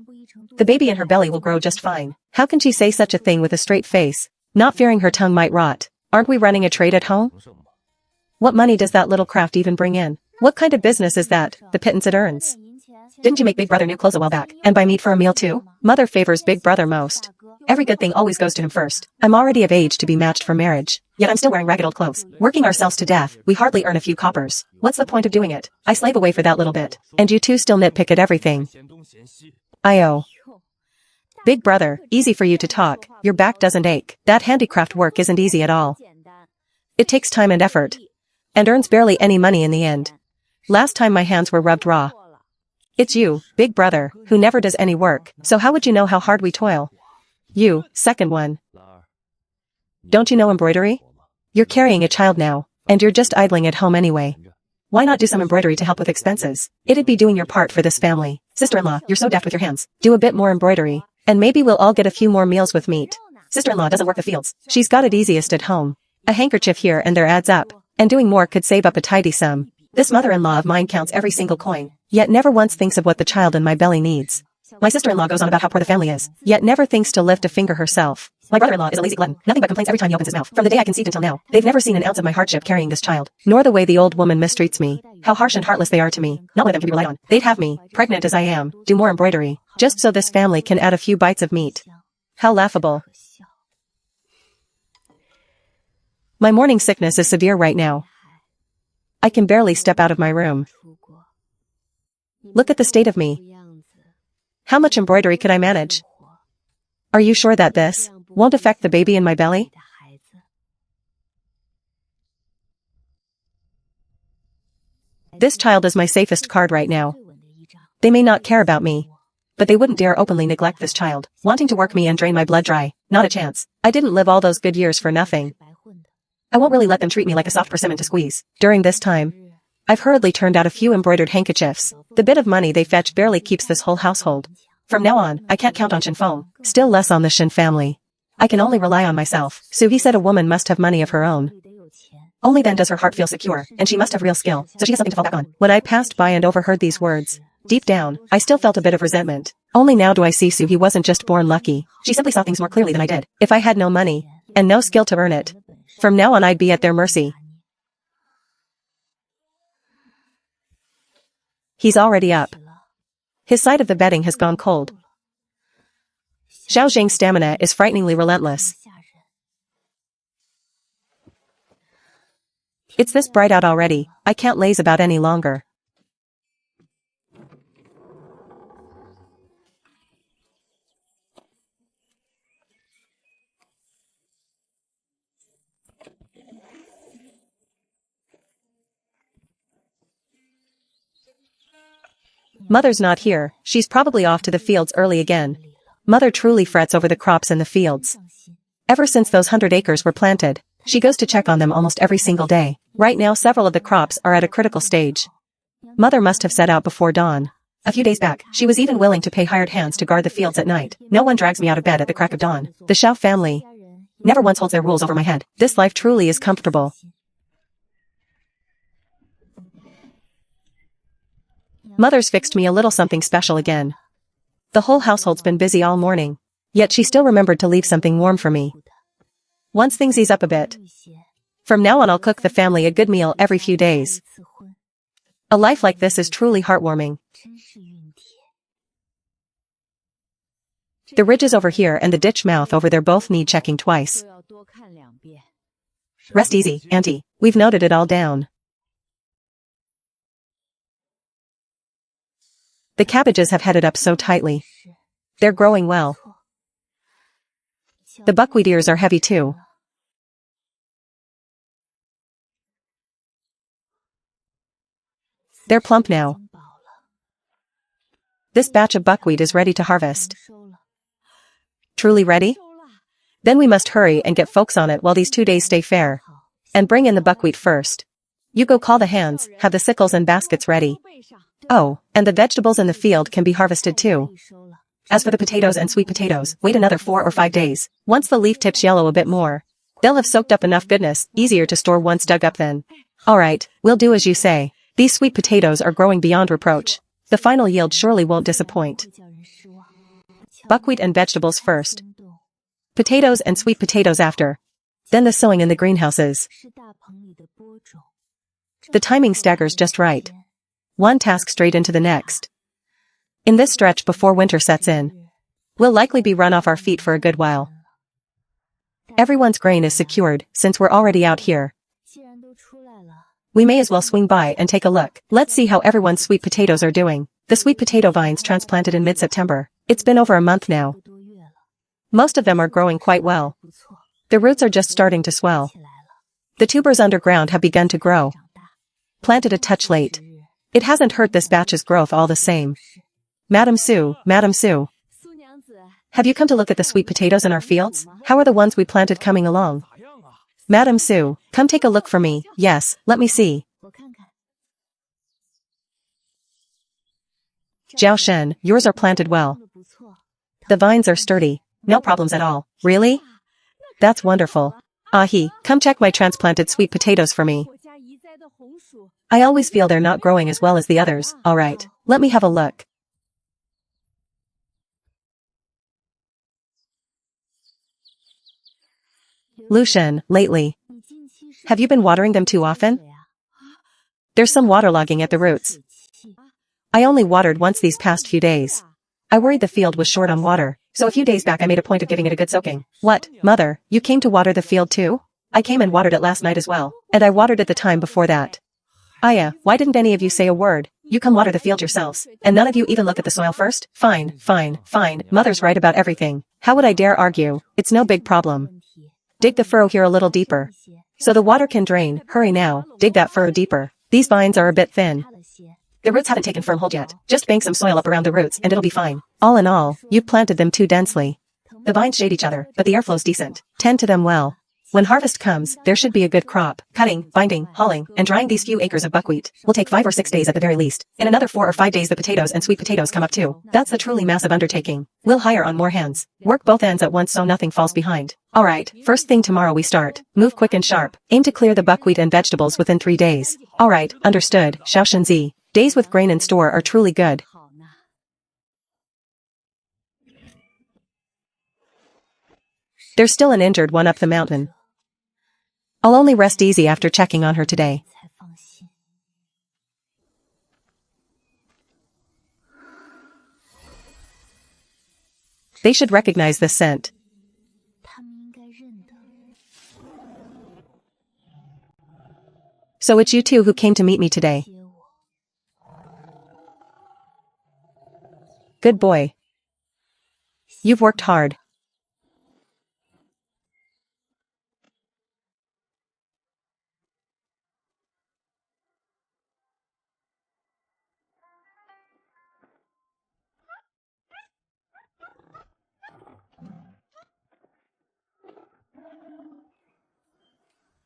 The baby in her belly will grow just fine. How can she say such a thing with a straight face? Not fearing her tongue might rot. Aren't we running a trade at home? What money does that little craft even bring in? What kind of business is that, the pittance it earns? Didn't you make Big Brother new clothes a while back, and buy meat for a meal too? Mother favors Big Brother most. Every good thing always goes to him first. I'm already of age to be matched for marriage, yet I'm still wearing ragged old clothes. Working ourselves to death, we hardly earn a few coppers. What's the point of doing it? I slave away for that little bit. And you two still nitpick at everything. I.O. Big Brother, easy for you to talk, your back doesn't ache. That handicraft work isn't easy at all. It takes time and effort. And earns barely any money in the end. Last time my hands were rubbed raw. It's you, Big Brother, who never does any work, so how would you know how hard we toil? You, second one. Don't you know embroidery? You're carrying a child now, and you're just idling at home anyway. Why not do some embroidery to help with expenses? It'd be doing your part for this family. Sister-in-law, you're so deft with your hands. Do a bit more embroidery, and maybe we'll all get a few more meals with meat. Sister-in-law doesn't work the fields. She's got it easiest at home. A handkerchief here and there adds up, and doing more could save up a tidy sum. This mother-in-law of mine counts every single coin, yet never once thinks of what the child in my belly needs. My sister-in-law goes on about how poor the family is, yet never thinks to lift a finger herself. My brother-in-law is a lazy glutton, nothing but complaints every time he opens his mouth. From the day I conceived until now, they've never seen an ounce of my hardship carrying this child, nor the way the old woman mistreats me. How harsh and heartless they are to me. Not one of them can be relied on. They'd have me, pregnant as I am, do more embroidery, just so this family can add a few bites of meat. How laughable. My morning sickness is severe right now. I can barely step out of my room. Look at the state of me. How much embroidery could I manage? Are you sure that this won't affect the baby in my belly? This child is my safest card right now. They may not care about me, but they wouldn't dare openly neglect this child, wanting to work me and drain my blood dry. Not a chance. I didn't live all those good years for nothing. I won't really let them treat me like a soft persimmon to squeeze. During this time, I've hurriedly turned out a few embroidered handkerchiefs. The bit of money they fetch barely keeps this whole household. From now on, I can't count on Shinfeng, still less on the Shin family. I can only rely on myself. Suhi said a woman must have money of her own. Only then does her heart feel secure, and she must have real skill, so she has something to fall back on. When I passed by and overheard these words, deep down, I still felt a bit of resentment. Only now do I see Suhi wasn't just born lucky. She simply saw things more clearly than I did. If I had no money, and no skill to earn it, from now on I'd be at their mercy. He's already up. His side of the bedding has gone cold. Xiaoxing's stamina is frighteningly relentless. It's this bright out already, I can't laze about any longer. Mother's not here, she's probably off to the fields early again. Mother truly frets over the crops in the fields. Ever since those 100 acres were planted, she goes to check on them almost every single day. Right now several of the crops are at a critical stage. Mother must have set out before dawn. A few days back, she was even willing to pay hired hands to guard the fields at night. No one drags me out of bed at the crack of dawn. The Xiao family never once holds their rules over my head. This life truly is comfortable. Mother's fixed me a little something special again. The whole household's been busy all morning, yet she still remembered to leave something warm for me. Once things ease up a bit, from now on I'll cook the family a good meal every few days. A life like this is truly heartwarming. The ridges over here and the ditch mouth over there both need checking twice. Rest easy, Auntie. We've noted it all down. The cabbages have headed up so tightly. They're growing well. The buckwheat ears are heavy too. They're plump now. This batch of buckwheat is ready to harvest. Truly ready? Then we must hurry and get folks on it while these 2 days stay fair. And bring in the buckwheat first. You go call the hands, have the sickles and baskets ready. Oh, and the vegetables in the field can be harvested too. As for the potatoes and sweet potatoes, wait another 4 or 5 days. Once the leaf tips yellow a bit more, they'll have soaked up enough goodness, easier to store once dug up then. Alright, we'll do as you say. These sweet potatoes are growing beyond reproach. The final yield surely won't disappoint. Buckwheat and vegetables first. Potatoes and sweet potatoes after. Then the sowing in the greenhouses. The timing staggers just right. One task straight into the next. In this stretch before winter sets in, we'll likely be run off our feet for a good while. Everyone's grain is secured, since we're already out here. We may as well swing by and take a look. Let's see how everyone's sweet potatoes are doing. The sweet potato vines transplanted in mid-September. It's been over a month now. Most of them are growing quite well. The roots are just starting to swell. The tubers underground have begun to grow. Planted a touch late. It hasn't hurt this batch's growth all the same. Madam Sue, have you come to look at the sweet potatoes in our fields? How are the ones we planted coming along? Madam Sue, come take a look for me. Yes, let me see. Jiao Shen, yours are planted well. The vines are sturdy. No problems at all. Really? That's wonderful. Ahi, come check my transplanted sweet potatoes for me. I always feel they're not growing as well as the others. Alright, let me have a look. Lucian, lately, have you been watering them too often? There's some waterlogging at the roots. I only watered once these past few days. I worried the field was short on water, so a few days back I made a point of giving it a good soaking. What, mother, you came to water the field too? I came and watered it last night as well, and I watered it the time before that. Aya, why didn't any of you say a word? You come water the field yourselves, and none of you even look at the soil first? Fine, mother's right about everything. How would I dare argue? It's no big problem. Dig the furrow here a little deeper. So the water can drain. Hurry now, dig that furrow deeper. These vines are a bit thin. The roots haven't taken firm hold yet. Just bank some soil up around the roots and it'll be fine. All in all, you've planted them too densely. The vines shade each other, but the airflow's decent. Tend to them well. When harvest comes, there should be a good crop. Cutting, binding, hauling, and drying these few acres of buckwheat will take 5 or 6 days at the very least. In another 4 or 5 days the potatoes and sweet potatoes come up too. That's a truly massive undertaking. We'll hire on more hands. Work both ends at once so nothing falls behind. Alright, first thing tomorrow we start. Move quick and sharp. Aim to clear the buckwheat and vegetables within 3 days. Alright, understood, Xiaoshenzi. Days with grain in store are truly good. There's still an injured one up the mountain. I'll only rest easy after checking on her today. They should recognize this scent. So it's you two who came to meet me today. Good boy. You've worked hard.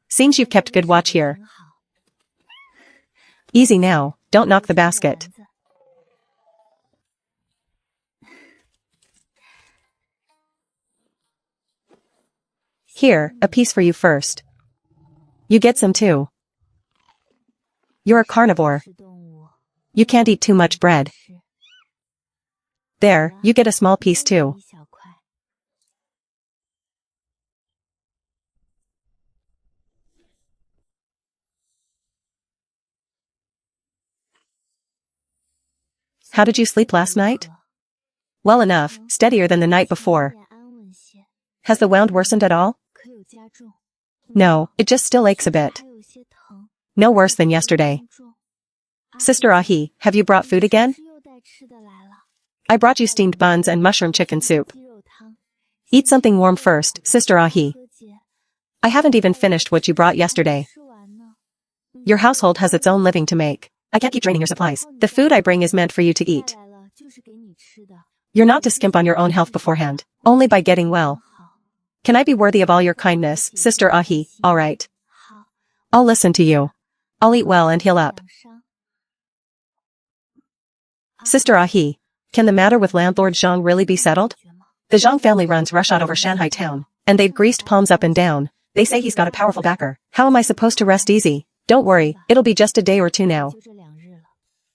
Seems you've kept good watch here. Easy now, don't knock the basket. Here, a piece for you first. You get some too. You're a carnivore. You can't eat too much bread. There, you get a small piece too. How did you sleep last night? Well enough, steadier than the night before. Has the wound worsened at all? No, it just still aches a bit. No worse than yesterday. Sister Ahi, have you brought food again? I brought you steamed buns and mushroom chicken soup. Eat something warm first, Sister Ahi. I haven't even finished what you brought yesterday. Your household has its own living to make. I can't keep draining your supplies. The food I bring is meant for you to eat. You're not to skimp on your own health beforehand, only by getting well. Can I be worthy of all your kindness, Sister Ahi? All right. I'll listen to you. I'll eat well and heal up. Sister Ahi, can the matter with landlord Zhang really be settled? The Zhang family runs roughshod over Shanghai town, and they've greased palms up and down. They say he's got a powerful backer. How am I supposed to rest easy? Don't worry, it'll be just a day or two now.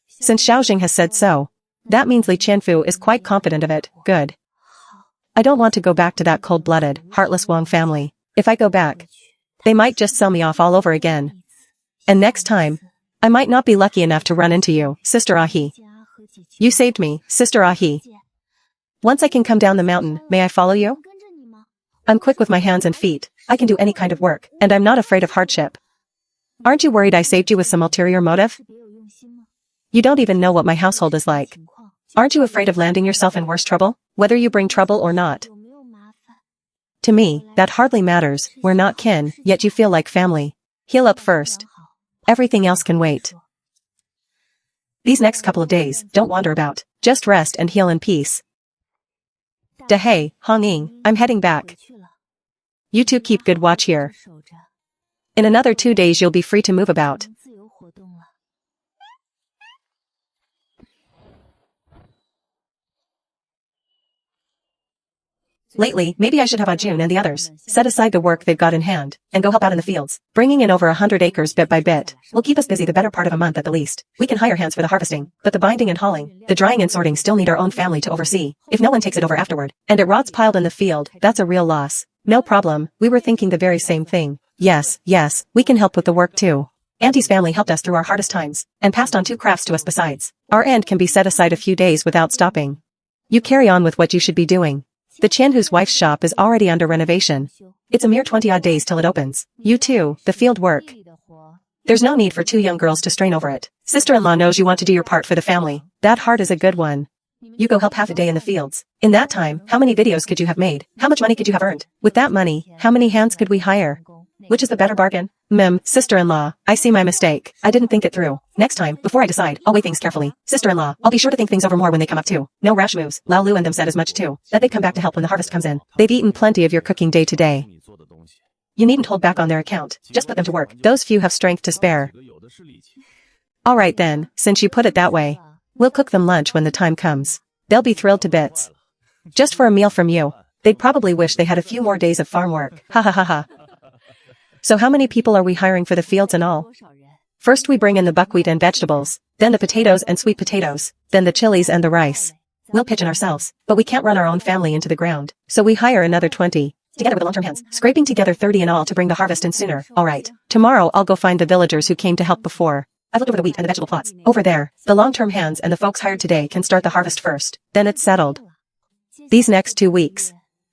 Since Xiaojing has said so, that means Li Qianfu is quite confident of it. Good. I don't want to go back to that cold-blooded, heartless Wang family. If I go back, they might just sell me off all over again. And next time, I might not be lucky enough to run into you, Sister Ahi. You saved me, Sister Ahi. Once I can come down the mountain, may I follow you? I'm quick with my hands and feet. I can do any kind of work, and I'm not afraid of hardship. Aren't you worried I saved you with some ulterior motive? You don't even know what my household is like. Aren't you afraid of landing yourself in worse trouble, whether you bring trouble or not? To me, that hardly matters. We're not kin, yet you feel like family. Heal up first. Everything else can wait. These next couple of days, don't wander about. Just rest and heal in peace. Dehei, Hongying, I'm heading back. You two keep good watch here. In another 2 days you'll be free to move about. Lately, maybe I should have Ajun and the others set aside the work they've got in hand and go help out in the fields. Bringing in over 100 acres bit by bit will keep us busy the better part of a month at the least. We can hire hands for the harvesting, but the binding and hauling, the drying and sorting still need our own family to oversee. If no one takes it over afterward, and it rots piled in the field, that's a real loss. No problem, we were thinking the very same thing. Yes, we can help with the work too. Auntie's family helped us through our hardest times, and passed on 2 crafts to us besides. Our end can be set aside a few days without stopping. You carry on with what you should be doing. The Qianhu's wife's shop is already under renovation. It's a mere 20-odd days till it opens. You too, the field work. There's no need for 2 young girls to strain over it. Sister-in-law knows you want to do your part for the family. That heart is a good one. You go help half a day in the fields. In that time, how many videos could you have made? How much money could you have earned? With that money, how many hands could we hire? Which is the better bargain? Sister-in-law, I see my mistake. I didn't think it through. Next time, before I decide, I'll weigh things carefully. Sister-in-law, I'll be sure to think things over more when they come up too. No rash moves. Lao Lu and them said as much too. That they'd come back to help when the harvest comes in. They've eaten plenty of your cooking day to day. You needn't hold back on their account. Just put them to work. Those few have strength to spare. Alright then, since you put it that way. We'll cook them lunch when the time comes. They'll be thrilled to bits. Just for a meal from you. They'd probably wish they had a few more days of farm work. Ha ha ha ha. So how many people are we hiring for the fields and all? First we bring in the buckwheat and vegetables, then the potatoes and sweet potatoes, then the chilies and the rice. We'll pitch in ourselves, but we can't run our own family into the ground, so we hire another 20. Together with the long-term hands, scraping together 30 in all to bring the harvest in sooner. Alright, tomorrow I'll go find the villagers who came to help before. I've looked over the wheat and the vegetable plots. Over there, the long-term hands and the folks hired today can start the harvest first, then it's settled. These next 2 weeks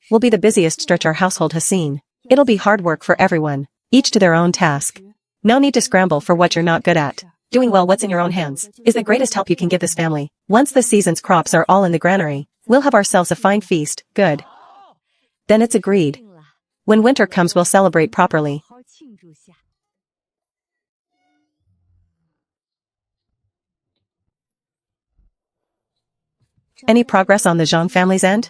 will be the busiest stretch our household has seen. It'll be hard work for everyone. Each to their own task. No need to scramble for what you're not good at. Doing well what's in your own hands is the greatest help you can give this family. Once the season's crops are all in the granary, we'll have ourselves a fine feast. Good. Then it's agreed. When winter comes we'll celebrate properly. Any progress on the Zhang family's end?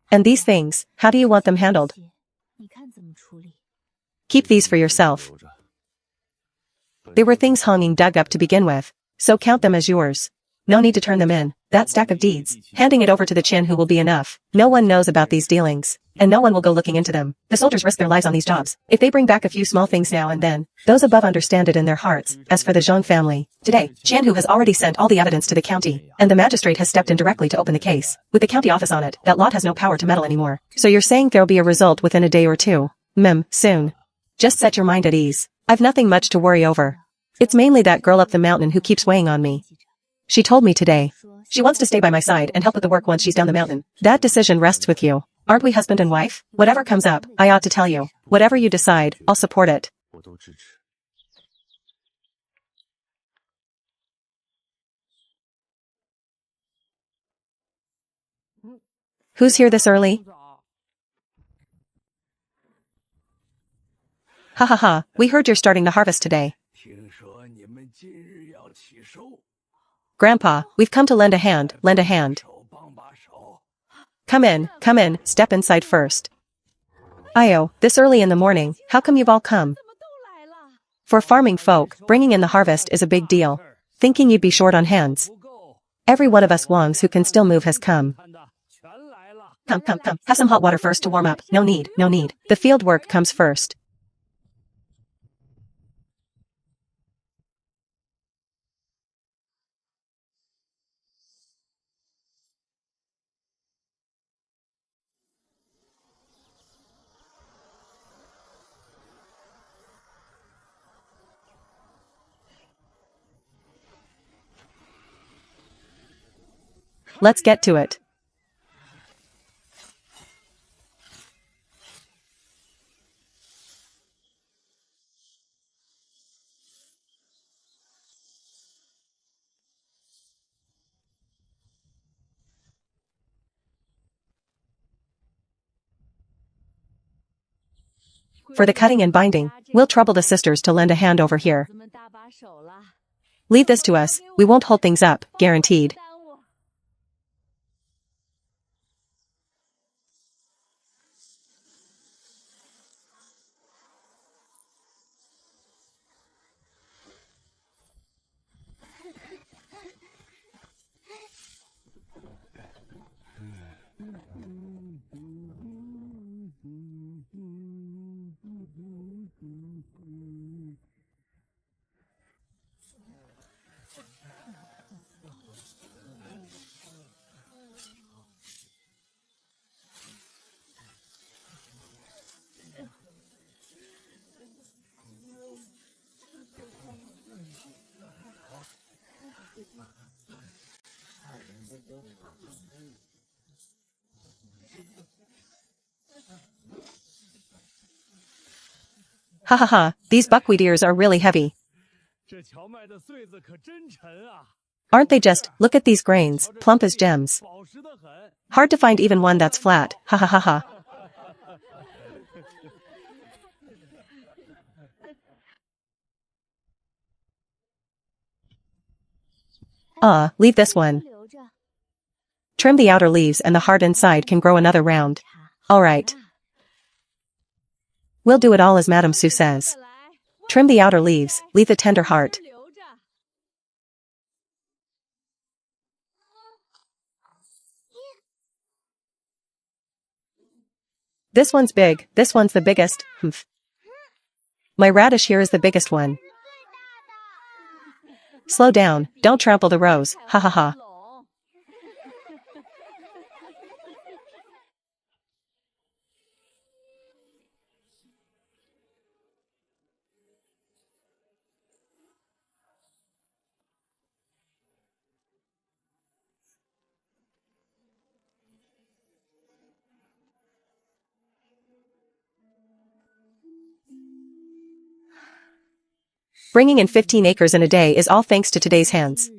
And these things, how do you want them handled? Keep these for yourself. They were things Hongying dug up to begin with, so count them as yours. No need to turn them in. That stack of deeds, handing it over to the Qianhu will be enough. No one knows about these dealings, and no one will go looking into them. The soldiers risk their lives on these jobs. If they bring back a few small things now and then, those above understand it in their hearts. As for the Zhang family, today, Qianhu has already sent all the evidence to the county, and the magistrate has stepped in directly to open the case. With the county office on it, that lot has no power to meddle anymore. So you're saying there'll be a result within a day or two? Soon. Just set your mind at ease. I've nothing much to worry over. It's mainly that girl up the mountain who keeps weighing on me. She told me today. She wants to stay by my side and help with the work once she's down the mountain. That decision rests with you. Aren't we husband and wife? Whatever comes up, I ought to tell you. Whatever you decide, I'll support it. Who's here this early? Ha ha ha, we heard you're starting the harvest today. Grandpa, we've come to lend a hand, come in, step inside first. Io, this early in the morning, how come you've all come? For farming folk, bringing in the harvest is a big deal. Thinking you'd be short on hands. Every one of us Wongs who can still move has come. Come, have some hot water first to warm up. No need. The field work comes first. Let's get to it. For the cutting and binding, we'll trouble the sisters to lend a hand over here. Leave this to us, we won't hold things up, guaranteed. Ha, these buckwheat ears are really heavy. Aren't they just, look at these grains, plump as gems. Hard to find even one that's flat, ha. Leave this one. Trim the outer leaves and the heart inside can grow another round. Alright. We'll do it all as Madame Sue says. Trim the outer leaves, leave the tender heart. This one's big, this one's the biggest, humph. My radish here is the biggest one. Slow down, don't trample the rose, ha. Bringing in 15 acres in a day is all thanks to today's hands.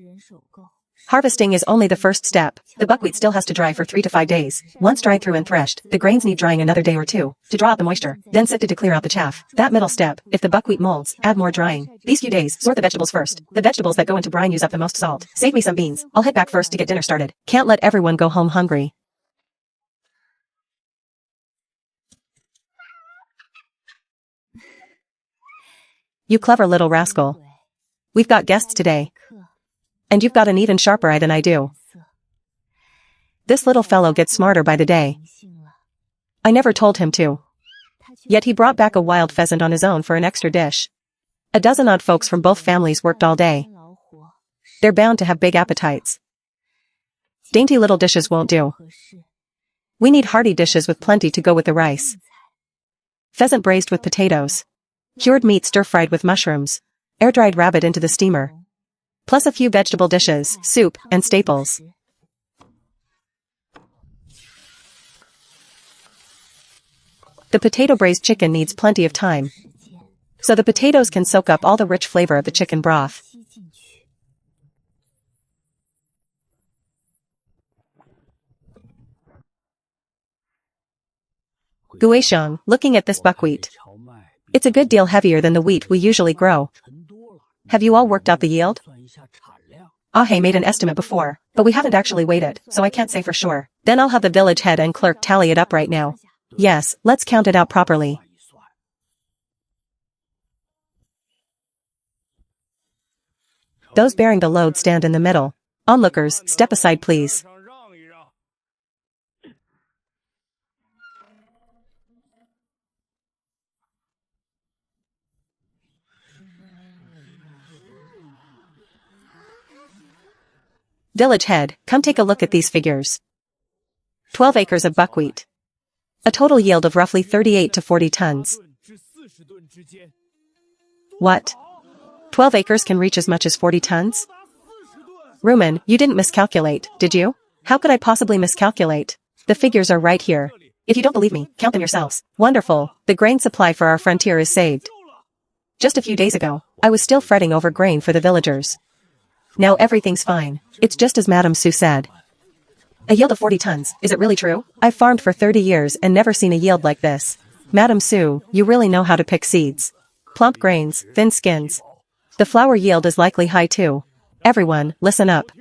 Harvesting is only the first step. The buckwheat still has to dry for 3 to 5 days. Once dried through and threshed, the grains need drying another day or two to draw out the moisture, then sifted to clear out the chaff. That middle step, if the buckwheat molds, add more drying. These few days, sort the vegetables first. The vegetables that go into brine use up the most salt. Save me some beans. I'll head back first to get dinner started. Can't let everyone go home hungry. You clever little rascal. We've got guests today. And you've got an even sharper eye than I do. This little fellow gets smarter by the day. I never told him to. Yet he brought back a wild pheasant on his own for an extra dish. A dozen odd folks from both families worked all day. They're bound to have big appetites. Dainty little dishes won't do. We need hearty dishes with plenty to go with the rice. Pheasant braised with potatoes. Cured meat stir-fried with mushrooms. Air-dried rabbit into the steamer. Plus a few vegetable dishes, soup, and staples. The potato braised chicken needs plenty of time, so the potatoes can soak up all the rich flavor of the chicken broth. Guisheng, looking at this buckwheat. It's a good deal heavier than the wheat we usually grow. Have you all worked out the yield? Ahe made an estimate before. But we haven't actually weighed it, so I can't say for sure. Then I'll have the village head and clerk tally it up right now. Yes, let's count it out properly. Those bearing the load stand in the middle. Onlookers, step aside please. Village head, come take a look at these figures. 12 acres of buckwheat. A total yield of roughly 38 to 40 tons. What? 12 acres can reach as much as 40 tons? Rumen, you didn't miscalculate, did you? How could I possibly miscalculate? The figures are right here. If you don't believe me, count them yourselves. Wonderful, the grain supply for our frontier is saved. Just a few days ago, I was still fretting over grain for the villagers. Now everything's fine. It's just as Madame Sue said. A yield of 40 tons, is it really true? I've farmed for 30 years and never seen a yield like this. Madame Sue, you really know how to pick seeds. Plump grains, thin skins. The flour yield is likely high too. Everyone, listen up.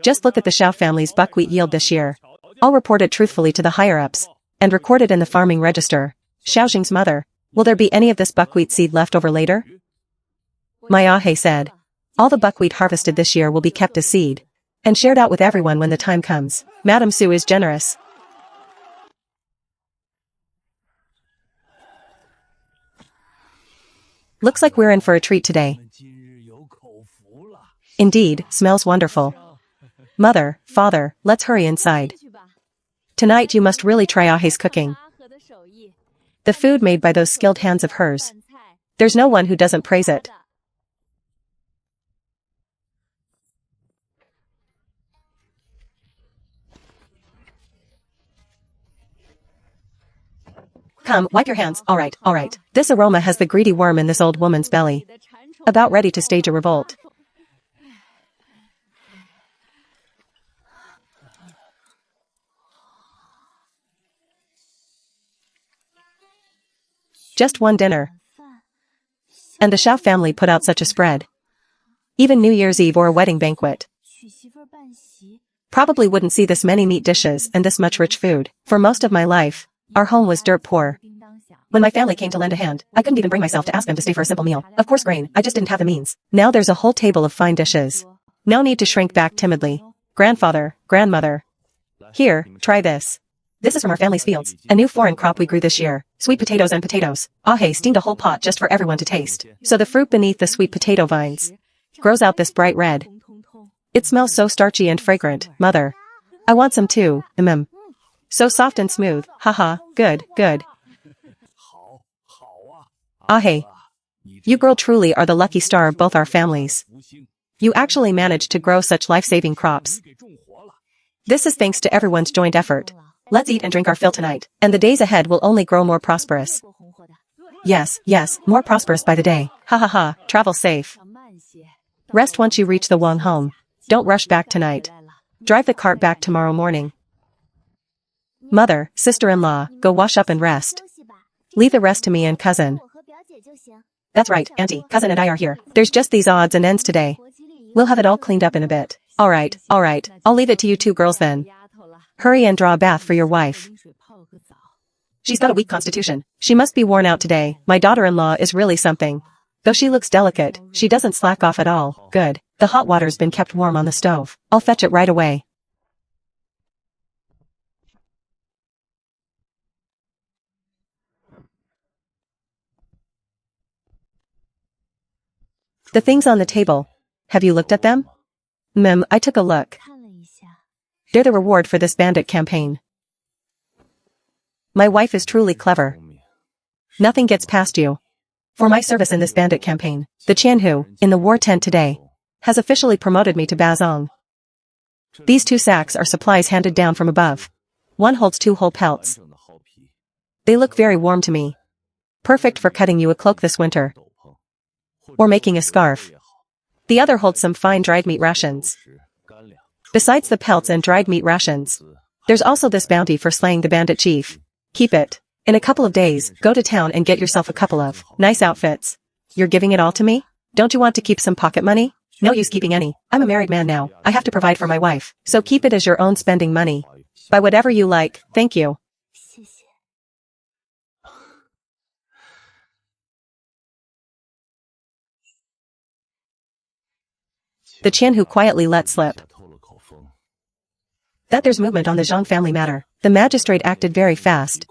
Just look at the Xiao family's buckwheat yield this year. I'll report it truthfully to the higher-ups, and record it in the farming register. Xiaoxing's mother, will there be any of this buckwheat seed left over later? Mayahe said. All the buckwheat harvested this year will be kept as seed, and shared out with everyone when the time comes. Madame Sue is generous. Looks like we're in for a treat today. Indeed, smells wonderful. Mother, father, let's hurry inside. Tonight you must really try Ahe's cooking. The food made by those skilled hands of hers. There's no one who doesn't praise it. Come, wipe your hands. All right. This aroma has the greedy worm in this old woman's belly. About ready to stage a revolt. Just one dinner. And the Xiao family put out such a spread. Even New Year's Eve or a wedding banquet. Probably wouldn't see this many meat dishes and this much rich food. For most of my life, our home was dirt poor. When my family came to lend a hand, I couldn't even bring myself to ask them to stay for a simple meal. Of course grain, I just didn't have the means. Now there's a whole table of fine dishes. No need to shrink back timidly. Grandfather, grandmother. Here, try this. This is from our family's fields, a new foreign crop we grew this year. Sweet potatoes and potatoes. Ahe steamed a whole pot just for everyone to taste. So the fruit beneath the sweet potato vines grows out this bright red. It smells so starchy and fragrant, mother. I want some too, So soft and smooth, haha, good. Ahe. You girl truly are the lucky star of both our families. You actually managed to grow such life-saving crops. This is thanks to everyone's joint effort. Let's eat and drink our fill tonight, and the days ahead will only grow more prosperous. Yes, more prosperous by the day. Ha, travel safe. Rest once you reach the Wang home. Don't rush back tonight. Drive the cart back tomorrow morning. Mother, sister-in-law, go wash up and rest. Leave the rest to me and cousin. That's right, auntie, cousin and I are here. There's just these odds and ends today. We'll have it all cleaned up in a bit. All right. I'll leave it to you two girls then. Hurry and draw a bath for your wife. She's got a weak constitution. She must be worn out today. My daughter-in-law is really something. Though she looks delicate, she doesn't slack off at all. Good. The hot water's been kept warm on the stove. I'll fetch it right away. The things on the table. Have you looked at them? I took a look. They're the reward for this bandit campaign. My wife is truly clever. Nothing gets past you. For my service in this bandit campaign, the Qianhu, in the war tent today, has officially promoted me to Bazong. These 2 sacks are supplies handed down from above. One holds 2 whole pelts. They look very warm to me. Perfect for cutting you a cloak this winter. Or making a scarf. The other holds some fine dried meat rations. Besides the pelts and dried meat rations, there's also this bounty for slaying the bandit chief. Keep it. In a couple of days, go to town and get yourself a couple of nice outfits. You're giving it all to me? Don't you want to keep some pocket money? No use keeping any. I'm a married man now. I have to provide for my wife. So keep it as your own spending money. Buy whatever you like, thank you. The Qian who quietly let slip that there's movement on the Zhang family matter. The magistrate acted very fast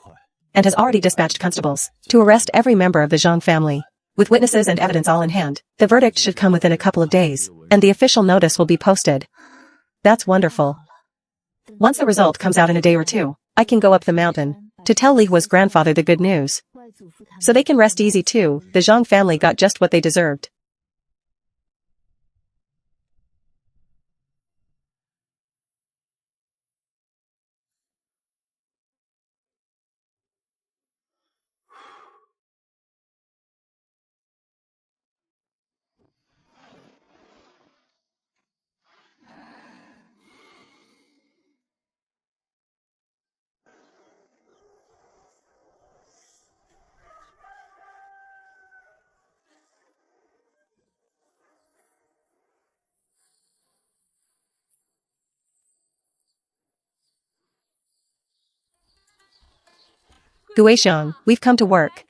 and has already dispatched constables to arrest every member of the Zhang family. With witnesses and evidence all in hand, the verdict should come within a couple of days, and the official notice will be posted. That's wonderful. Once the result comes out in a day or two, I can go up the mountain to tell Li Hua's grandfather the good news. So they can rest easy too. The Zhang family got just what they deserved. Guixiang, we've come to work.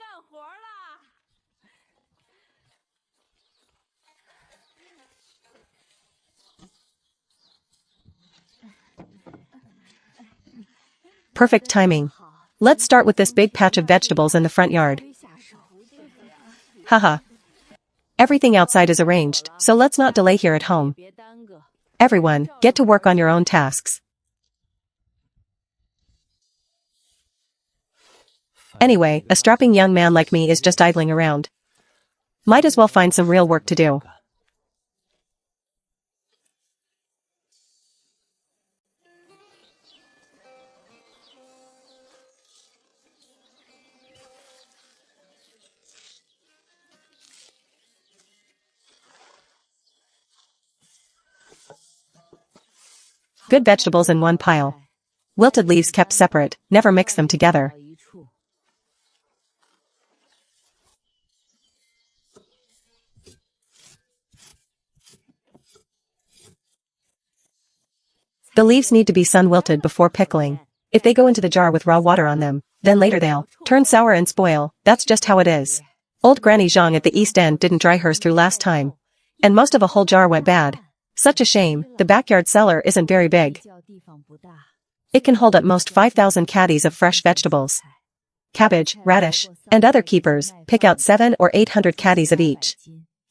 Perfect timing. Let's start with this big patch of vegetables in the front yard. Haha. Everything outside is arranged, so let's not delay here at home. Everyone, get to work on your own tasks. Anyway, a strapping young man like me is just idling around. Might as well find some real work to do. Good vegetables in one pile. Wilted leaves kept separate, never mix them together. The leaves need to be sun-wilted before pickling. If they go into the jar with raw water on them, then later they'll turn sour and spoil. That's just how it is. Old Granny Zhang at the East End didn't dry hers through last time, and most of a whole jar went bad. Such a shame. The backyard cellar isn't very big. It can hold at most 5,000 caddies of fresh vegetables. Cabbage, radish, and other keepers, pick out 700 or 800 caddies of each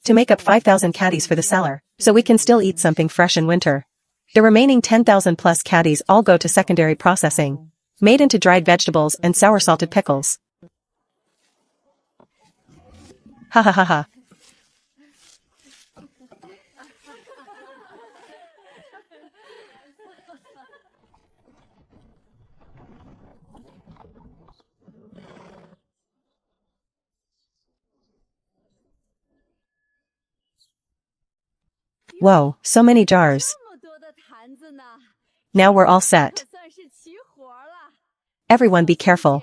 to make up 5,000 caddies for the cellar, so we can still eat something fresh in winter. The remaining 10,000 plus caddies all go to secondary processing, made into dried vegetables and sour-salted pickles. Ha ha ha ha. Whoa, so many jars. Now we're all set. Everyone be careful.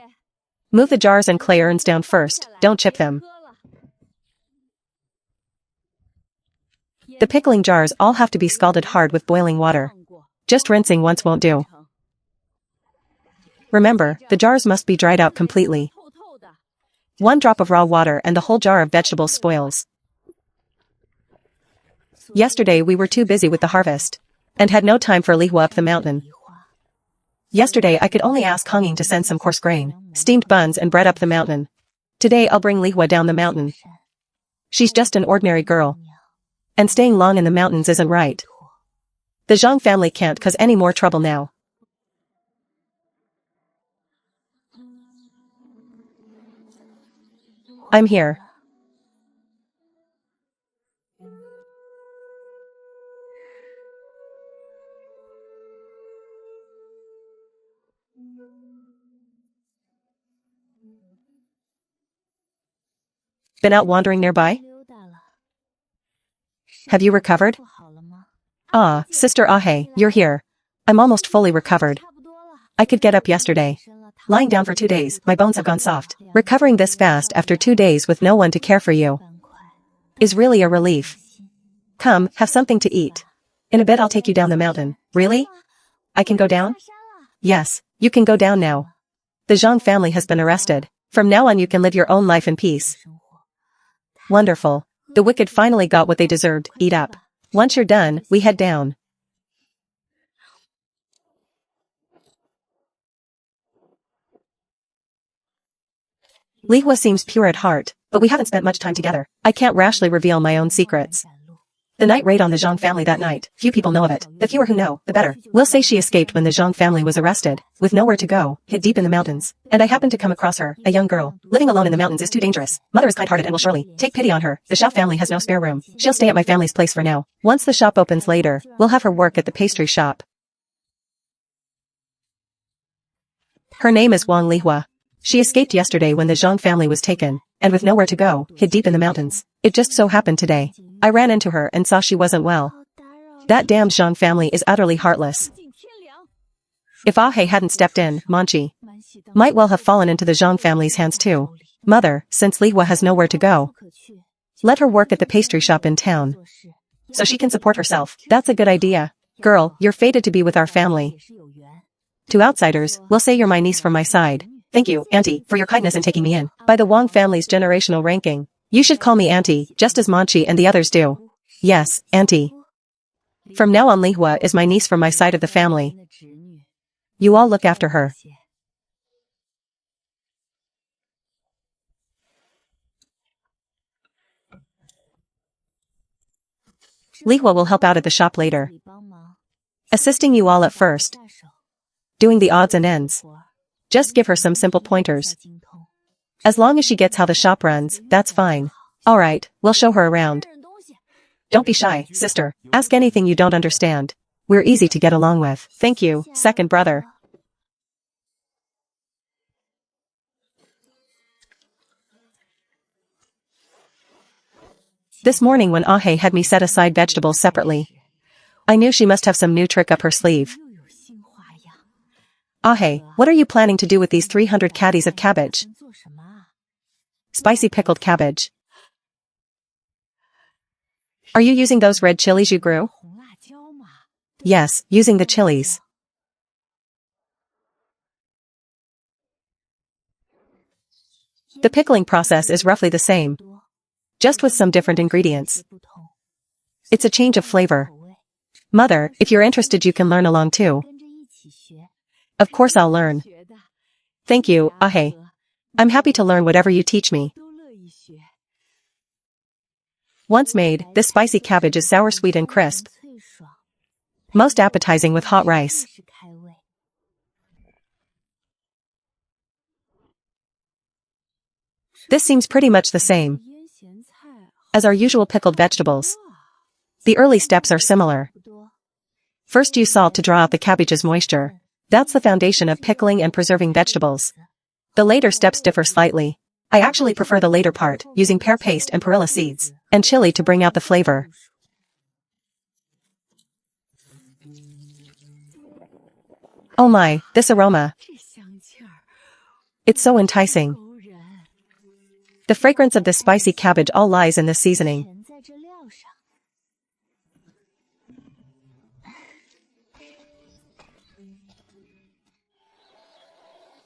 Move the jars and clay urns down first, don't chip them. The pickling jars all have to be scalded hard with boiling water. Just rinsing once won't do. Remember, the jars must be dried out completely. One drop of raw water and the whole jar of vegetables spoils. Yesterday we were too busy with the harvest, and had no time for Li Hua up the mountain. Yesterday I could only ask Honging to send some coarse grain, steamed buns and bread up the mountain. Today I'll bring Li Hua down the mountain. She's just an ordinary girl, and staying long in the mountains isn't right. The Zhang family can't cause any more trouble now. I'm here. Been out wandering nearby? Have you recovered? Ah, Sister Ahe, you're here. I'm almost fully recovered. I could get up yesterday. Lying down for 2 days, my bones have gone soft. Recovering this fast after 2 days with no one to care for you is really a relief. Come, have something to eat. In a bit I'll take you down the mountain. Really? I can go down? Yes, you can go down now. The Zhang family has been arrested. From now on you can live your own life in peace. Wonderful. The wicked finally got what they deserved. Eat up. Once you're done, we head down. Li Hua seems pure at heart, but we haven't spent much time together. I can't rashly reveal my own secrets. The night raid on the Zhang family that night, few people know of it. The fewer who know, the better. We'll say she escaped when the Zhang family was arrested, with nowhere to go, hid deep in the mountains. And I happened to come across her, a young girl. Living alone in the mountains is too dangerous. Mother is kind-hearted and will surely take pity on her. The Xiao family has no spare room. She'll stay at my family's place for now. Once the shop opens later, we'll have her work at the pastry shop. Her name is Wang Lihua. She escaped yesterday when the Zhang family was taken, and with nowhere to go, hid deep in the mountains. It just so happened today. I ran into her and saw she wasn't well. That damned Zhang family is utterly heartless. If Ah He hadn't stepped in, Manchi might well have fallen into the Zhang family's hands too. Mother, since Lihua has nowhere to go, let her work at the pastry shop in town, so she can support herself. That's a good idea. Girl, you're fated to be with our family. To outsiders, we'll say you're my niece from my side. Thank you, Auntie, for your kindness in taking me in. By the Wang family's generational ranking, you should call me Auntie, just as Manchi and the others do. Yes, Auntie. From now on Lihua is my niece from my side of the family. You all look after her. Lihua will help out at the shop later, assisting you all at first, doing the odds and ends. Just give her some simple pointers. As long as she gets how the shop runs, that's fine. Alright, we'll show her around. Don't be shy, sister. Ask anything you don't understand. We're easy to get along with. Thank you, second brother. This morning when Ah He had me set aside vegetables separately, I knew she must have some new trick up her sleeve. Ah He, what are you planning to do with these 300 caddies of cabbage? Spicy pickled cabbage. Are you using those red chilies you grew? Yes, using the chilies. The pickling process is roughly the same, just with some different ingredients. It's a change of flavor. Mother, if you're interested you can learn along too. Of course I'll learn. Thank you, Ah He. I'm happy to learn whatever you teach me. Once made, this spicy cabbage is sour, sweet and crisp. Most appetizing with hot rice. This seems pretty much the same as our usual pickled vegetables. The early steps are similar. First use salt to draw out the cabbage's moisture. That's the foundation of pickling and preserving vegetables. The later steps differ slightly. I actually prefer the later part, using pear paste and perilla seeds, and chili to bring out the flavor. Oh my, this aroma. It's so enticing. The fragrance of this spicy cabbage all lies in this seasoning.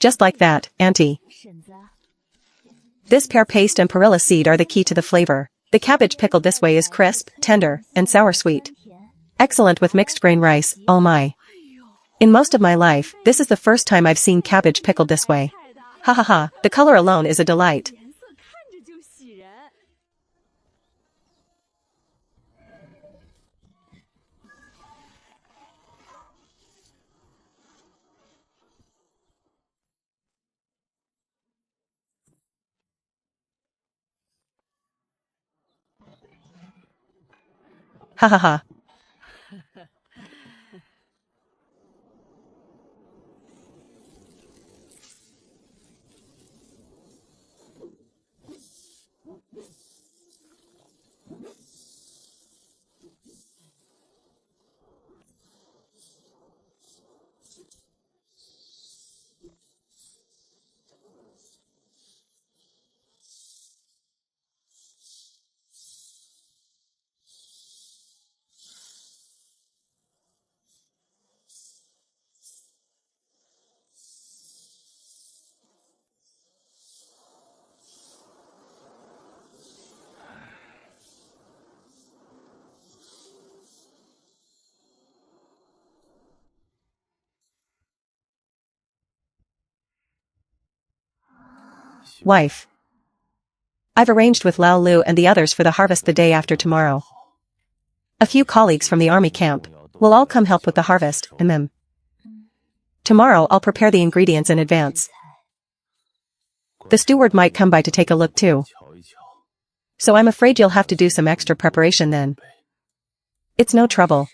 Just like that, Auntie. This pear paste and perilla seed are the key to the flavor. The cabbage pickled this way is crisp, tender, and sour-sweet. Excellent with mixed grain rice, oh my. In most of my life, this is the first time I've seen cabbage pickled this way. Ha ha ha, the color alone is a delight. Ha ha ha. wife. I've arranged with Lao Lu and the others for the harvest the day after tomorrow. A few colleagues from the army camp will all come help with the harvest, Tomorrow I'll prepare the ingredients in advance. The steward might come by to take a look too. So I'm afraid you'll have to do some extra preparation then. It's no trouble.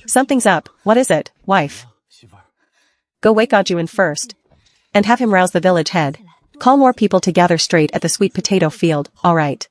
Something's up, what is it, wife? Go wake Ajuin first. And have him rouse the village head. Call more people to gather straight at the sweet potato field, alright.